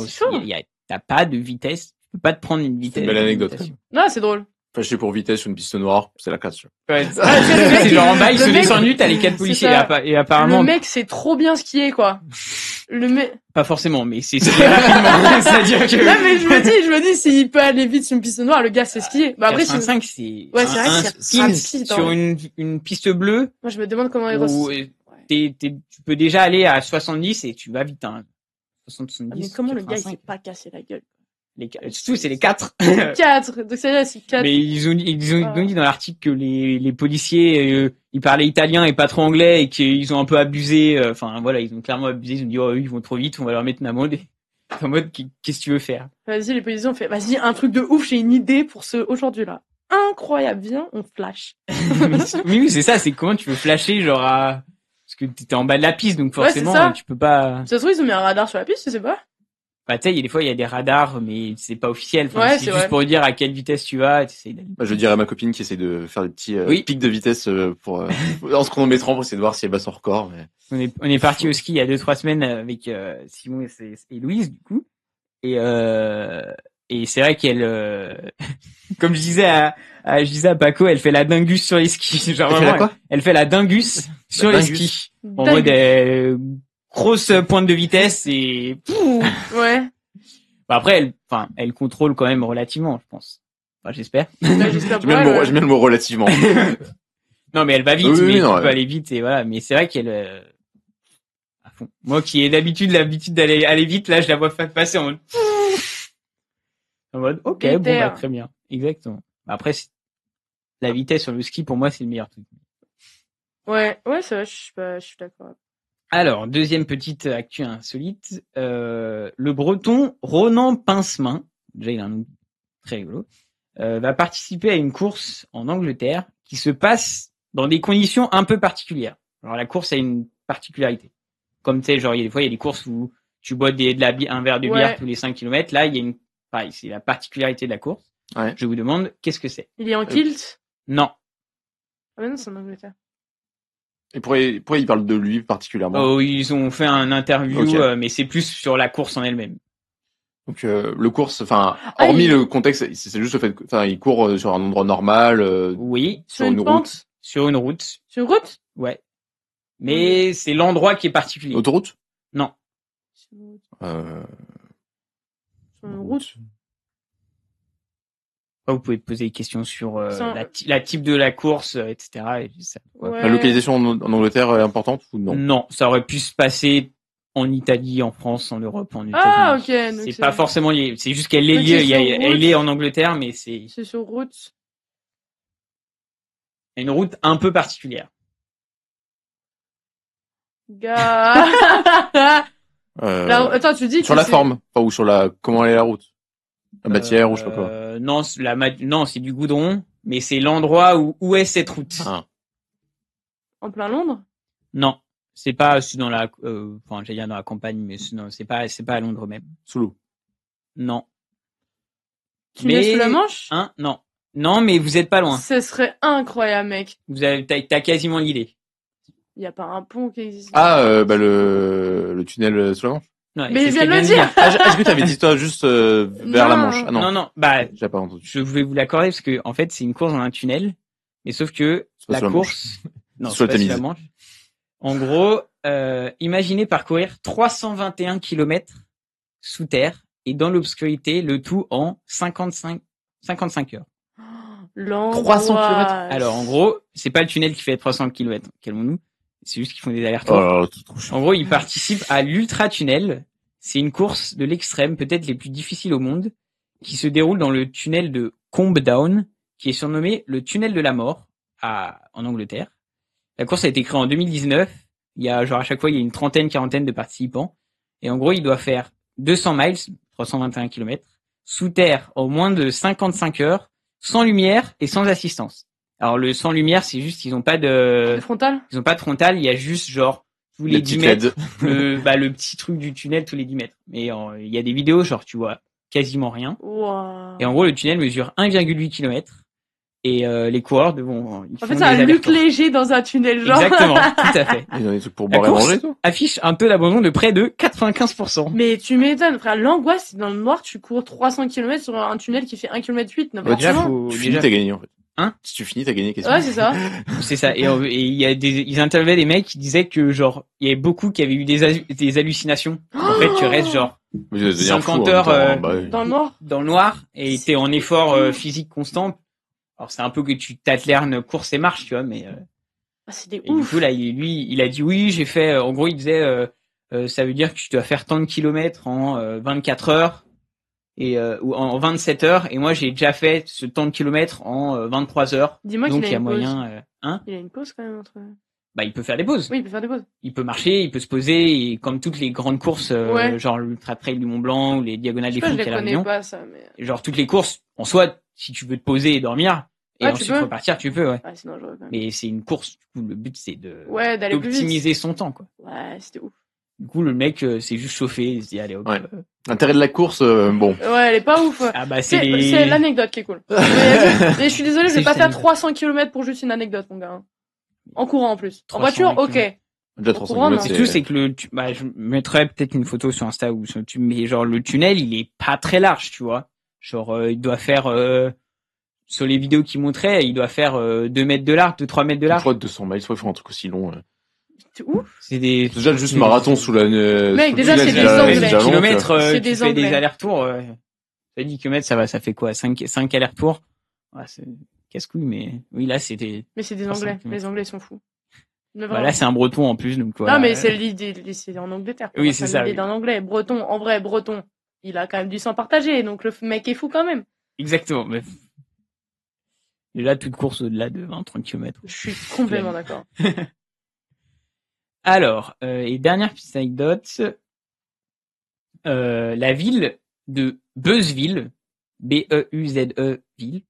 t'as pas de vitesse, tu peux pas te prendre une vitesse. C'est une belle anecdote. Non, c'est drôle. Fâché pour vitesse sur une piste noire, c'est la classe. Ouais, c'est genre en bas, il se descend nu, t'as les 4 policiers et apparemment. Le mec sait trop bien skier, quoi. Pas forcément, mais c'est rapidement. C'est-à-dire que. Non, mais je me dis, s'il peut aller vite sur une piste noire, le gars sait skier. Bah après, 85, c'est. Ouais, c'est vrai que c'est un ski sur une piste bleue. Moi, je me demande comment il tu peux déjà aller à 70 et tu vas vite, hein. 70. Mais comment 85. Le gars, il s'est pas cassé la gueule? Surtout, c'est les 4. 4. Donc, c'est 4. Mais ils ont dit dans l'article que les policiers, ils parlaient italien et pas trop anglais et qu'ils ont un peu abusé. Enfin, voilà, ils ont clairement abusé. Ils ont dit, oh, ils vont trop vite, on va leur mettre une amende. En mode, qu'est-ce que tu veux faire? Vas-y, les policiers ont fait, vas-y, un truc de ouf, j'ai une idée pour ce aujourd'hui-là. Incroyable, viens, on flash. Oui, c'est ça, c'est comment tu veux flasher, genre parce que t'étais en bas de la piste, donc forcément, tu peux pas. Ça se trouve, ils ont mis un radar sur la piste, je sais pas. Bah, tu sais, des fois, il y a des radars, mais c'est pas officiel. Enfin, ouais, c'est juste pour dire à quelle vitesse tu vas. Je dirais à ma copine qui essaie de faire des petits pics de vitesse pour en se chronométrant pour essayer de voir si elle bat son record. Mais... On est parti au ski il y a 2-3 semaines avec Simon et Louise, du coup. Et c'est vrai qu'elle, comme je disais à Paco, elle fait la dingus sur les skis. Genre vraiment, elle fait la dingus sur les skis. En mode grosse pointe de vitesse et ouais. Bah après elle contrôle quand même relativement, je pense. Enfin, j'espère. J'espère j'aime bien le mot relativement. Non mais elle va vite, mais tu peux aller vite et voilà, mais c'est vrai qu'elle à fond. Moi qui ai l'habitude d'aller vite, là je la vois passer en mode OK, bon bah très bien. Exactement. Après la vitesse sur le ski pour moi c'est le meilleur truc. Ouais, c'est vrai, je suis d'accord. Alors, deuxième petite actu insolite, le breton Ronan Pincemain, déjà il a un nom très rigolo, va participer à une course en Angleterre qui se passe dans des conditions un peu particulières. Alors la course a une particularité. Comme tu sais, genre des fois il y a des courses où tu bois un verre de bière tous les 5 km. Là, il y a pareil, c'est la particularité de la course. Ouais. Je vous demande, qu'est-ce que c'est? Il est en kilt? Non. Ah mais non, c'est en Angleterre. Et pourquoi il parle de lui particulièrement? Oh, ils ont fait un interview, mais c'est plus sur la course en elle-même. Donc le course, hormis le contexte, c'est juste le fait il court sur un endroit normal. Oui. Sur une route. Sur une route. Sur une route? Ouais. Mais c'est l'endroit qui est particulier. Autoroute? Non. Sur une route. Vous pouvez poser des questions sur la type de la course, etc. Et ça, ouais. La localisation en Angleterre est importante ou non? Non, ça aurait pu se passer en Italie, en France, en Europe, en États-Unis. Ah, ok. Donc c'est pas forcément lié. C'est juste qu'elle est liée. Elle est en Angleterre, mais c'est sur route. Une route un peu particulière. Gars. Attends, tu dis sur la forme, ou sur comment elle est la route? La matière ou je sais pas quoi. Non, c'est du goudron, mais c'est l'endroit où est cette route. Ah. En plein Londres? Non, c'est pas dans la j'allais dire dans la campagne, mais non, c'est pas à Londres même. Sous l'eau? Non. Tunnel sous la Manche? Non, mais vous êtes pas loin. Ce serait incroyable, mec. T'as quasiment l'idée. Il y a pas un pont qui existe? Le tunnel sous la Manche? Ouais, mais je viens de le dire. Est-ce que t'avais dit toi juste vers la Manche? Ah, non. J'ai pas entendu. Je vais vous l'accorder parce que en fait c'est une course dans un tunnel, mais sauf que la course, non, c'est pas sur la Manche. En gros, imaginez parcourir 321 km sous terre et dans l'obscurité, le tout en 55 heures. L'endroit. 300 km. Alors en gros, c'est pas le tunnel qui fait 300 km, calmons-nous. C'est juste qu'ils font des allers-retours. En gros, ils participent à l'Ultra-Tunnel. C'est une course de l'extrême, peut-être les plus difficiles au monde, qui se déroule dans le tunnel de Combe Down, qui est surnommé le tunnel de la mort en Angleterre. La course a été créée en 2019. Il y a à chaque fois, il y a une quarantaine de participants. Et en gros, ils doivent faire 200 miles, 321 km, sous terre en moins de 55 heures, sans lumière et sans assistance. Alors le sans lumière, c'est juste qu'ils ont pas de frontal. Ils ont pas de frontal, il y a juste genre tous les 10 mètres le petit truc du tunnel tous les 10 mètres. Mais il y a des vidéos genre tu vois quasiment rien. Wow. Et en gros le tunnel mesure 1,8 km Et les coureurs vont. En fait, c'est un Luc Léger dans un tunnel, genre. Exactement, tout à fait. Ils ont des trucs pour boire et manger, toi. Affiche un taux d'abandon de près de 95%. Mais tu m'étonnes, frère. L'angoisse, c'est dans le noir, tu cours 300 km sur un tunnel qui fait 1,8 km. Tu finis, t'as gagné, en fait. Hein? Si tu finis, t'as gagné. Ouais, c'est ça. C'est ça. Et il y a ils interviewaient des mecs qui disaient que, genre, il y avait beaucoup qui avaient eu des hallucinations. En fait, tu restes, genre, 50 heures, dans le noir. Dans le noir, et t'es en effort physique constant. Alors, c'est un peu que tu t'alternes course et marche, tu vois, mais, c'était ouf. Du coup, là, il a dit oui, j'ai fait, en gros, il disait, ça veut dire que tu dois faire tant de kilomètres en 24 heures. Ou en 27 heures, et moi j'ai déjà fait ce temps de kilomètres en 23 heures. Dis-moi donc qu'il il y a moyen. Il a une pause quand même entre. Bah il peut faire des pauses. Oui, il peut faire des pauses. Il peut marcher, il peut se poser, et comme toutes les grandes courses, genre l'Ultra Trail du Mont Blanc ou les Diagonales des Fous qui est à La Réunion. Pas ça, mais... Genre toutes les courses, en soi, si tu veux te poser et dormir et ensuite repartir, tu peux, ouais. Sinon, mais c'est une course, du coup le but c'est de d'optimiser son temps, quoi. Ouais, c'était ouf. Du coup, le mec s'est juste chauffé, il se dit allez hop. L'intérêt de la course, bon. Ouais, elle est pas ouf. Ah bah c'est l'anecdote qui est cool. mais je suis désolé, je vais pas faire 300 km pour juste une anecdote, mon gars. En courant en plus. En voiture, ok. Déjà 300 km, c'est tout, c'est que je mettrais peut-être une photo sur Insta où mais genre le tunnel, il est pas très large, tu vois. Genre il doit faire sur les vidéos qu'il montrait, il doit faire 2 mètres de large, 2-3 mètres de large. Je crois 200 miles, soit il faut un truc aussi long. C'est ouf. C'est déjà juste marathon sous la mec, déjà c'est des anglais. Kilomètres, c'est tu fais des allers-retours. 10 km, ça fait quoi? 5 allers-retours. Ouais, c'est casse-couille, mais oui, là c'était. Mais c'est des anglais. Les anglais sont fous. Bah là c'est un breton en plus, donc voilà. Non mais c'est c'est en Angleterre. Oui, c'est ça. D'un anglais, breton, en vrai, breton. Il a quand même du sang partagé, donc le mec est fou quand même. Exactement. Mais là, toute course au-delà de 20-30 km. Je suis complètement d'accord. Alors, et dernière petite anecdote, la ville de Beuzeville, B-E-U-Z-E ville,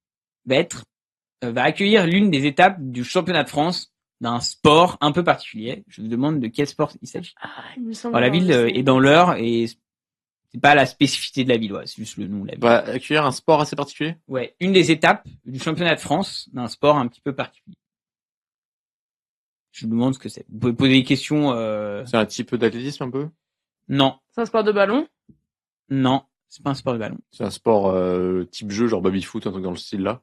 va accueillir l'une des étapes du championnat de France d'un sport un peu particulier. Je vous demande de quel sport il s'agit. Il me semble. Alors, la ville est dans l'Eure et c'est pas la spécificité de la ville, c'est juste le nom de la ville. Va accueillir un sport assez particulier. Ouais, une des étapes du championnat de France d'un sport un petit peu particulier. Je vous demande ce que c'est. Vous pouvez poser des questions. C'est un type d'athlétisme un peu? Non. C'est un sport de ballon? Non, c'est pas un sport de ballon. C'est un sport type jeu, genre baby-foot, un truc dans le style là?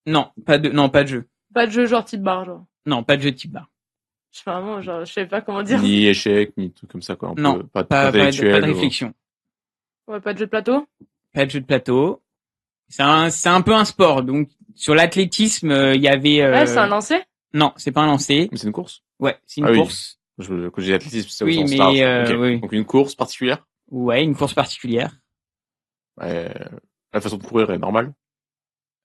Non, pas de jeu. Pas de jeu genre type bar, genre? Non, pas de jeu type bar. Vraiment, genre, je sais pas comment dire. Ni échec, ni tout comme ça, quoi. Non, pas de réflexion. Ouais, pas de jeu de plateau? Pas de jeu de plateau. C'est un peu un sport. Donc, sur l'athlétisme, il y avait... Ouais, c'est un lancer? Non, c'est pas un lancer. Mais c'est une course? Ouais, c'est une course. Oui. Quand j'ai l'athlétisme, c'est au sens large. Okay. Oui. Donc une course particulière? Ouais, une course particulière. La façon de courir est normale?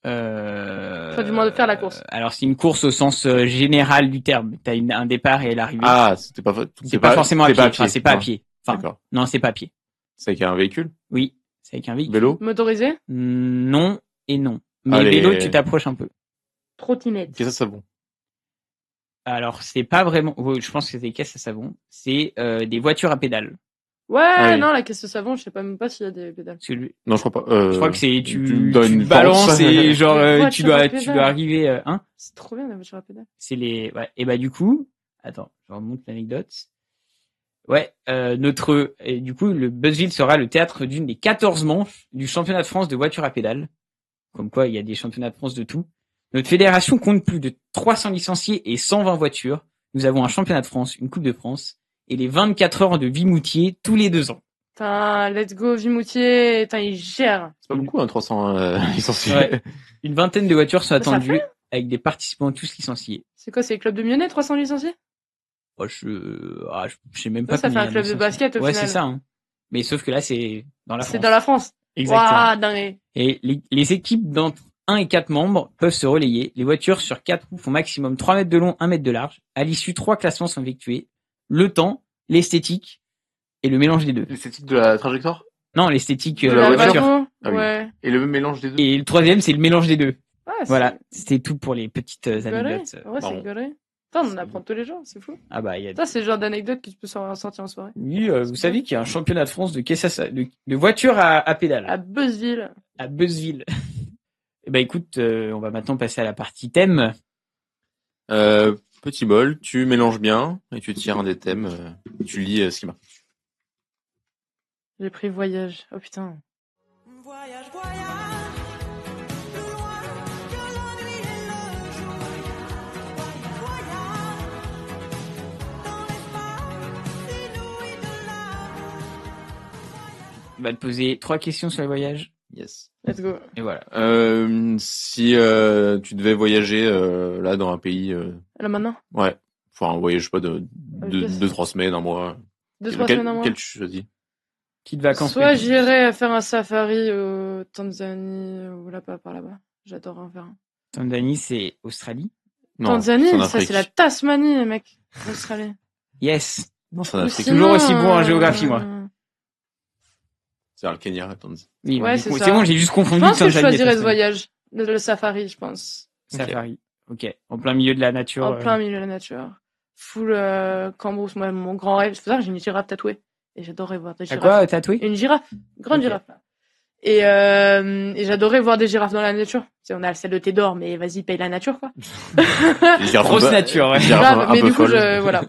Faut du moins de faire la course. Alors, c'est une course au sens général du terme. T'as un départ et l'arrivée. Ah, c'est pas forcément à pied. Enfin, c'est pas à pied. Enfin, d'accord. Non, c'est pas à pied. C'est avec un véhicule? Oui, c'est avec un véhicule. Vélo? Motorisé? Non et non. Mais vélo, tu t'approches un peu. Trottinette. Qu'est-ce que ça savon? Alors, c'est pas vraiment... Je pense que c'est des caisses à savon. C'est des voitures à pédales. Ouais, non, la caisse de savon, je sais pas même pas s'il y a des pédales. Non, je crois pas. Je crois que c'est tu balances et genre tu dois arriver C'est trop bien la voiture à pédales. C'est les et bah du coup, attends, je remonte l'anecdote. Ouais, du coup le Beuzeville sera le théâtre d'une des 14 manches du championnat de France de voitures à pédales. Comme quoi, il y a des championnats de France de tout. Notre fédération compte plus de 300 licenciés et 120 voitures. Nous avons un championnat de France, une Coupe de France et les 24 heures de Vimoutier tous les 2 ans. Putain, let's go Vimoutier, putain, il gère. C'est pas beaucoup, 300 licenciés. Ouais. Une vingtaine de voitures sont attendues avec des participants tous licenciés. C'est quoi, c'est le club de Mionnais, 300 licenciés? Je sais même pas. Ça fait un club de basket au final. Ouais, c'est ça. Hein. Mais sauf que là, c'est dans la France. C'est dans la France. Exactement. Wow, dingue. Et les équipes d'entre 1 et 4 membres peuvent se relayer. Les voitures sur 4 roues font maximum 3 mètres de long, 1 mètre de large. À l'issue, 3 classements sont effectués. Le temps, l'esthétique et le mélange des deux. L'esthétique de la trajectoire? Non, l'esthétique de la voiture. Ah oui. Ouais. Et le mélange des deux? Et le troisième, c'est le mélange des deux. Ouais, voilà, c'était tout pour les petites anecdotes. Ouais, c'est garé. Putain, on en apprend tous les jours, c'est fou. Ah bah, ça, c'est le genre d'anecdote que tu peux sortir en soirée. Oui, vous savez qu'il y a un championnat de France de voitures à pédales. À Beuzeville. À Beuzeville. Écoute, on va maintenant passer à la partie thème. Petit bol, tu mélanges bien et tu tires un des thèmes. Tu lis ce qui marque. J'ai pris voyage. Oh putain. Voyage, voyage, plus loin que la nuit et le jour. Voyage, dans l'espace inouï de l'amour. On va te poser 3 questions sur les voyages. Yes. Let's go. Et voilà. Si tu devais voyager là dans un pays, Là maintenant ouais, enfin un voyage, je sais pas, de 2-3 semaines, un mois. 2-3 semaines, un mois. Quel tu choisis? Petites vacances. Soit j'irais faire un safari au Tanzanie ou là-bas, par là-bas. J'adorerais en faire un. Tanzanie, c'est Australie. Non, Tanzanie, c'est en ça Afrique. c'est la Tasmanie, mec. L'Australie. Yes. Non, c'est en Ou Afrique. sinon, Toujours aussi bon en géographie, moi. C'est le Kenya, la Tanzanie. Oui, Ouais, du c'est coup, ça. c'est bon, j'ai juste Je confondu pense que je Tanzanie et choisirais ce Tasmanie. voyage. Le safari, je pense. Safari. Ok. En plein milieu de la nature. En plein milieu de la nature. Full cambrousse. Moi, mon grand rêve, c'est pour ça que j'ai une girafe tatouée. Et j'adorerais voir des T'as girafes. quoi tatoué? Une girafe. Une grande Ok. girafe. Là. Et j'adorais voir des girafes dans la nature. Tu sais, on a celle de Théodore, mais vas-y, paye la nature, quoi. Les girafes Grosse un peu- nature, ouais. les girafes Grave, un mais peu du coup, folles. voilà.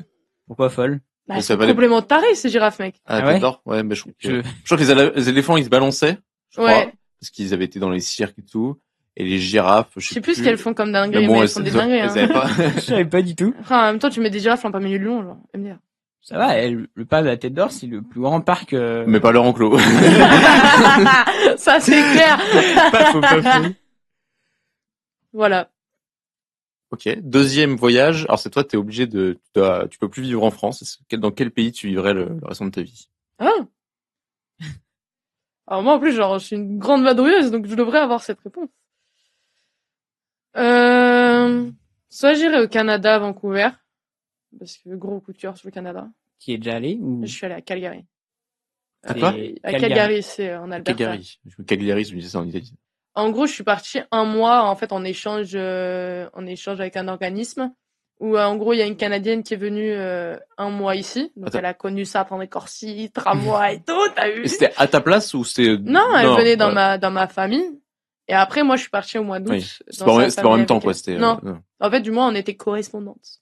Pourquoi folle? Bah, Mais elles ça sont va les- complètement tarées, ces girafes, mec. Ah, Ah ouais t'adores? Ouais, mais je crois que Je- les éléphants, ils se balançaient, je crois, Ouais. parce qu'ils avaient été dans les cirques et tout. Et les girafes, Je sais plus ce qu'elles font comme Mais dingueries, bon, mais elles font des dingueries. elles Hein. avaient pas. Je savais pas du tout. Enfin, en même temps, tu mets des girafes en plein milieu du long, genre. MDR. Ça va, le parc de la Tête d'Or, c'est le plus grand parc. Mais pas leur enclos. Ça, c'est clair. Pas faux, pas faux. Voilà. Ok. Deuxième voyage. Alors c'est toi, t'es obligé tu peux plus vivre en France. Dans quel pays tu vivrais le restant de ta vie? Ah. Alors moi, en plus, genre, je suis une grande vadrouilleuse, donc je devrais avoir cette réponse. Soit j'irai au Canada, à Vancouver, parce que gros coup de cœur sur le Canada. Qui est déjà allé ou... Je suis allée à Calgary. À quoi? À Calgary, c'est en Alberta. Calgary. Cagliari, je me disais ça en Italie. En gros, je suis partie un mois en fait en échange avec un organisme où en gros il y a une Canadienne qui est venue un mois ici, donc Attends. elle a connu ça pendant les Corsi, tramway et tout, t'as vu? Et c'était à ta place ou c'était... Non, elle venait dans ouais. ma famille. Et après, moi, je suis partie au mois d'août. Oui. dans C'était sa pas en famille même temps, avec quoi. elle. C'était, Non. En fait, du moins, on était correspondantes.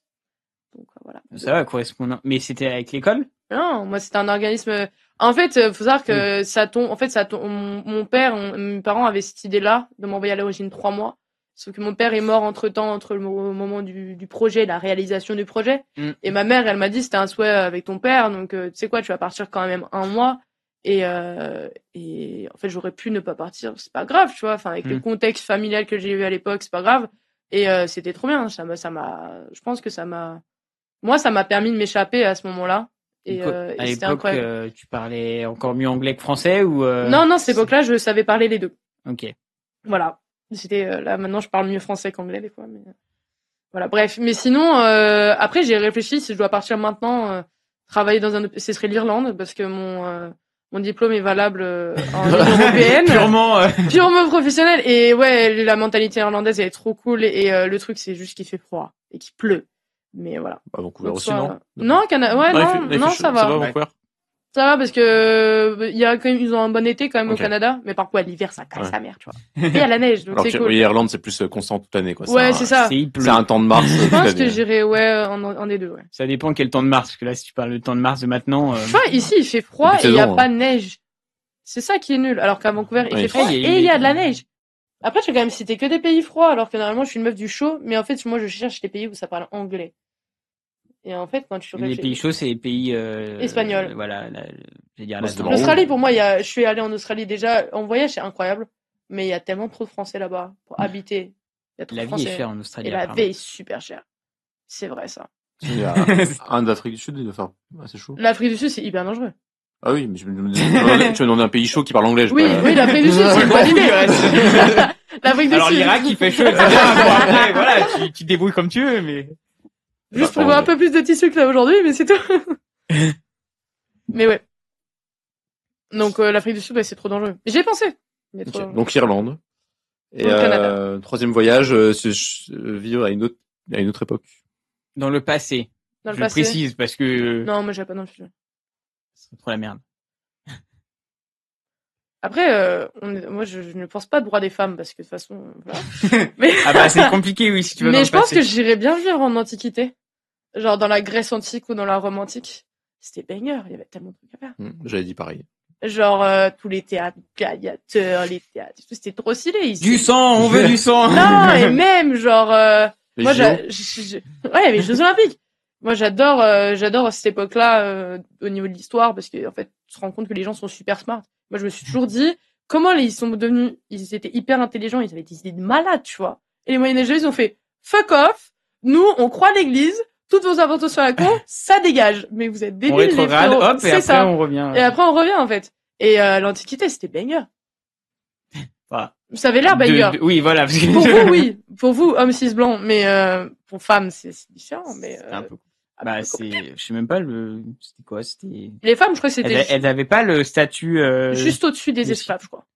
Donc voilà. Ça va, correspondant. Mais c'était avec l'école? Non, moi, c'était un organisme. En fait, faut savoir que ça tombe. En fait, ça tombe. Mon père, mes parents avaient cette idée-là de m'envoyer à l'origine 3 mois. Sauf que mon père est mort entre-temps, entre le moment du projet, la réalisation du projet. Et ma mère, elle m'a dit, c'était un souhait avec ton père, donc tu sais quoi, tu vas partir quand même un mois. Et en fait, j'aurais pu ne pas partir, c'est pas grave, tu vois. Enfin, avec le contexte familial que j'ai eu à l'époque, c'est pas grave. Et c'était trop bien. Je pense que ça m'a permis de m'échapper à ce moment-là. Et à c'était l'époque, incroyable. tu parlais encore mieux anglais que français ou Non, à cette époque-là, je savais parler les deux. Ok. Voilà. C'était là maintenant, je parle mieux français qu'anglais des fois, mais voilà. Bref, mais sinon, après, j'ai réfléchi si je dois partir maintenant, travailler dans ce serait l'Irlande parce que mon diplôme est valable en Union européenne. Purement professionnel. Et ouais, la mentalité irlandaise elle est trop cool. Et le truc, c'est juste qu'il fait froid et qu'il pleut. Mais voilà. Bah, Vancouver Donc, aussi, non? Non, ouais, non, ça va. Ça va, Vancouver? Ça va parce que il y a quand même, ils ont un bon été quand même Ok. au Canada. Mais par contre, l'hiver, ça casse sa mère, tu vois. Et il y a la neige, donc Alors c'est que cool. oui, Irlande, c'est plus constant toute l'année, quoi. Ouais, c'est ça. C'est un temps de mars. Je pense que j'irai, en des deux, ouais. Ça dépend quel temps de mars, parce que là, si tu parles de temps de mars de maintenant. Tu vois, ici, il fait froid et il n'y a pas de neige. C'est ça qui est nul. Alors qu'à Vancouver, il fait froid et il y a de la neige. Après, je vais quand même citer que des pays froids, alors que normalement, je suis une meuf du chaud. Mais en fait, moi, je cherche les pays où ça parle anglais. Et en fait, quand tu Les pays chauds, c'est les pays espagnols. Voilà, je vais dire l'Australie, pour moi, je suis allée en Australie déjà. En voyage, c'est incroyable. Mais il y a tellement trop de Français là-bas pour habiter. Il y a trop La de vie est Français. chère en Australie. Et la apparemment. vie est super chère. C'est vrai, ça. Il y a un d'Afrique du Sud, il doit faire assez chaud. L'Afrique du Sud, c'est hyper dangereux. Ah oui, mais tu me demandes un pays chaud qui parle anglais. Oui, l'Afrique du Sud, c'est une bonne idée. L'Afrique du Alors Sud. l'Irak, il fait chaud, etc. Bon, après, voilà, tu te débrouilles comme tu veux, mais. Juste pour avoir un peu plus de tissu que là aujourd'hui, mais c'est tout. Mais ouais. Donc l'Afrique du Sud, ouais, c'est trop dangereux. J'y ai pensé. Mais trop dangereux. Donc l'Irlande. Et Ou le Canada. Troisième voyage, c'est vivre à une autre époque. Dans le passé. Dans le je passé. précise parce que. Non, moi j'avais pas dans le futur. C'est trop la merde. Après, moi, je ne pense pas droit des femmes parce que de toute façon, voilà. Mais... Ah bah c'est compliqué, oui, si tu veux. Mais je pense que j'irais bien vivre en Antiquité, genre dans la Grèce antique ou dans la Rome antique. C'était banger, il y avait tellement de trucs à faire. J'avais dit pareil. Genre tous les théâtres gladiateurs, les théâtres, c'était trop stylé. Du sang, on veut du sang. Non, et même genre, moi, ouais, les Jeux Olympiques. Moi, j'adore cette époque-là au niveau de l'histoire parce que en fait, tu te rends compte que les gens sont super smart. Moi, je me suis toujours dit comment ils étaient hyper intelligents, ils avaient des idées de malades, tu vois. Et les Moyenâgeux, ils ont fait fuck off. Nous, on croit l'Église. Toutes vos inventions à la con, ça dégage. Mais vous êtes débiles, on rétrograde, les frérots. hop, et après ça. on revient. Et après on revient en fait. Et l'Antiquité, c'était banger. Voilà. Ça avait l'air banger. Oui, voilà. Parce que... Pour vous, oui. Pour vous, homme cis blanc, mais pour femmes, c'est différent. Mais un peu. Bah c'est, je sais même pas c'était quoi, c'était. Les femmes, je crois que c'était. Elles avaient pas le statut. Juste au-dessus des esclaves, je crois.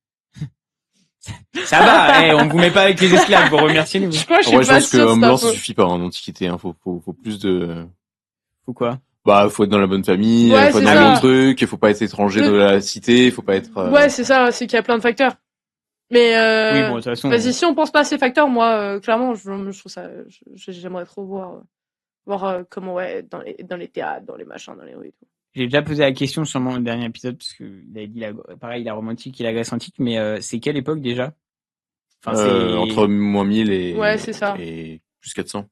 Ça va, on vous met pas avec les esclaves, vous remerciez-nous. Je pense que homme blanc, ça suffit pas en Antiquité, hein. Faut plus de... Faut quoi? Bah, faut être dans la bonne famille, ouais, faut être dans le bon truc, faut pas être étranger de la cité, faut pas être... Ouais, c'est ça, c'est qu'il y a plein de facteurs. Mais oui, bon, de toute façon. Vas-y, si on pense pas à ces facteurs, moi, clairement, je trouve ça, j'aimerais trop voir comment, ouais, dans les théâtres, dans les machins, dans les rues et tout. J'ai déjà posé la question sûrement au dernier épisode parce que il avait dit pareil la Rome antique et la Grèce antique, mais c'est quelle époque déjà? Enfin, c'est entre moins 1000 et ouais, c'est ça. Et plus 400.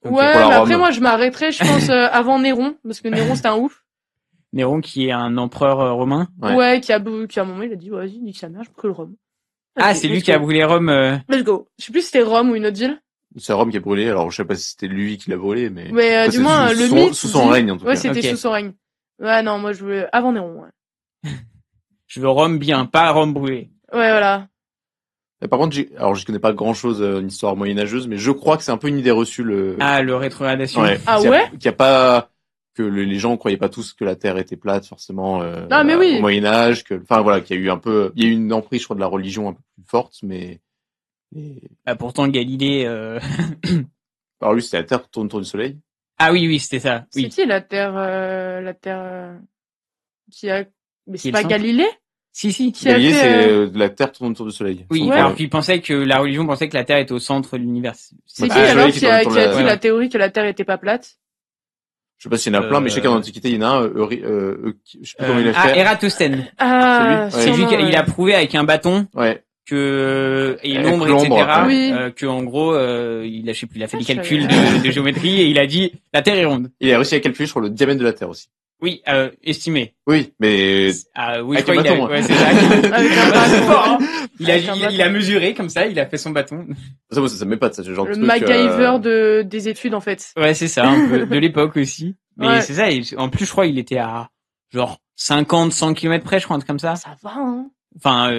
Okay. Ouais, mais après moi je m'arrêterai, je pense avant Néron parce que Néron c'était un ouf. Néron qui est un empereur romain. Ouais, qui à un moment il a dit vas-y, nique sa mère, je brûle Rome. Ah, c'est lui qui a brûlé Rome. Let's go. Je sais plus si c'était Rome ou une autre ville. C'est Rome qui a brûlé, alors je sais pas si c'était lui qui l'a brûlé, mais. Mais du moins le mythe. Sous son règne en tout cas. Ouais, c'était sous son règne. Ouais, non, moi je veux avant Néron. Ouais. Je veux Rome bien, pas Rome brûlée. Ouais, voilà. Et par contre, je connais pas grand chose en histoire moyenâgeuse, mais je crois que c'est un peu une idée reçue le rétrogradation. Ouais. Ah ouais? Qu'il y a pas que les gens croyaient pas tous que la Terre était plate forcément non, mais oui. au Moyen Âge, enfin voilà, qu'il y a eu une emprise je crois de la religion un peu plus forte, mais pourtant Galilée alors lui c'était la Terre tourne autour du Soleil. Ah oui, c'était ça. Oui. C'est qui la Terre qui a mais c'est pas Galilée? Si. Galilée, c'est la Terre tourne autour du Soleil. Oui, ouais. Alors puis la religion pensait que la Terre était au centre de l'univers. C'est qui alors qui a dit la théorie que la Terre était pas plate? Je sais pas s'il y en a plein, mais je sais qu'en Antiquité, il y en a un, je sais plus comment il a fait. Eratosthène. Ah, c'est lui qui a prouvé avec un bâton. Ouais. Que et l'ombre, etc. Que en gros, il a fait des calculs de géométrie et il a dit la Terre est ronde. Il a réussi à calculer sur le diamètre de la Terre aussi. Oui, estimé. Oui, mais oui, avec un bâton. Ouais, c'est ça. Avec un bâton. Il a mesuré comme ça, il a fait son bâton. Ça m'épate, ça, ce genre de truc. Le MacGyver des études en fait. Ouais, c'est ça, un peu de l'époque aussi. Mais c'est ça. Et en plus, je crois, il était à genre 50, 100 km près, je crois, un truc comme ça. Ça va, hein. Enfin,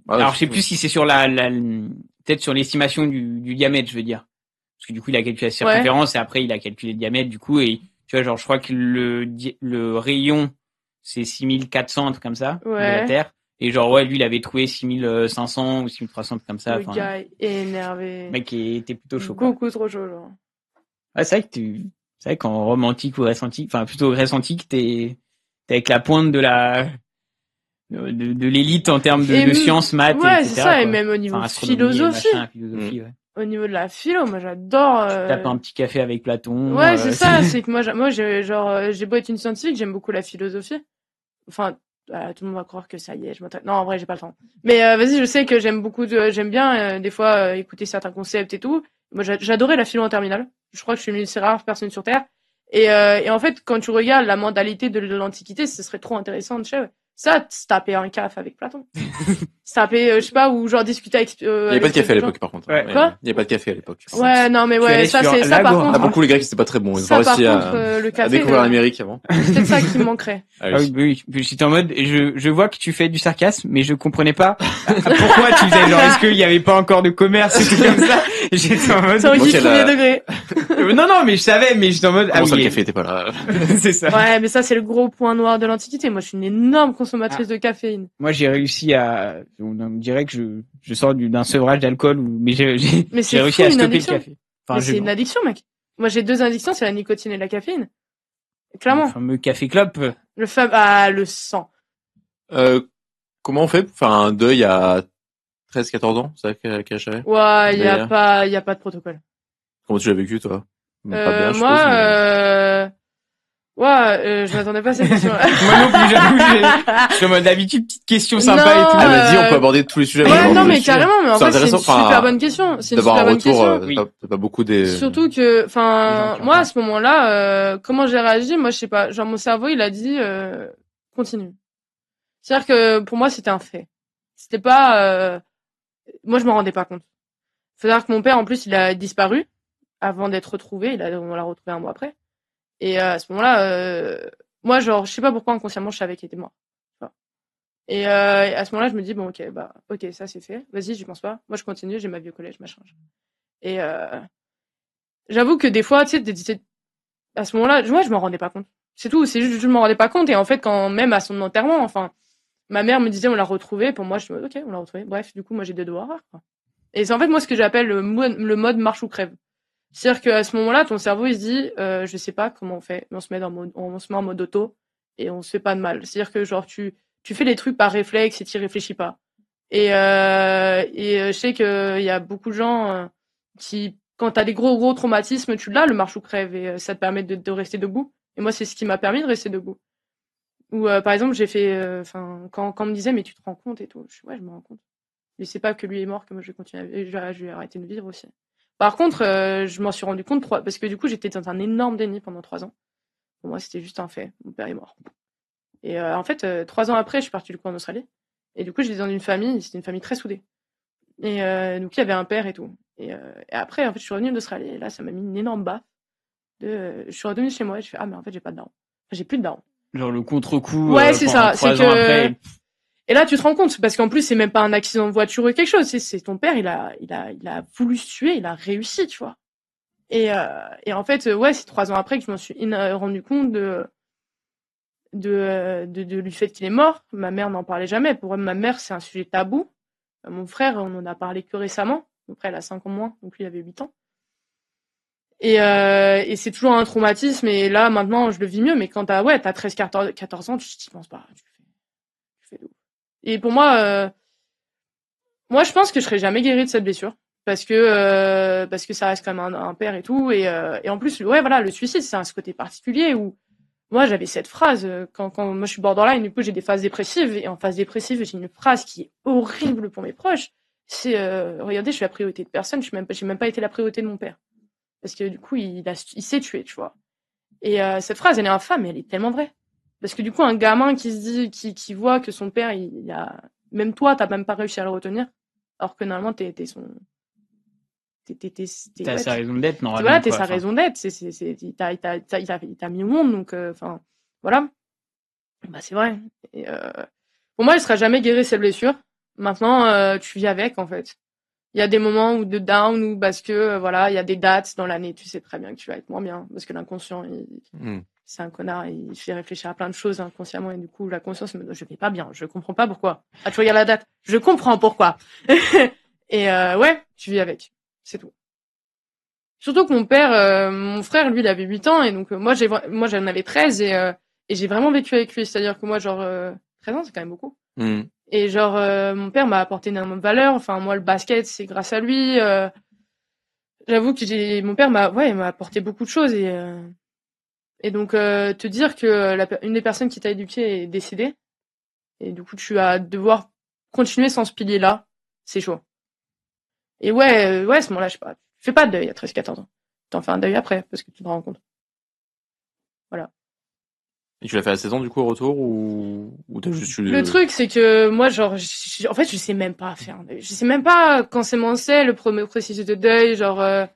alors je sais plus si c'est sur peut-être sur l'estimation du diamètre, je veux dire, parce que du coup il a calculé la circonférence et après il a calculé le diamètre du coup et tu vois genre je crois que le rayon c'est 6400 un truc comme ça de la Terre et genre lui il avait trouvé 6500 ou 6300 comme ça. Le gars est énervé. Le mec était plutôt chaud. Beaucoup trop chaud genre. Ouais, c'est vrai qu'en Rome antique ou Grèce antique, enfin plutôt Grèce antique t'es avec la pointe de l'élite en termes de sciences, maths, ouais, etc. c'est ça, quoi. Et même au niveau philosophie. Ouais. Au niveau de la philo, moi j'adore. Tape un petit café avec Platon. Ouais, c'est ça. C'est que moi j'ai beau être une scientifique, j'aime beaucoup la philosophie. Enfin, tout le monde va croire que ça y est, je m'intéresse. Non, en vrai, j'ai pas le temps. Mais vas-y, je sais que j'aime bien des fois écouter certains concepts et tout. Moi, j'adorais la philo en terminale. Je crois que je suis une de ces rares personnes sur Terre. Et en fait, quand tu regardes la mentalité de l'Antiquité, ce serait trop intéressant de ça, se taper un café avec Platon. Se taper, je sais pas, ou genre discuter avec... il y avait pas de café à l'époque, par contre. Ouais. Quoi? Il y avait pas de café à l'époque. Ouais, non, mais ouais, ça, par contre. Ah, beaucoup, les Grecs, c'était pas très bon. Ils ont réussi à découvrir l'Amérique avant. C'est peut-être ça qui me manquerait. Oui. J'étais en mode, je vois que tu fais du sarcasme, mais je comprenais pas pourquoi tu faisais genre, est-ce qu'il y avait pas encore de commerce et tout comme ça? J'étais en mode. C'est un guide premier degré. Non, mais je savais, mais j'étais en mode, comment ça, le café était pas là? C'est ça. Ouais, mais ça, c'est le gros point noir de l'Antiquité. Moi, je suis une énorme consommatrice de caféine. Moi, j'ai réussi on dirait que je sors d'un sevrage d'alcool, mais j'ai réussi à stopper le café. Enfin, c'est une addiction, mec. Moi, j'ai 2 addictions, c'est la nicotine et la caféine. Clairement. Le fameux café clope. Le sang. Comment on fait pour faire un deuil à 13-14 ans? C'est ça quel âge j'avais? Ouais, il y a pas de protocole. Comment tu l'as vécu, toi? Pas bien, Moi, je m'attendais pas à cette question. Moi non plus, j'avoue. Je suis en mode d'habitude, petite question sympa et tout. Ah, vas-y, on peut aborder tous les sujets. Ouais, non, mais carrément, mais en fait, c'est une super bonne question. C'est une super bonne question. T'as pas beaucoup des... Surtout que, moi, à ce moment-là, comment j'ai réagi? Moi, je sais pas. Genre, mon cerveau, il a dit, continue. C'est-à-dire que, pour moi, c'était un fait. C'était pas, moi, je m'en rendais pas compte. Faut savoir que mon père, en plus, il a disparu avant d'être retrouvé. On l'a retrouvé 1 mois après. Et à ce moment-là, moi, genre, je sais pas pourquoi inconsciemment je savais qu'il était mort. Et à ce moment-là, je me dis bon, ok, ça c'est fait. Vas-y, j'y pense pas. Moi, je continue. J'ai ma vie au collège, machin. Et j'avoue que des fois, tu sais, à ce moment-là, je m'en rendais pas compte. C'est tout. C'est juste, je m'en rendais pas compte. Et en fait, quand même à son enterrement, enfin, ma mère me disait on l'a retrouvé. Pour moi, je me dis ok, on l'a retrouvé. Bref, du coup, moi, j'ai des devoirs. Quoi. Et c'est en fait moi ce que j'appelle le mode marche ou crève. C'est-à-dire qu'à ce moment-là, ton cerveau, il se dit, je sais pas comment on fait, mais on se met en mode auto et on se fait pas de mal. C'est-à-dire que genre tu fais les trucs par réflexe et t'y réfléchis pas. Et je sais qu'il y a beaucoup de gens qui, quand t'as des gros traumatismes, tu l'as le marche ou crève et ça te permet de rester debout. Et moi, c'est ce qui m'a permis de rester debout. Ou par exemple, j'ai fait, quand on me disait mais tu te rends compte et tout, ouais, je me rends compte. Mais c'est pas que lui est mort que moi je vais continuer, je vais arrêter de vivre aussi. Par contre, je m'en suis rendu compte parce que du coup, j'étais dans un énorme déni pendant 3 ans. Pour moi, c'était juste un fait. Mon père est mort. Et en fait, 3 ans après, je suis partie du coup en Australie. Et du coup, j'étais dans une famille, c'était une famille très soudée. Et donc, il y avait un père et tout. Et après, en fait, je suis revenue d'Australie. Et là, ça m'a mis une énorme baffe. Je suis revenue chez moi et je fais ah mais en fait, j'ai pas de daron. Enfin, j'ai plus de daron. Genre le contre-coup. Ouais, c'est ça. C'est que. Après. Et là, tu te rends compte, parce qu'en plus, c'est même pas un accident de voiture ou quelque chose. C'est ton père, il a voulu se tuer, il a réussi, tu vois. Et en fait, ouais, c'est 3 ans après que je m'en suis rendu compte du fait qu'il est mort. Ma mère n'en parlait jamais. Pour ma mère, c'est un sujet tabou. Mon frère, on en a parlé que récemment. Mon frère, il a 5 ans moins, donc lui, il avait 8 ans. Et c'est toujours un traumatisme. Et là, maintenant, je le vis mieux. Mais quand t'as 13-14 ans, tu t'y penses pas. Tu fais de ouf. Et pour moi, je pense que je serai jamais guérie de cette blessure parce que ça reste quand même un père et tout. Et en plus, ouais, voilà, le suicide, c'est un côté particulier où moi j'avais cette phrase quand moi je suis borderline, du coup j'ai des phases dépressives et en phase dépressive j'ai une phrase qui est horrible pour mes proches. C'est regardez, je suis la priorité de personne, j'ai même pas été la priorité de mon père parce que du coup il s'est tué, tu vois. Et cette phrase, elle est infâme, mais elle est tellement vraie. Parce que du coup, un gamin qui se dit, qui voit que son père, il a, même toi, t'as même pas réussi à le retenir, alors que normalement, t'as sa raison d'être, normalement. Voilà, t'es sa raison d'être. Il t'a mis au monde, donc, voilà. Bah, c'est vrai. Et, pour moi, il sera jamais guéri cette blessure. Maintenant, tu vis avec, en fait. Il y a des moments où de down, ou parce que, voilà, il y a des dates dans l'année, tu sais très bien que tu vas être moins bien, parce que l'inconscient, c'est un connard, il fait réfléchir à plein de choses inconsciemment, et du coup, la conscience me dit, je vais pas bien, je comprends pas pourquoi. Ah, tu regardes la date, je comprends pourquoi. Et ouais, tu vis avec, c'est tout. Surtout que mon frère, lui, il avait 8 ans, et donc moi j'en avais 13, et j'ai vraiment vécu avec lui, c'est-à-dire que moi, genre, 13 ans, c'est quand même beaucoup. Et genre, mon père m'a apporté énormément de valeur, enfin, moi, le basket, c'est grâce à lui, j'avoue que mon père m'a apporté beaucoup de choses, et donc, te dire que une des personnes qui t'a éduqué est décédée, et du coup, tu vas devoir continuer sans ce pilier-là, c'est chaud. Et ouais, à ce moment-là, je sais pas, tu fais pas de deuil à 13-14 ans. T'en fais un deuil après, parce que tu te rends compte. Voilà. Et tu l'as fait à 16 ans, du coup, au retour, ou t'as juste eu... Le truc, c'est que moi, genre, en fait, je sais même pas faire un deuil. Je sais même pas quand c'est le premier processus de deuil, genre...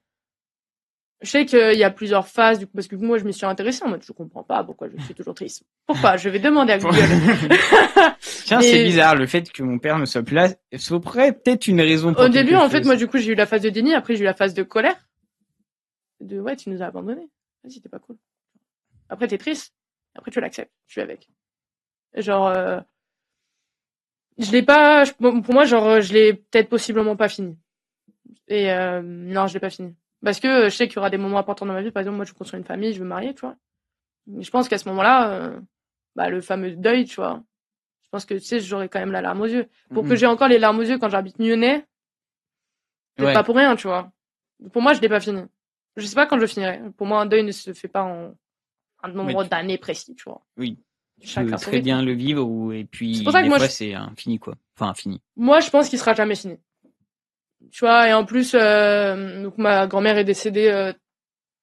Je sais qu'il y a plusieurs phases, du coup, parce que moi, je me suis intéressée en mode, je comprends pas pourquoi je suis toujours triste. Pourquoi? Je vais demander à Google. Tiens, c'est bizarre, le fait que mon père ne soit plus là. Ça pourrait peut-être une raison pour Au début, en fait, moi, du coup, j'ai eu la phase de déni, après, j'ai eu la phase de colère. Ouais, tu nous as abandonnés. Vas-y, t'es pas cool. Après, t'es triste. Après, tu l'acceptes. Je suis avec. Genre, je l'ai pas, pour moi, genre, je l'ai peut-être possiblement pas fini. Et, non, je l'ai pas fini. Parce que je sais qu'il y aura des moments importants dans ma vie. Par exemple, moi, je veux construire une famille, je veux me marier, tu vois. Mais je pense qu'à ce moment-là, le fameux deuil, tu vois, je pense que, tu sais, j'aurais quand même la larme aux yeux. Pour que j'ai encore les larmes aux yeux quand j'habite Nyonnais, c'est pas pour rien, tu vois. Pour moi, je l'ai pas fini. Je sais pas quand je finirai. Pour moi, un deuil ne se fait pas en un nombre d'années précis, tu vois. Oui. Chacun Tu peux son très rythme. bien le vivre et puis C'est pour ça que des moi, fois c'est infini quoi. Enfin infini. Moi, je pense qu'il sera jamais fini. Tu vois, et en plus, donc ma grand-mère est décédée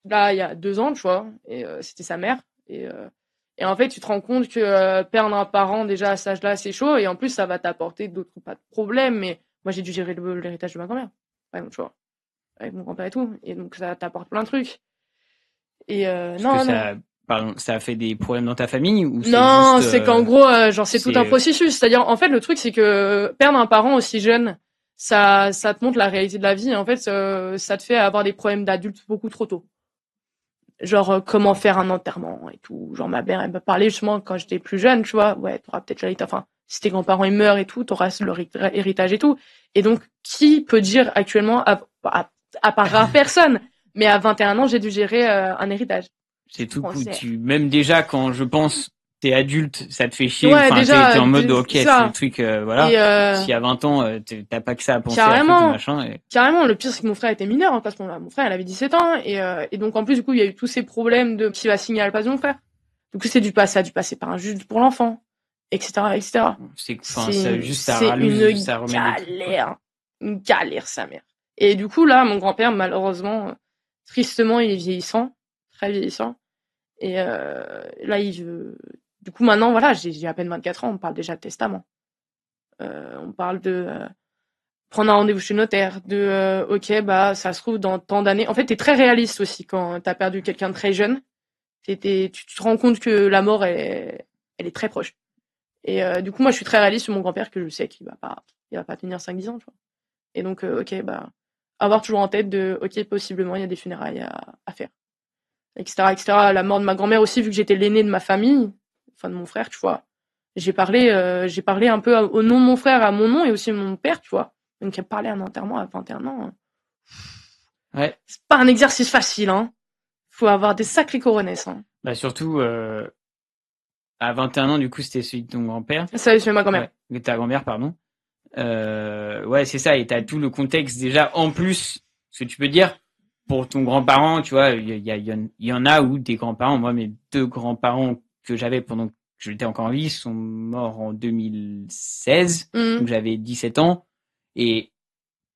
là il y a 2 ans, tu vois, et c'était sa mère. Et en fait, tu te rends compte que perdre un parent déjà à cet âge-là, c'est chaud, et en plus, ça va t'apporter d'autres pas de problèmes. Mais moi, j'ai dû gérer l'héritage de ma grand-mère, par exemple, tu vois, avec mon grand-père et tout, et donc ça t'apporte plein de trucs. Et ça a fait des problèmes dans ta famille ou non, c'est juste, c'est qu'en gros, genre c'est tout un processus. C'est-à-dire, en fait, le truc c'est que perdre un parent aussi jeune, ça te montre la réalité de la vie. Et en fait, ça te fait avoir des problèmes d'adultes beaucoup trop tôt. Genre comment faire un enterrement et tout. Genre ma mère elle m'a parlé justement quand j'étais plus jeune, tu vois. Ouais, t'auras peut-être l'héritage. Enfin, si tes grands-parents ils meurent et tout, t'auras leur héritage et tout. Et donc, qui peut dire actuellement, à part rare personne, mais à 21 ans, j'ai dû gérer un héritage. C'est tout cool. Même déjà quand je pense t'es adulte, ça te fait chier. Ouais, enfin, déjà, t'es en mode ok, c'est le truc, voilà. Et Si à 20 ans, t'as pas que ça à penser carrément, à tout machin. Carrément, le pire c'est que mon frère était mineur, hein, parce que mon frère il avait 17 ans, et donc en plus du coup il y a eu tous ces problèmes de qui va signer à la place de mon frère. Donc ça a dû passer par un juge pour l'enfant, etc., etc. C'est une galère sa mère. Et du coup là, mon grand-père malheureusement, tristement, il est vieillissant, très vieillissant. Et là, du coup, maintenant, voilà, j'ai à peine 24 ans, on parle déjà de testament. On parle de prendre un rendez-vous chez le notaire, ok, bah, ça se trouve dans tant d'années. En fait, t'es très réaliste aussi quand t'as perdu quelqu'un de très jeune. Tu te rends compte que la mort, elle est très proche. Et du coup, moi, je suis très réaliste sur mon grand-père, que je sais qu'il va pas tenir 5-10 ans, tu vois. Et donc, ok, bah, avoir toujours en tête ok, possiblement, il y a des funérailles à faire. Etc., etc. La mort de ma grand-mère aussi, vu que j'étais l'aîné de ma famille, enfin de mon frère, tu vois. J'ai parlé un peu au nom de mon frère, à mon nom, et aussi de mon père, tu vois. Donc, parler à un enterrement à 21 ans. Ouais. C'est pas un exercice facile, hein. Faut avoir des sacrés coronesses, hein. Bah, surtout, à 21 ans, du coup, c'était celui de ton grand-père. Ça, c'est ma grand-mère. Ouais, de ta grand-mère, pardon. Ouais, c'est ça. Et t'as tout le contexte déjà, en plus, ce que tu peux dire, pour ton grand-parent, tu vois, il y en a où tes grands-parents, moi, mes 2 grands-parents que j'avais pendant que j'étais encore en vie sont morts en 2016. Donc j'avais 17 ans. Et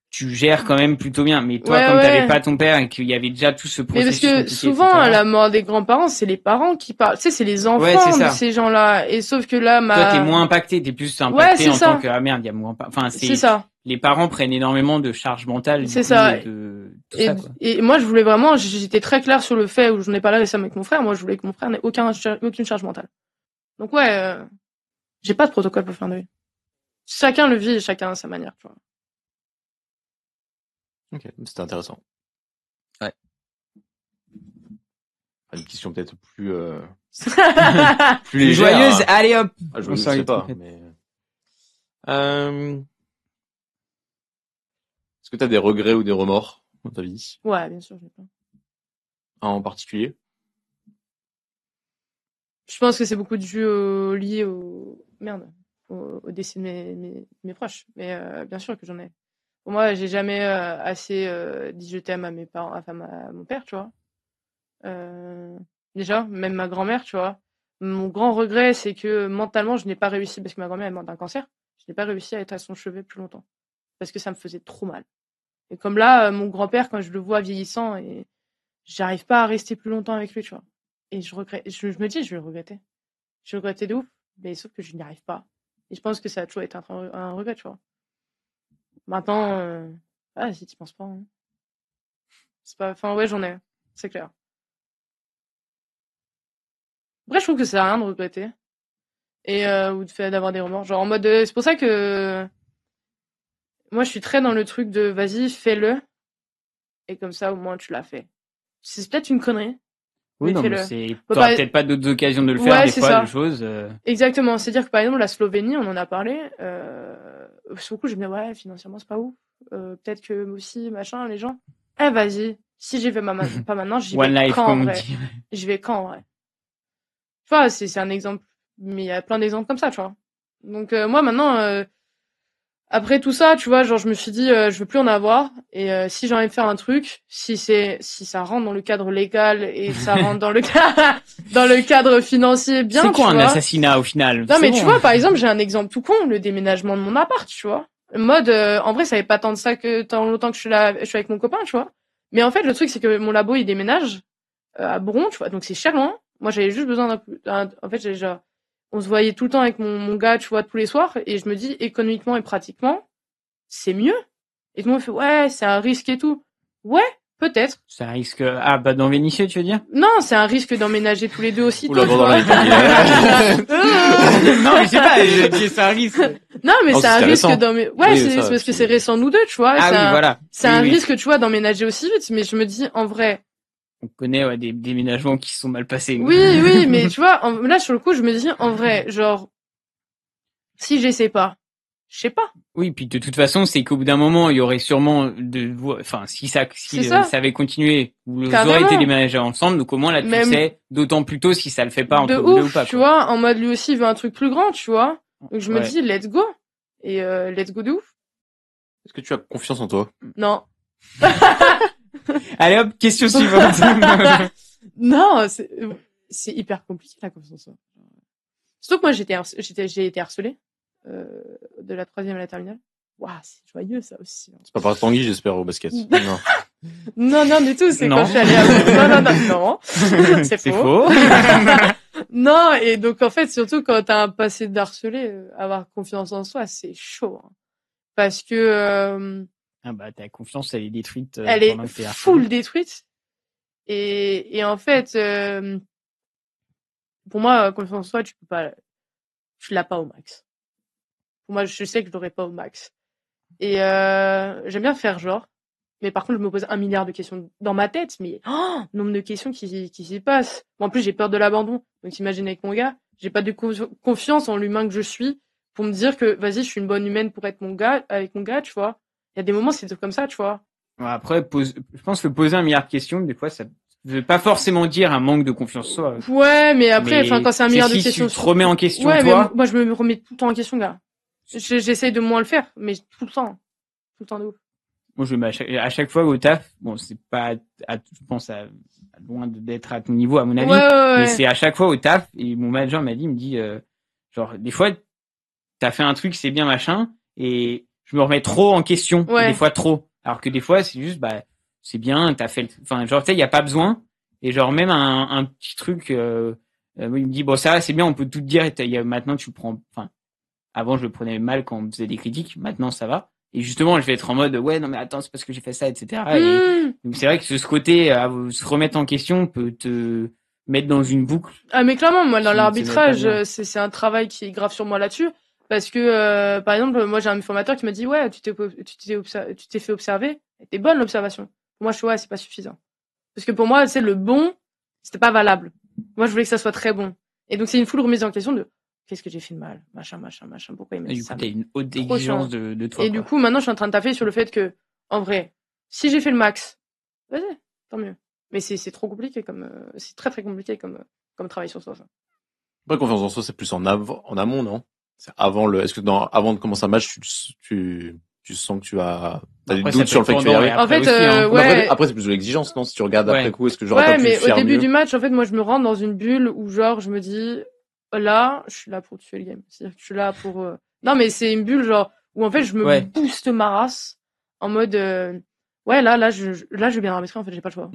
tu gères quand même plutôt bien. Mais toi, comme t'avais pas ton père et qu'il y avait déjà tout ce processus. Mais parce que souvent, à la mort des grands-parents, c'est les parents qui parlent. Tu sais, c'est les enfants de ces gens-là. Et sauf que là, toi, t'es moins impacté. T'es plus impacté en tant que, ah merde, il y a mon grand-père. Enfin, c'est ça. Les parents prennent énormément de charge mentale. C'est ça. Et moi, je voulais vraiment, j'étais très claire sur le fait où je n'ai pas parlé récemment avec mon frère. Moi, je voulais que mon frère n'ait aucune charge mentale. Donc ouais, j'ai pas de protocole pour faire un deuil. Chacun le vit, chacun à sa manière, tu vois. Ok, c'était intéressant. Ouais. Une question peut-être plus plus légère, joyeuse. Hein. Allez hop. Ah, je ne sais pas. Mais... Est-ce que tu as des regrets ou des remords dans ta vie? Ouais, bien sûr, j'ai plein. En particulier? Je pense que c'est beaucoup lié au décès de mes proches. Mais bien sûr que j'en ai. Pour moi, j'ai jamais assez dit je t'aime à mes parents, à mon père, tu vois. Déjà, même ma grand-mère, tu vois. Mon grand regret, c'est que mentalement, je n'ai pas réussi, parce que ma grand-mère est morte d'un cancer, je n'ai pas réussi à être à son chevet plus longtemps. Parce que ça me faisait trop mal. Et comme là, mon grand-père, quand je le vois vieillissant, et j'arrive pas à rester plus longtemps avec lui, tu vois. Et je regrette, je me dis, je vais le regretter. Je vais le regretter de ouf, mais sauf que je n'y arrive pas. Et je pense que ça a toujours été un regret, tu vois. Maintenant, si tu penses pas, hein. C'est pas, enfin, ouais, j'en ai, c'est clair. Après, je trouve que ça sert à rien de regretter. Et, ou d'avoir des remords. Genre, en mode, c'est pour ça que, moi, je suis très dans le truc de, vas-y, fais-le. Et comme ça, au moins, tu l'as fait. C'est peut-être une connerie. Oui, non, mais t'auras peut-être pas d'autres occasions de le faire, des fois, des choses. Exactement. C'est-à-dire que, par exemple, la Slovénie, on en a parlé, sur le coup, je me dis, ouais, financièrement, c'est pas ouf. Peut-être que, moi aussi, machin, les gens. Vas-y. Si j'y vais pas maintenant, j'y vais quand en vrai. Je vais quand en vrai. Tu vois, c'est un exemple. Mais il y a plein d'exemples comme ça, tu vois. Donc moi maintenant, après tout ça, tu vois, genre je me suis dit, je veux plus en avoir. Et si j'ai envie de faire un truc, si ça rentre dans le cadre légal et ça rentre dans le cadre financier, bien. C'est quoi un assassinat au final? Non mais tu vois, par exemple, j'ai un exemple tout con, le déménagement de mon appart, tu vois. Mode, en vrai, ça fait pas tant longtemps que je suis avec mon copain, tu vois. Mais en fait, le truc c'est que mon labo il déménage à Bron, tu vois, donc c'est cher loin. Moi, j'avais juste besoin en fait, on se voyait tout le temps avec mon gars, tu vois, tous les soirs, et je me dis, économiquement et pratiquement, c'est mieux. Et tout le monde fait, ouais, c'est un risque et tout. Ouais, peut-être. C'est un risque, dans Vénissieux, tu veux dire? Non, c'est un risque d'emménager tous les deux aussi. Oula, dans la Non, mais je sais pas, c'est un risque. Non, mais c'est un risque d'emménager. Ouais, oui, c'est parce que c'est récent, nous deux, tu vois. Ah oui, voilà. C'est un risque, tu vois, d'emménager aussi vite, mais je me dis, en vrai, on connaît des déménagements qui se sont mal passés. Oui, mais tu vois, là sur le coup, je me dis en vrai, genre, si j'essaie pas, je sais pas. Oui, puis de toute façon, c'est qu'au bout d'un moment, il y aurait sûrement si ça avait continué, vous aurez été déménagés ensemble, donc au moins là tu sais, d'autant plus tôt si ça le fait pas entre vous deux ou pas. Tu vois, en mode lui aussi il veut un truc plus grand, tu vois. Donc je me dis let's go et let's go de ouf. Est-ce que tu as confiance en toi? Non. Allez hop, question suivante. Non, c'est hyper compliqué la confiance en soi. Surtout que moi j'ai été harcelée de la 3e à la terminale. Waouh, c'est joyeux ça aussi. C'est pas par Tanguy, j'espère, au basket. Non. Non, du tout, c'est quand je suis allée à... Non. C'est faux. Non, et donc en fait, surtout quand t'as un passé d'harcelé, avoir confiance en soi, c'est chaud. Hein. Parce que... ta confiance, elle est détruite. Elle est full détruite. Et en fait, pour moi, confiance en soi, tu l'as pas au max. Pour moi, je sais que je l'aurais pas au max. Et j'aime bien faire genre. Mais par contre, je me pose 1 milliard de questions dans ma tête. Mais nombre de questions qui s'y passent. Bon, en plus, j'ai peur de l'abandon. Donc imagine avec mon gars, j'ai pas de confiance en l'humain que je suis pour me dire que vas-y, je suis une bonne humaine pour être avec mon gars, tu vois. Il y a des moments, c'est comme ça, tu vois. Ouais, après, je pense que poser 1 milliard de questions, des fois, ça veut pas forcément dire un manque de confiance en soi. Ouais, mais après, quand c'est 1 milliard de questions. Si tu te remets en question, toi. Mais moi, je me remets tout le temps en question, gars. J'essaye de moins le faire, mais tout le temps de ouf. Moi, je mets à chaque fois au taf. Bon, c'est pas, je pense loin d'être à ton niveau, à mon avis. Ouais. Mais c'est à chaque fois au taf. Et mon manager il me dit, genre, des fois, t'as fait un truc, c'est bien, machin, et je me remets trop en question. Des fois trop. Alors que des fois, c'est juste, c'est bien, t'as fait, enfin, genre, tu sais, il y a pas besoin. Et genre, même un petit truc, il me dit, bon, ça, c'est bien, on peut tout te dire, maintenant, tu le prends, enfin, avant, je le prenais mal quand on me faisait des critiques. Maintenant, ça va. Et justement, je vais être en mode, ouais, non, mais attends, c'est parce que j'ai fait ça, etc. Et donc, c'est vrai que ce côté, se remettre en question peut te mettre dans une boucle. Ah, mais clairement, moi, dans l'arbitrage, c'est un travail qui est grave sur moi là-dessus. Parce que, par exemple, moi, j'ai un formateur qui m'a dit, ouais, tu t'es fait observer. T'es bonne, l'observation. Moi, je suis, ouais, c'est pas suffisant. Parce que pour moi, c'est le bon, c'était pas valable. Moi, je voulais que ça soit très bon. Et donc, c'est une full remise en question de, qu'est-ce que j'ai fait de mal? Machin. Pourquoi il m'a dit ça? Du coup, t'as une haute exigence de toi. Et du coup, maintenant, je suis en train de taffer sur le fait que, en vrai, si j'ai fait le max, vas-y, tant mieux. Mais c'est trop compliqué c'est très très compliqué comme travail sur soi, ça. Pas confiance en soi, c'est plus en amont, non? C'est avant est-ce que avant de commencer un match, tu sens que tu as des doutes sur le fait que tu vas y arriver? En fait, après, c'est plus de l'exigence, non? Si tu regardes après coup, est-ce que j'aurais pas pu le faire mieux? Ouais, mais au début du match, en fait, moi, je me rends dans une bulle où, genre, je me dis, là, je suis là pour tuer le game. C'est-à-dire que je suis là pour... Non, mais c'est une bulle, genre, où, en fait, je me booste ma race en mode, là, je vais bien arbitrer, en fait, j'ai pas le choix.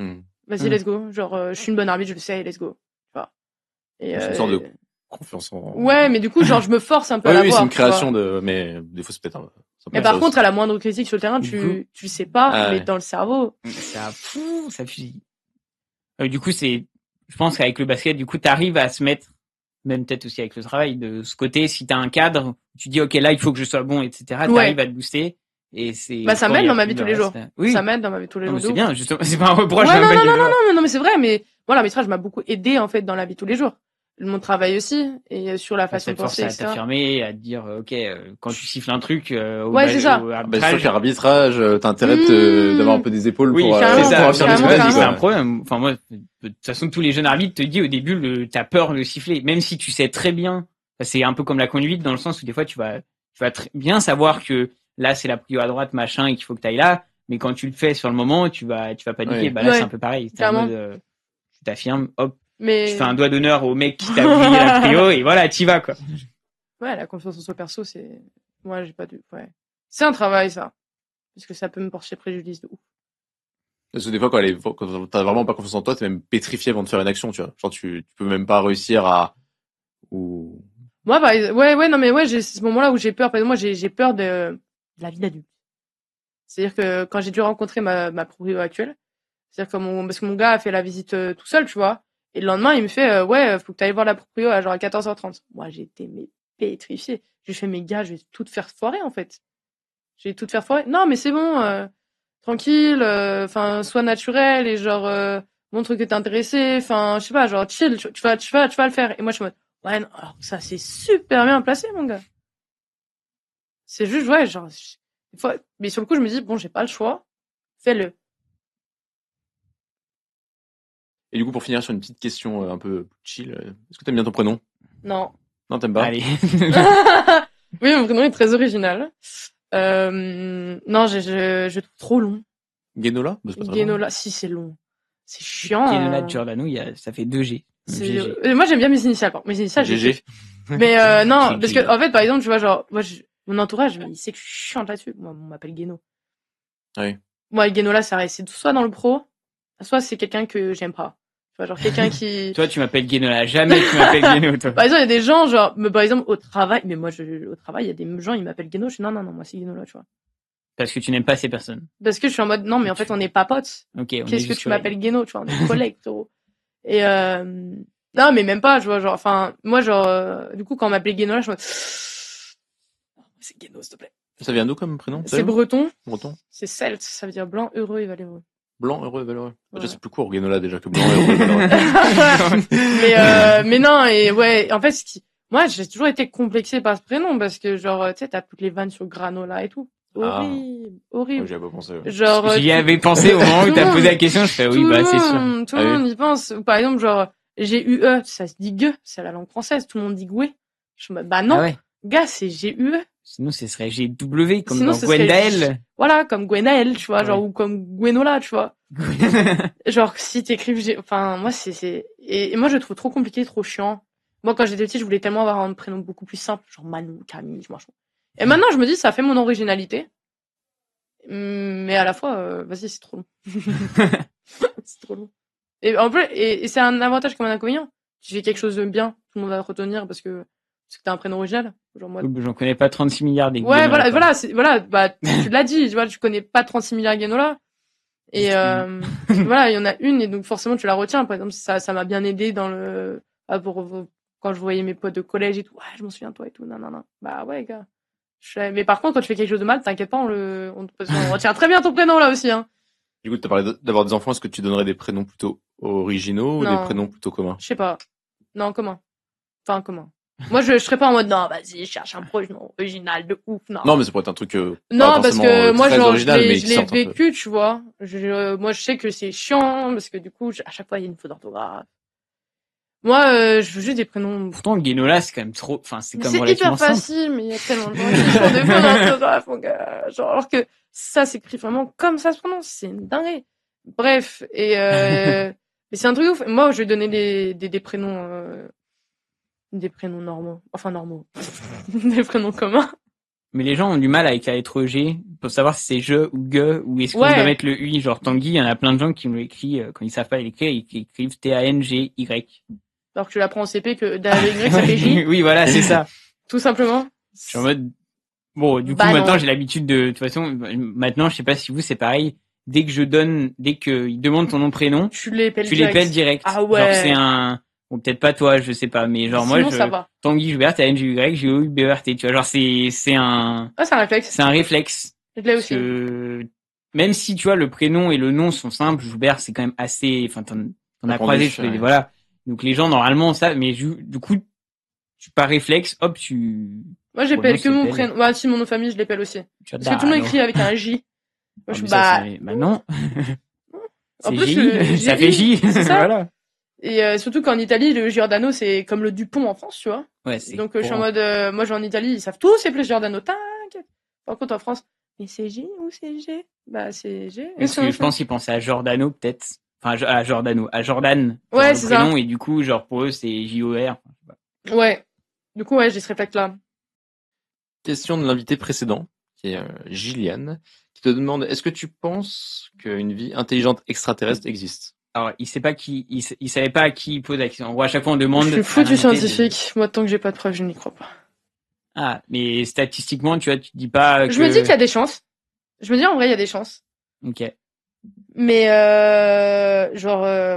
Vas-y, let's go. Genre, je suis une bonne arbitre, je le sais, let's go. Enfin, et, c'est une sorte de confiance en... Ouais, mais du coup, genre, je me force un peu à l'avoir. Oui, c'est une création mais des fois, c'est peut-être un... Mais par contre, à la moindre critique sur le terrain, tu le sais pas, mais dans le cerveau. Ça fusille. Du coup, je pense qu'avec le basket, du coup, t'arrives à se mettre, même peut-être aussi avec le travail, de ce côté, si t'as un cadre, tu dis, OK, là, il faut que je sois bon, etc. T'arrives à te booster. Et ça m'aide dans ma vie tous les jours. Oui. Ça m'aide dans ma vie tous les jours. C'est bien, justement. C'est pas un reproche. Non, mais c'est vrai, mais moi, l'arbitrage m'a beaucoup aidé, en fait, dans la vie tous les jours. Mon travail aussi, et sur la façon de penser, etc. À t'affirmer, à te dire, OK, quand tu siffles un truc, c'est ça. C'est sûr qu'arbitrage, t'as intérêt d'avoir un peu des épaules pour affirmer ce c'est un problème. Enfin, moi, de toute façon, tous les jeunes arbitres te disent au début, t'as peur de siffler. Même si tu sais très bien, c'est un peu comme la conduite dans le sens où des fois tu vas bien savoir que là c'est la prio à droite machin et qu'il faut que tu ailles là, mais quand tu le fais sur le moment tu vas paniquer. Ouais. Bah là c'est un peu pareil, c'est en mode tu t'affirmes, hop, Mais tu fais un doigt d'honneur au mec qui t'a oublié la prio et voilà, t'y vas quoi. ouais, la confiance en soi perso, c'est moi j'ai pas de ouais. C'est un travail ça. Parce que ça peut me porter préjudice de ouf. Parce que des fois, quand t'as vraiment pas confiance en toi, t'es même pétrifié avant de faire une action, tu vois. Genre, tu peux même pas réussir ou... Moi, non, mais ouais, j'ai ce moment-là où j'ai peur. Par exemple, moi, j'ai peur de la vie d'adulte. C'est-à-dire que quand j'ai dû rencontrer ma proprio actuelle, c'est-à-dire que parce que mon gars a fait la visite tout seul, tu vois. Et le lendemain, il me fait, ouais, faut que t'ailles voir la proprio à genre à 14h30. Moi, j'étais, pétrifiée. J'ai fait, mes gars, je vais tout te faire foirer, en fait. Je vais tout te faire foirer. Non, mais c'est bon, tranquille, enfin, sois naturel et genre, montre que t'es intéressé, enfin, je sais pas, genre, chill, tu vas le faire. Et moi, je suis en mode, ouais, non, alors ça, c'est super bien placé, mon gars. C'est juste, ouais, genre, des fois, mais sur le coup, je me dis, bon, j'ai pas le choix, fais-le. Et du coup, pour finir sur une petite question un peu chill, est-ce que t'aimes bien ton prénom? Non. Non, t'aimes pas? Allez. Oui, mon prénom est très original. Non, je trouve trop long. Guénola? Bah, c'est pas très Guénola, si, c'est long. C'est chiant. Guénola Giordano, ça fait 2G. Moi, j'aime bien mes initiales, mes initiales, GG. Mais non, parce que en fait, par exemple, tu vois, genre, moi, mon entourage, il sait que je suis chiante là-dessus. Moi, on m'appelle Guéno. Oui. Moi, le Guénola, c'est soit dans le pro, soit c'est quelqu'un que j'aime pas. Tu vois, genre quelqu'un qui. Toi, tu m'appelles Guénola. Jamais tu m'appelles Guéno, toi. Par exemple, il y a des gens, genre, par exemple, au travail, mais moi, au travail, il y a des gens, ils m'appellent Guéno. Je suis, non, moi, c'est Guénola, tu vois. Parce que tu n'aimes pas ces personnes. Parce que je suis en mode, non, mais en fait, on n'est pas potes. Ok, Qu'est-ce que tu m'appelles Guéno, tu vois, on est collègues, frérot. Et non, mais même pas, tu vois, genre, enfin, moi, genre, du coup, quand on m'appelait Guénola, je me c'est Guéno, s'il te plaît. Ça vient d'où comme prénom? C'est breton. Breton. C'est celte, ça veut dire blanc, heureux et valeureux. Blanc, heureux et valeureux. Ouais. Déjà, c'est plus court, Guénola, déjà, que blanc, heureux et valeureux. mais non, et ouais, en fait, moi, j'ai toujours été complexée par ce prénom parce que, genre, tu sais, t'as toutes les vannes sur granola et tout. Horrible. Ouais, j'y avais pas pensé, ouais. Genre, j'y avais pensé au moment où t'as posé la question, je fais oui, bah, c'est sûr. Tout le monde y pense. Par exemple, genre, G-U-E, ça se dit gueux, c'est la langue française, tout le monde dit goué. Je me bah non. Ah ouais. Gars, c'est G-U-E. Sinon, ce serait G-W, comme Sinon, dans Gwendael. Voilà, comme Gwenaël, tu vois, Ouais. genre, ou comme Gwenola, tu vois. Genre, si t'écrives, enfin, moi, et moi, je le trouve trop compliqué, trop chiant. Moi, quand j'étais petite, je voulais tellement avoir un prénom beaucoup plus simple, genre Manu, Camille, je m'en fous. Et maintenant, je me dis, ça fait mon originalité. Mais à la fois, vas-y, c'est trop long. C'est trop long. Et en plus, et c'est un avantage comme un inconvénient. Tu fais quelque chose de bien, tout le monde va te retenir parce que t'as un prénom original. Genre moi. J'en connais pas 36 milliards des Ouais, Guénola, voilà, bah, tu l'as dit, tu vois, tu connais pas 36 milliards Guénola. Et, voilà, il y en a une, et donc forcément, tu la retiens. Par exemple, ça m'a bien aidé dans quand je voyais mes potes de collège et tout. Ouais, je m'en souviens de toi et tout. Non. Bah ouais, gars. Mais par contre, quand tu fais quelque chose de mal, t'inquiète pas, on retient très bien ton prénom là aussi, hein. Du coup, t'as parlé d'avoir des enfants, est-ce que tu donnerais des prénoms plutôt originaux ou des prénoms plutôt communs? Je sais pas. Non, commun. Enfin, commun. Moi, je serais pas en mode, non, vas-y, je cherche un prénom original de ouf, non. Non, mais ça pourrait être un truc, non, parce que moi, genre, original, je l'ai vécu, tu vois. Moi, je sais que c'est chiant, parce que du coup, à chaque fois, il y a une faute d'orthographe. Moi, je veux juste des prénoms. Pourtant, Guénola, c'est quand même trop, enfin, c'est comme c'est relativement hyper simple. facile, mais il y a tellement de gens qui font des fautes d'orthographe, mon gars. Genre, alors que ça s'écrit vraiment comme ça se prononce, c'est une dinguerie. Bref, et mais c'est un truc ouf. Moi, je vais donner des prénoms normaux. Enfin, normaux. Des prénoms communs. Mais les gens ont du mal avec la lettre G pour savoir si c'est je ou gue ou est-ce qu'on doit mettre le UI. Genre Tanguy, il y en a plein de gens qui me l'écrivent quand ils savent pas l'écrire, ils écrivent T-A-N-G-Y. Alors que tu l'apprends en CP que derrière Y, ça fait J. Oui, voilà, c'est ça. Tout simplement. Je suis en mode, bon, du coup, maintenant, j'ai l'habitude de toute façon, maintenant, je sais pas si vous, c'est pareil. Dès qu'ils demandent ton nom, prénom, tu l'appelles direct. Ah ouais. Genre, c'est bon, peut-être pas toi, je sais pas, mais genre, sinon, moi, Tanguy Joubert, T-A-N-G-Y, G-O-U-B-E-R-T, tu vois, genre, c'est un... Ah, c'est un réflexe. C'est un réflexe. Je l'ai aussi. Même si, tu vois, le prénom et le nom sont simples, Joubert, c'est quand même assez, enfin, t'en as croisé, voilà. Donc, les gens, normalement, ça, mais du coup, par réflexe, hop, moi, j'appelle que mon prénom. Bah, si mon nom de famille, je l'appelle aussi. Parce que tout le monde écrit avec un J. Moi, non. En plus, J, ça fait J. C'est ça. Voilà. Et surtout qu'en Italie, le Giordano, c'est comme le Dupont en France, tu vois. Ouais, c'est Donc je suis en mode, moi je vais en Italie, ils savent tous c'est plus Giordano, t'inquiète. Par contre en France, mais c'est J ou c'est G? Bah c'est G. Parce que je pense qu'ils pensaient à Giordano peut-être. Enfin à Giordano, à Jordan. Ouais, le c'est prénom ça. et du coup genre pour eux c'est J-O-R. Ouais. Du coup ouais, j'ai ce réflexe là. Question de l'invité précédent, qui est Gilliane, qui te demande est-ce que tu penses qu'une vie intelligente extraterrestre existe? Alors il savait pas à qui il pose la question. En gros à chaque fois on demande. Je suis foutu scientifique. Moi tant que j'ai pas de preuves, je n'y crois pas. Ah mais statistiquement tu vois tu te dis pas. Je me dis qu'il y a des chances. Je me dis en vrai il y a des chances. Ok. Mais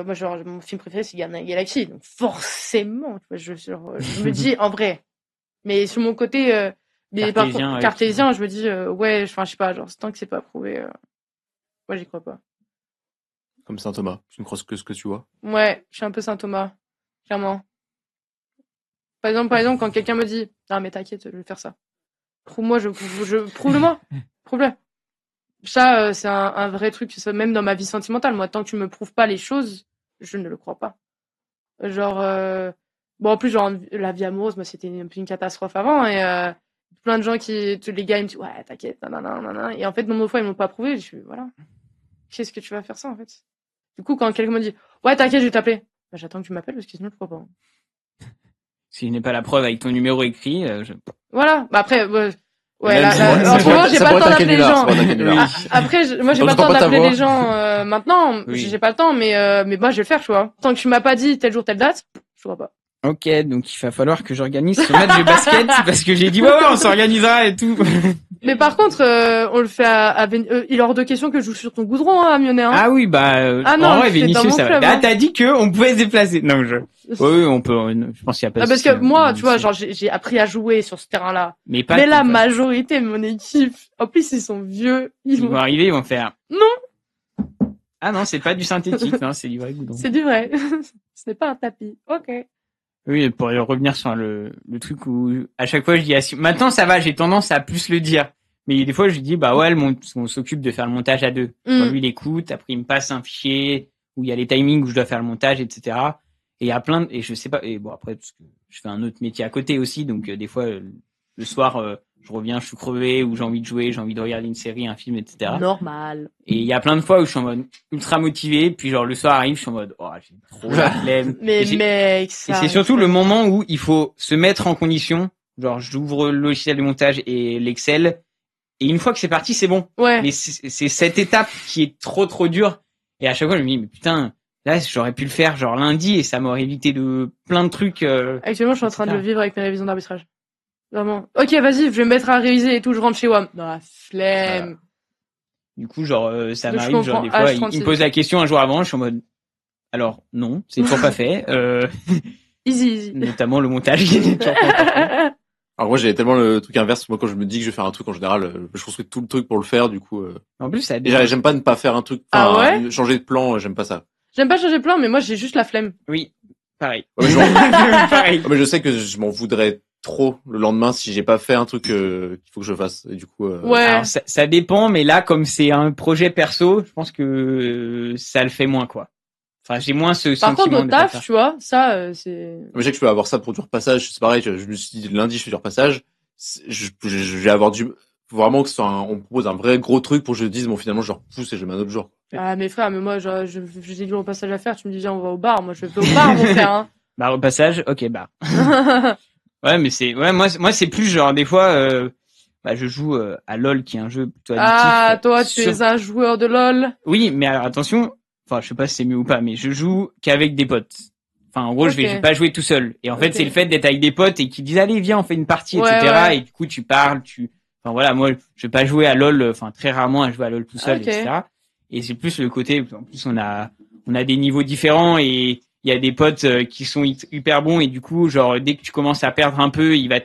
moi genre mon film préféré c'est Gardien Galaxy, donc forcément tu vois, je me dis en vrai. Mais sur mon côté cartésien, je me dis ouais, enfin je sais pas, genre tant que c'est pas prouvé, moi j'y crois pas. Comme Saint Thomas, tu ne crois que ce que tu vois. Ouais, je suis un peu Saint Thomas, clairement. Par exemple, quand quelqu'un me dit ah mais t'inquiète, je vais faire ça. Prouve-moi, prouve-le-moi, prouve-le. Ça, c'est un vrai truc, même dans ma vie sentimentale. Moi, tant que tu me prouves pas les choses, je ne le crois pas. Genre, bon, en plus, genre, la vie amoureuse, moi, c'était un peu une catastrophe avant. Et plein de gens les gars, ils me disent, ouais, t'inquiète, nanana. Et en fait, nombre de fois, ils m'ont pas prouvé. Je suis, voilà. Qu'est-ce que tu vas faire ça, en fait? Du coup, quand quelqu'un me dit, ouais, t'inquiète, je vais t'appeler. Bah, j'attends que tu m'appelles parce que sinon, je crois pas. Si je n'ai pas la preuve avec ton numéro écrit, Voilà. Bah, après, ouais, en ce moment, j'ai pas le temps d'appeler les gens. Après, moi, j'ai pas le temps d'appeler les gens maintenant. Oui. J'ai pas le temps, mais moi, je vais le faire, tu vois. Tant que tu m'as pas dit tel jour, telle date, je vois pas. Ok, donc il va falloir que j'organise ce match de basket parce que j'ai dit ouais, on s'organisera et tout. Mais par contre, on le fait il est hors de question que je joue sur ton goudron, hein, Mionnet. Hein. Ah oui, en vrai, Vinicius, ça va. Ah, t'as dit que on pouvait se déplacer. Non, oui, on peut. Je pense qu'il y a pas. Parce que moi, tu vois, genre, j'ai appris à jouer sur ce terrain-là. Mais la majorité de mon équipe, en plus, ils sont vieux. Ils vont arriver, ils vont faire. Non. Ah non, c'est pas du synthétique, non, c'est du vrai goudron. C'est du vrai. Ce n'est pas un tapis. Ok. Oui, pour revenir sur le truc où à chaque fois je dis maintenant ça va, j'ai tendance à plus le dire. Mais des fois je dis bah ouais, on s'occupe de faire le montage à deux. Quand lui il écoute, après il me passe un fichier où il y a les timings où je dois faire le montage, etc. Et il y a et je sais pas, et bon après parce que je fais un autre métier à côté aussi, donc des fois le soir je reviens, je suis crevé ou j'ai envie de jouer, j'ai envie de regarder une série, un film, etc. Normal. Et il y a plein de fois où je suis en mode ultra motivé, puis genre le soir arrive, je suis en mode oh j'ai trop la flemme. Mais mec, ça. Et c'est surtout le moment où il faut se mettre en condition. Genre j'ouvre le logiciel de montage et l'Excel, et une fois que c'est parti, c'est bon. Ouais. Mais c'est cette étape qui est trop dure. Et à chaque fois je me dis mais putain, là j'aurais pu le faire genre lundi et ça m'aurait évité de plein de trucs. Actuellement, je suis en train de le vivre avec mes révisions d'arbitrage. Vraiment. Ok, vas-y, je vais me mettre à réviser et tout, je rentre chez WAM. Non, la flemme. Voilà. Du coup, genre, ça Donc, m'arrive, genre, des fois, il me pose la question un jour avant, je suis en mode, alors, non, c'est toujours pas fait, Easy. Notamment le montage qui est toujours pas fait. Alors moi, j'ai tellement le truc inverse. Moi, quand je me dis que je vais faire un truc, en général, je construis tout le truc pour le faire, du coup, En plus, ça déjà, j'aime pas ne pas faire un truc, changer de plan, j'aime pas ça. J'aime pas changer de plan, mais moi, j'ai juste la flemme. Oui. Pareil. Ouais, pareil. Mais je sais que je m'en voudrais trop le lendemain si j'ai pas fait un truc qu'il faut que je fasse. Et du coup, ouais. Alors, ça dépend, mais là, comme c'est un projet perso, je pense que ça le fait moins, quoi. Enfin, j'ai moins ce Par sentiment. Par contre, au taf, tu vois, ça, c'est. Mais je sais que je peux avoir ça pour du repassage. C'est pareil. Je me suis dit lundi, je fais du repassage. Je vais avoir vraiment que on me propose un vrai gros truc pour que je dise bon finalement je repousse et je mets un autre jour. Ah mais frère, mais moi j'ai du repassage à faire, tu me dis viens on va au bar, moi je vais au bar mon frère hein. Bah repassage, ok bar. Ouais mais moi c'est plus genre des fois je joue à LoL qui est un jeu plutôt addictif. Ah toi tu es un joueur de LoL. Oui, mais alors attention, enfin je sais pas si c'est mieux ou pas, mais je joue qu'avec des potes. Enfin, en gros, je vais pas jouer tout seul. Et en fait, c'est le fait d'être avec des potes et qui disent, allez, viens, on fait une partie, etc. Ouais. Et du coup, tu parles, enfin, voilà, moi, je vais pas jouer à LoL, enfin, très rarement à jouer à LoL tout seul, etc. Et c'est plus le côté, en plus, on a des niveaux différents et il y a des potes qui sont hyper bons et du coup, genre, dès que tu commences à perdre un peu, il va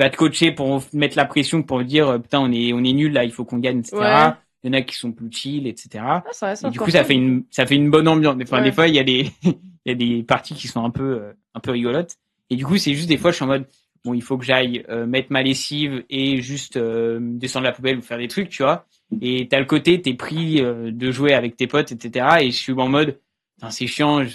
te coacher pour mettre la pression, pour dire, putain, on est nul, là, il faut qu'on gagne, etc. Ouais. Il y en a qui sont plus chill, etc. Ah, et du coup, ça fait une bonne ambiance. Enfin, des fois, il y a des parties qui sont un peu rigolotes. Et du coup, c'est juste des fois, je suis en mode, bon, il faut que j'aille mettre ma lessive et juste descendre la poubelle ou faire des trucs, tu vois. Et t'as le côté, t'es pris de jouer avec tes potes, etc. Et je suis en mode, c'est chiant,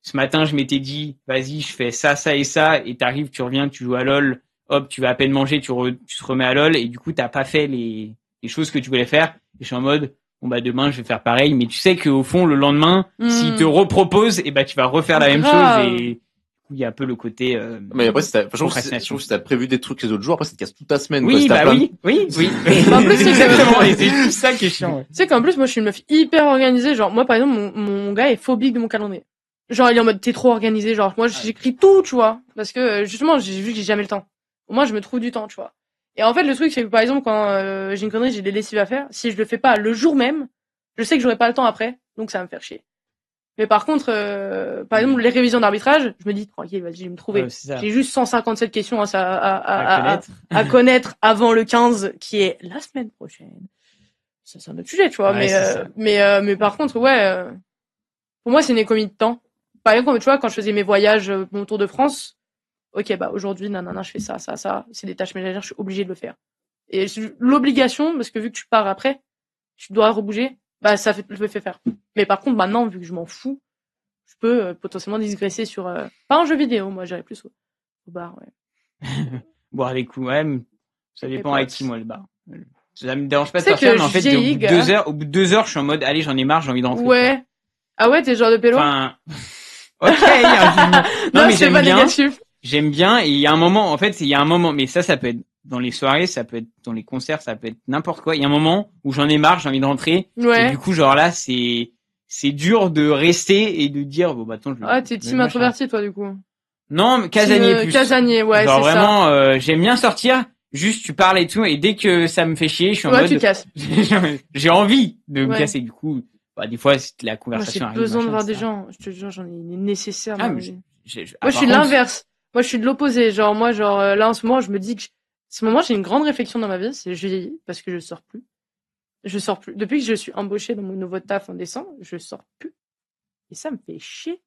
ce matin, je m'étais dit, vas-y, je fais ça, ça et ça, et t'arrives, tu reviens, tu joues à LoL, hop, tu vas à peine manger, tu te remets à LoL, et du coup, t'as pas fait les choses que tu voulais faire. Et je suis en mode, bon, bah, demain, je vais faire pareil, mais tu sais qu'au fond, le lendemain, s'il te repropose, et bah, tu vas refaire la même chose, et il y a un peu le côté, mais après, je trouve que t'as prévu des trucs les autres jours, après, ça te casse toute ta semaine. Oui, quoi, bah oui. En plus, c'est exactement, et c'est tout ça qui est chiant. Tu sais qu'en plus, moi, je suis une meuf hyper organisée. Genre, moi, par exemple, mon gars est phobique de mon calendrier. Genre, il est en mode, t'es trop organisé. Genre, moi, j'écris tout, tu vois. Parce que, justement, j'ai vu que j'ai jamais le temps. Moi, je me trouve du temps, tu vois. Et en fait, le truc, c'est que, par exemple, quand j'ai une connerie, j'ai des lessives à faire. Si je le fais pas le jour même, je sais que j'aurai pas le temps après. Donc, ça va me faire chier. Mais par contre, par exemple, les révisions d'arbitrage, je me dis, tranquille, vas-y, je vais me trouver. J'ai juste 157 questions à connaître avant le 15, qui est la semaine prochaine. Ça, c'est un autre sujet, tu vois. Mais par contre, pour moi, c'est une économie de temps. Par exemple, tu vois, quand je faisais mes voyages, mon tour de France, ok, bah, aujourd'hui, nanana, je fais ça. C'est des tâches ménagères, je suis obligée de le faire. Et l'obligation, parce que vu que tu pars après, tu dois rebouger, bah, le fait faire. Mais par contre, maintenant, vu que je m'en fous, je peux potentiellement digresser sur, pas un jeu vidéo, moi, j'irais plus au bar, ouais. Boire des coups, ouais, ça dépend avec qui, moi, le bar. Ça me dérange pas de C'est sortir, que mais en fait, au bout de 2 heures, je suis en mode, allez, j'en ai marre, j'ai envie de rentrer. Ouais. Ah ouais, t'es le genre de pélo? Enfin, ok, non, mais j'aime bien, et il y a un moment, mais ça peut être dans les soirées, ça peut être dans les concerts, ça peut être n'importe quoi. Il y a un moment où j'en ai marre, j'ai envie de rentrer. Ouais. Et du coup, genre là, c'est dur de rester et de dire, bon, bah, attends, t'es team introverti, toi, du coup. Non, casanier plus. Casanier, ouais, genre c'est vraiment, ça. J'aime bien sortir, juste tu parles et tout, et dès que ça me fait chier, je suis en mode. Tu casses. J'ai envie de me casser, du coup. Bah, des fois, la conversation arrive. J'ai besoin de voir des gens. Je te jure, j'en ai nécessaire. Moi, je suis l'inverse. Moi, je suis de l'opposé. Genre, moi, là, en ce moment, je me dis que, ce moment, j'ai une grande réflexion dans ma vie, c'est je vieillis parce que je sors plus. Depuis que je suis embauchée dans mon nouveau taf en décembre, je sors plus. Et ça me fait chier.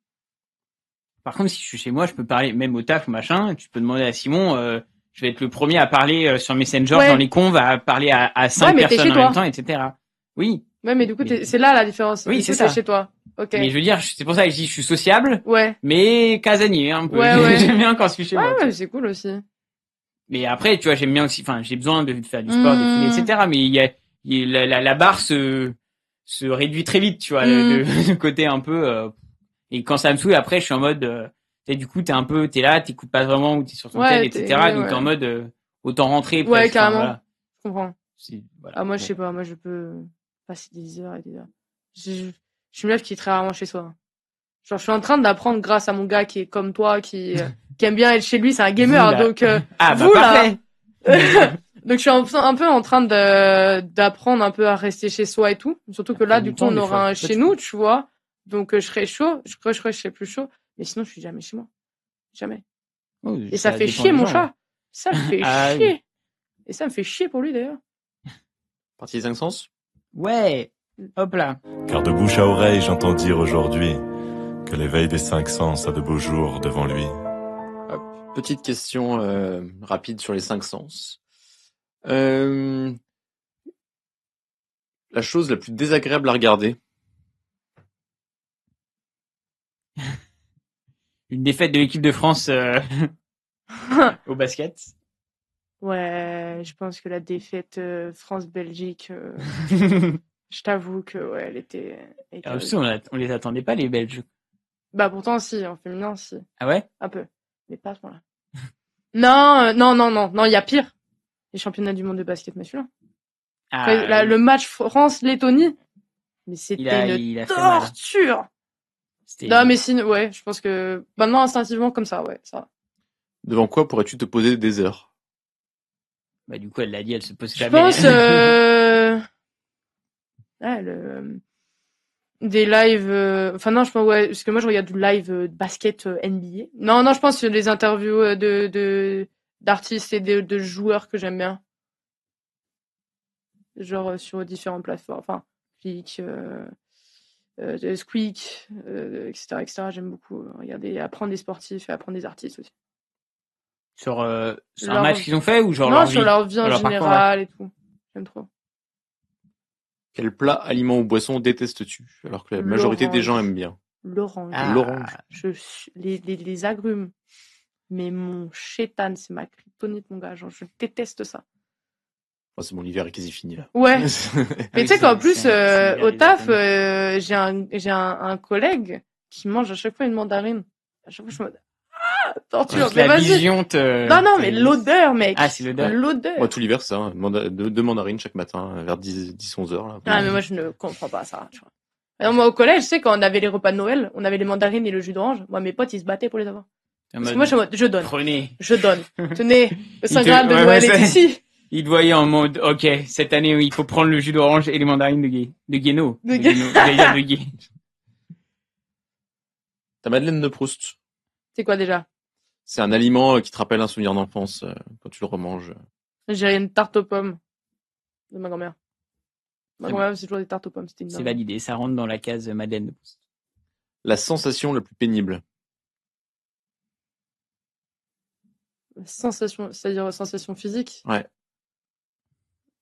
Par contre, si je suis chez moi, je peux parler, même au taf ou machin, tu peux demander à Simon, je vais être le premier à parler sur Messenger dans les conves, à parler à 5 personnes en même temps, etc. Oui. Ouais, mais du coup, c'est là la différence. Oui, c'est ça. Chez toi. Ok. Mais je veux dire, c'est pour ça que je dis, je suis sociable. Ouais. Mais casanier, un peu. Ouais. J'aime bien quand je suis chez moi. Ouais, c'est cool aussi. Mais après, tu vois, j'aime bien aussi, j'ai besoin de faire du sport, défiler, etc. Mais la barre se réduit très vite, tu vois, de côté un peu, et quand ça me saoule, après, je suis en mode, du coup, t'es là, t'écoutes pas vraiment, ou t'es sur ton tel, etc. Donc, en mode, autant rentrer. Ouais, carrément. Voilà. Je comprends. Voilà. Moi, je sais pas, moi, je peux passer des heures et des heures. Je suis une meuf qui est très rarement chez soi. Genre, je suis en train d'apprendre grâce à mon gars qui est comme toi, qui aime bien être chez lui, c'est un gamer, donc, parfait. Donc, je suis un peu en train d'apprendre un peu à rester chez soi et tout. Surtout que là, du coup, on aura un chez nous, tu vois. Donc, je serai chaud. Je crois que je serai plus chaud. Mais sinon, je suis jamais chez moi. Jamais. Oh, et ça fait chier, mon chat. Ça me fait chier. Et ça me fait chier pour lui, d'ailleurs. Partie des 5 sens? Ouais. Hop là. Car de bouche à oreille, j'entends dire aujourd'hui que l'éveil des 5 sens a de beaux jours devant lui. Petite question rapide sur les 5 sens. La chose la plus désagréable à regarder? Une défaite de l'équipe de France au basket. Ouais, je pense que la défaite France-Belgique, je t'avoue que elle était on les attendait pas, les Belges. Bah pourtant si, en féminin si. Ah ouais? Un peu, mais pas à ce moment-là. Non, il y a pire. Les championnats du monde de basket masculin. Le match France-Lettonie, mais c'était une torture. Non, mais ouais, je pense que maintenant instinctivement comme ça, ouais, ça. Devant quoi pourrais-tu te poser des heures? Bah du coup, elle l'a dit, elle se pose jamais. Je pense des lives enfin non, je pense parce que moi je regarde du live basket NBA. Non, je pense les interviews d'artistes et de joueurs que j'aime bien. Genre sur différentes plateformes, enfin Click Squeak, etc. J'aime beaucoup regarder, apprendre des sportifs et apprendre des artistes aussi. Sur un match qu'ils ont fait ou genre non, leur vie? Sur leur vie en général et tout. J'aime trop. Quel plat, aliment ou boisson détestes-tu alors que la majorité des gens aiment bien? l'orange. L'orange. Les agrumes. Mais mon chétane, c'est ma kryptonite, mon gars. Genre, je déteste ça. Oh, c'est mon hiver est quasi fini, là. Ouais. Mais tu sais qu'en plus, au taf, exagéré. j'ai un collègue qui mange à chaque fois une mandarine. À chaque fois, je me dis, torture. Parce que Mais la vas-y. vision Non, mais l'odeur, mec. Ah, c'est l'odeur. L'odeur. Moi, tout l'hiver, c'est ça. Deux mandarines chaque matin, vers 10-11 heures. Là. Ah, mais moi, je ne comprends pas ça, tu vois. Alors, moi, au collège, tu sais, quand on avait les repas de Noël, on avait les mandarines et le jus d'orange. Moi, mes potes, ils se battaient pour les avoir. Parce que moi, je donne. Prenez. Je donne. Tenez, le Saint te- Graal de ouais, Noël ouais, est c'est- ici. Il te voyait en mode, ok, cette année, il faut prendre le jus d'orange et les mandarines de Guéno. De Guéno. J'allais dire de Gué. Ta Madeleine de Proust. C'est quoi déjà? C'est un aliment qui te rappelle un souvenir d'enfance quand tu le remanges. J'ai une tarte aux pommes de ma grand-mère. Ma grand-mère, c'est toujours des tartes aux pommes. C'était une C'est dingue. validé, ça rentre dans la case Madeleine de Proust. La sensation la plus pénible. Sensation, c'est-à-dire sensation physique. Ouais.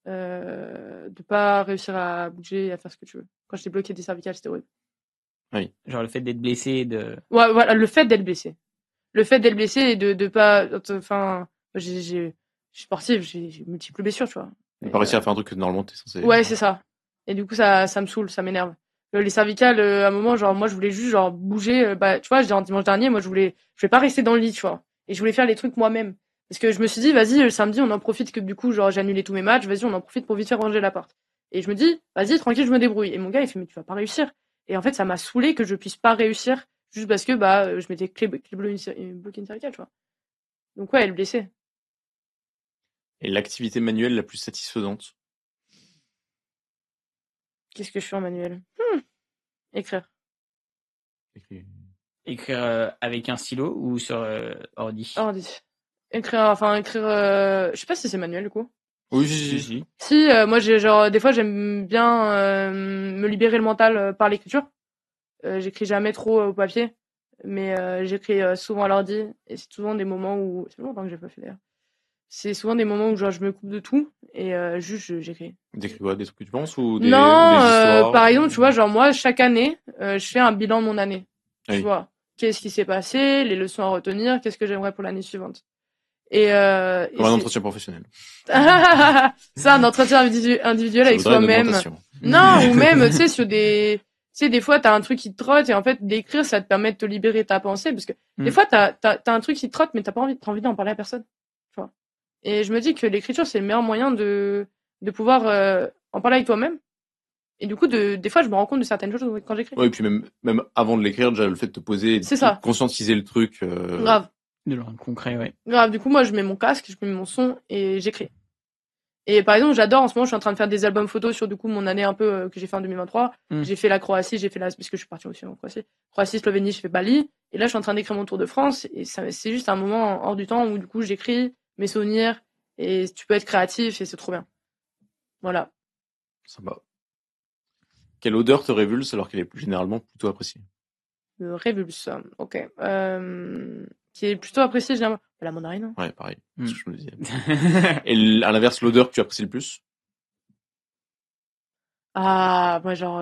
De pas réussir à bouger et à faire ce que tu veux. Quand j'étais bloqué des cervicales, c'était horrible. Genre le fait d'être blessé, de... Ouais, voilà, le fait d'être blessé. Le fait d'être blessé et de pas, enfin, je suis sportive, j'ai multiples blessures, tu vois. Ne pas réussir à faire un truc que normalement t'es censé. Ouais, c'est ça. Et du coup, ça me saoule, ça m'énerve. Les cervicales, à un moment, genre, moi, je voulais juste, genre, bouger. Bah, tu vois, dimanche dernier, moi, je voulais pas rester dans le lit, tu vois. Et je voulais faire les trucs moi-même. Parce que je me suis dit, vas-y, le samedi, on en profite que du coup, genre, j'ai annulé tous mes matchs, vas-y, on en profite pour vite faire ranger l'appart. Et je me dis, vas-y, tranquille, je me débrouille. Et mon gars, il fait, mais tu vas pas réussir. Et en fait, ça m'a saoulé que je puisse pas réussir juste parce que, bah, je m'étais bloqué une cervicale, tu vois. Donc, ouais, elle est blessée. Et l'activité manuelle la plus satisfaisante. Qu'est-ce que je fais en manuel? Écrire. Écrire avec un stylo ou sur ordi? Ordi. Écrire, je sais pas si c'est manuel, du coup. Oui, si. Si, moi, genre, des fois, j'aime bien me libérer le mental par l'écriture. J'écris jamais trop au papier, mais j'écris souvent à l'ordi. Et c'est souvent des moments où... C'est longtemps que j'ai pas fait, d'ailleurs. C'est souvent des moments où, genre, je me coupe de tout et juste, j'écris. T'écris quoi? Des trucs que tu penses ou des, Non, ou des histoires par exemple, tu vois, genre, moi, chaque année, je fais un bilan de mon année. Oui. Tu vois, qu'est-ce qui s'est passé, les leçons à retenir, qu'est-ce que j'aimerais pour l'année suivante. Et Comme un entretien professionnel. Ça, un entretien individuel avec soi-même. Non, ou même, tu sais, sur des... Tu sais, des fois, t'as un truc qui te trotte et en fait, d'écrire, ça te permet de te libérer ta pensée parce que des fois, t'as un truc qui te trotte mais t'as envie d'en parler à personne. Tu vois. Et je me dis que l'écriture, c'est le meilleur moyen de pouvoir en parler avec toi-même. Et du coup, des fois, je me rends compte de certaines choses quand j'écris. Ouais, et puis même avant de l'écrire, déjà, le fait de te poser, C'est ça. Conscientiser le truc. Grave. De le rendre concret, ouais. Grave. Du coup, moi, je mets mon casque, je mets mon son et j'écris. Et par exemple, j'adore, en ce moment, je suis en train de faire des albums photos sur, du coup, mon année un peu que j'ai fait en 2023. J'ai fait la Croatie, parce que je suis partie aussi en Croatie. Croatie, Slovénie, j'ai fait Bali. Et là, je suis en train d'écrire mon tour de France. Et c'est juste un moment hors du temps où, du coup, j'écris mes souvenirs. Et tu peux être créatif et c'est trop bien. Voilà. Sympa. Quelle odeur te révulse alors qu'elle est plus généralement plutôt appréciée? Le révulse, ok. Qui est plutôt apprécié généralement. La mandarine. Hein. Ouais, pareil. C'est ce que je me disais. Et à l'inverse, l'odeur que tu apprécies le plus? Ah, moi, genre,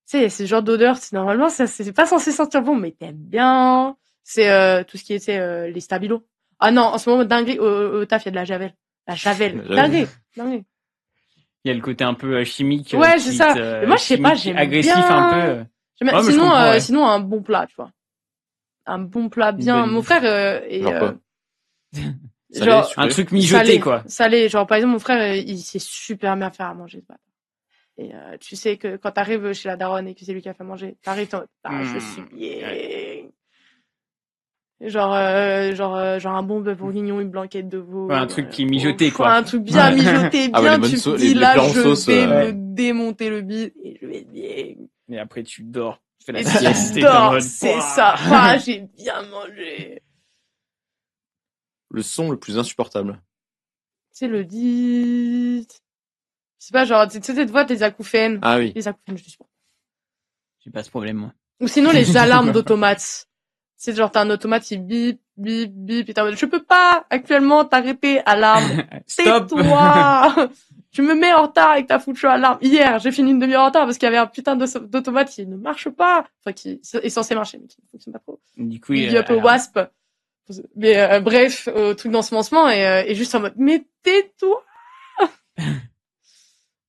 tu sais, ce genre d'odeur, normalement, c'est pas censé sentir bon, mais t'aimes bien. C'est tout ce qui était les stabilos. Ah non, en ce moment, dingue, au taf, il y a de la javel. La javel. Dingue. Il y a le côté un peu chimique. Ouais, c'est ça. Mais moi, je sais pas, j'aime agressif bien. un peu. Sinon, un bon plat, tu vois. Un bon plat bien. Mon frère est... Salé, genre un truc mijoté, salé, quoi. Salé. Genre, par exemple, mon frère, il sait super bien faire à manger. Et tu sais que quand t'arrives chez la daronne et que c'est lui qui a fait manger, t'arrives, je suis bien. Genre un bon bœuf bourguignon, une blanquette de veau. Ouais, un truc qui est mijoté, quoi. Un truc bien mijoté, bien. Ah ouais, tu te dis, là, je vais me démonter le bide et je vais être bien. Et après, tu dors. Tu fais la Et sieste. j'adore, c'est ça. Ah, j'ai bien mangé. Le son le plus insupportable? C'est le dit. Je sais pas, genre, tu sais, cette voix, tes acouphènes. Ah oui. Les acouphènes, je dis pas. J'ai pas ce problème, moi. Ou sinon, les alarmes d'automates. C'est genre, t'as un automate qui bip, bip, bip, et t'es en mode, je peux pas actuellement t'arrêter, alarme. Stop. Tais-toi. Tu me mets en retard avec ta foutue alarme. Hier, j'ai fini une demi-heure en retard parce qu'il y avait un putain d'automate qui ne marche pas. Enfin, qui est censé marcher, mais qui ne fonctionne pas trop. Du coup, il dit un peu wasp. Mais bref, truc d'ensemencement et juste en mode, mais tais-toi.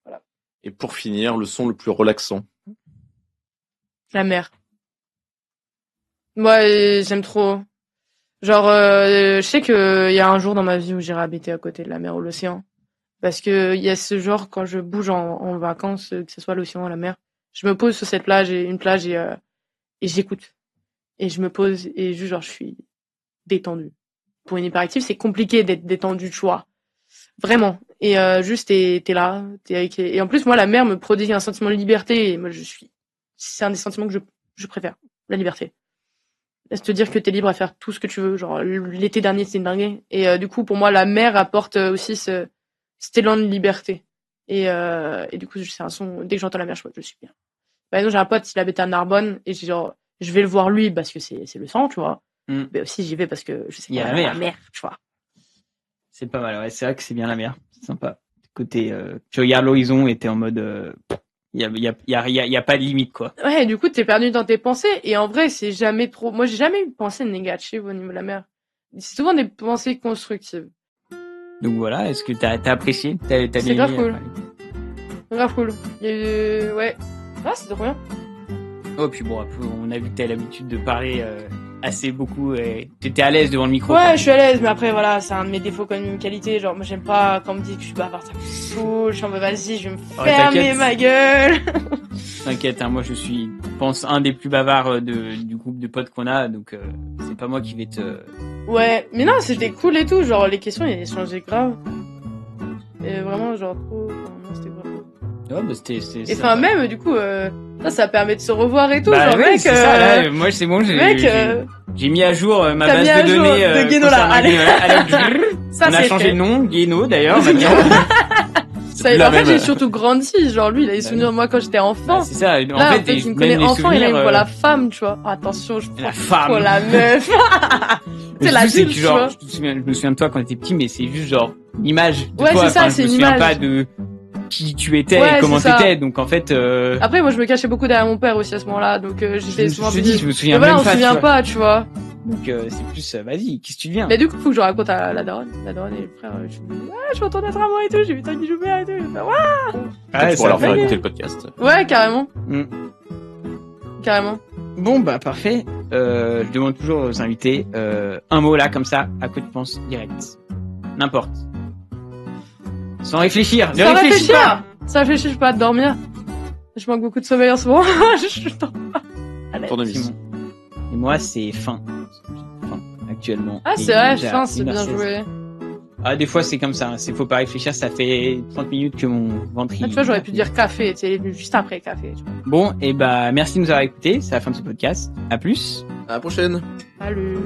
Voilà. Et pour finir, le son le plus relaxant. La mer. Moi, j'aime trop. Genre, je sais que il y a un jour dans ma vie où j'irai habiter à côté de la mer ou l'océan. Parce que il y a ce genre, quand je bouge en vacances, que ce soit l'océan ou la mer, je me pose sur cette plage et j'écoute. Et je me pose et juste genre, je suis détendue. Pour une hyperactive, c'est compliqué d'être détendue, tu vois. Vraiment. Et juste, t'es là. Et en plus, moi, la mer me prodigue un sentiment de liberté. Et moi, c'est un des sentiments que je préfère. La liberté. Laisse te dire que t'es libre à faire tout ce que tu veux. Genre, l'été dernier, c'était une dinguerie. Et du coup, pour moi, la mer apporte aussi cet élan de liberté. Et du coup, c'est un son, dès que j'entends la mer, je suis bien. Par exemple, j'ai un pote, il habite à Narbonne, et genre, je vais le voir lui, parce que c'est le sang, tu vois. Mais aussi, j'y vais parce que je sais qu'il y a la mer, tu vois. C'est pas mal, ouais. C'est vrai que c'est bien la mer. C'est sympa. Côté, tu regardes l'horizon et t'es en mode, y a pas de limite, quoi. Ouais, du coup, t'es perdu dans tes pensées. Et en vrai, c'est jamais trop, moi, j'ai jamais eu de pensée négative au niveau de la mer. C'est souvent des pensées constructives. Donc voilà, est-ce que t'as apprécié? T'as c'est grave cool. Grave cool. Ouais. Ah, c'est trop bien. Oh, puis bon, on a vu que t'as l'habitude de parler assez beaucoup et t'étais à l'aise devant le micro. Ouais, je suis à l'aise, mais après, voilà, c'est un de mes défauts comme une qualité. Genre, moi, j'aime pas quand on me dit que je suis bavard, ça me saoule. Je suis en mode, vas-y, je vais me fermer ma gueule. T'inquiète, hein, moi, je pense, un des plus bavards du groupe de potes qu'on a, donc c'est pas moi qui vais te... Ouais, mais non, c'était cool et tout. Genre, les questions, elles changeaient grave. Et vraiment, genre, trop... non, c'était grave. Ouais, bah, c'était et enfin, même, du coup, ça permet de se revoir et tout. Bah, genre, ouais, mec, c'est ça, là, moi, c'est bon, j'ai mis à jour ma base de données. De Guéno, là. Allez. Ça, on a changé le nom, Guéno, d'ailleurs, maintenant. En fait, j'ai surtout grandi. Genre, lui, il a les souvenirs de moi quand j'étais enfant. Bah, c'est ça. En fait, il me connaît enfant et là, il me voit la femme, tu vois. Oh, attention, je prends trop la meuf. C'est la fille, tu vois. Je me souviens de toi quand t'étais petit, mais c'est juste genre l'image de toi. Ouais, c'est ça, c'est une image. Je me souviens pas de qui tu étais et comment t'étais. Donc en fait. Après, moi, je me cachais beaucoup derrière mon père aussi à ce moment-là, donc j'étais souvent. Je me souviens même pas. On se souvient pas, tu vois. Donc c'est plus, vas-y, qu'est-ce que tu viens? Mais du coup, faut que je raconte à la daronne. La daronne et le frère, je me dis, je retourne être à moi et tout, j'ai vu Tanguy Joubert et tout. Je fais, ouais, tu pourras leur faire écouter le podcast. Ouais, carrément. Carrément. Bon, bah, parfait. Je demande toujours aux invités, un mot là, comme ça, à quoi tu penses direct. N'importe. Sans réfléchir. Sans réfléchir pas. Sans réfléchir, je peux pas dormir. Je manque beaucoup de sommeil en ce moment. Je dors pas. Allez. Et moi, c'est fin, actuellement. Ah, c'est vrai, fin, c'est bien joué. Ah, des fois, c'est comme ça. Faut pas réfléchir. Ça fait 30 minutes que mon ventre... tu vois, j'aurais pu dire café. C'est juste après café. Tu vois. Bon, et bah, merci de nous avoir écoutés. C'est la fin de ce podcast. À plus. À la prochaine. Salut.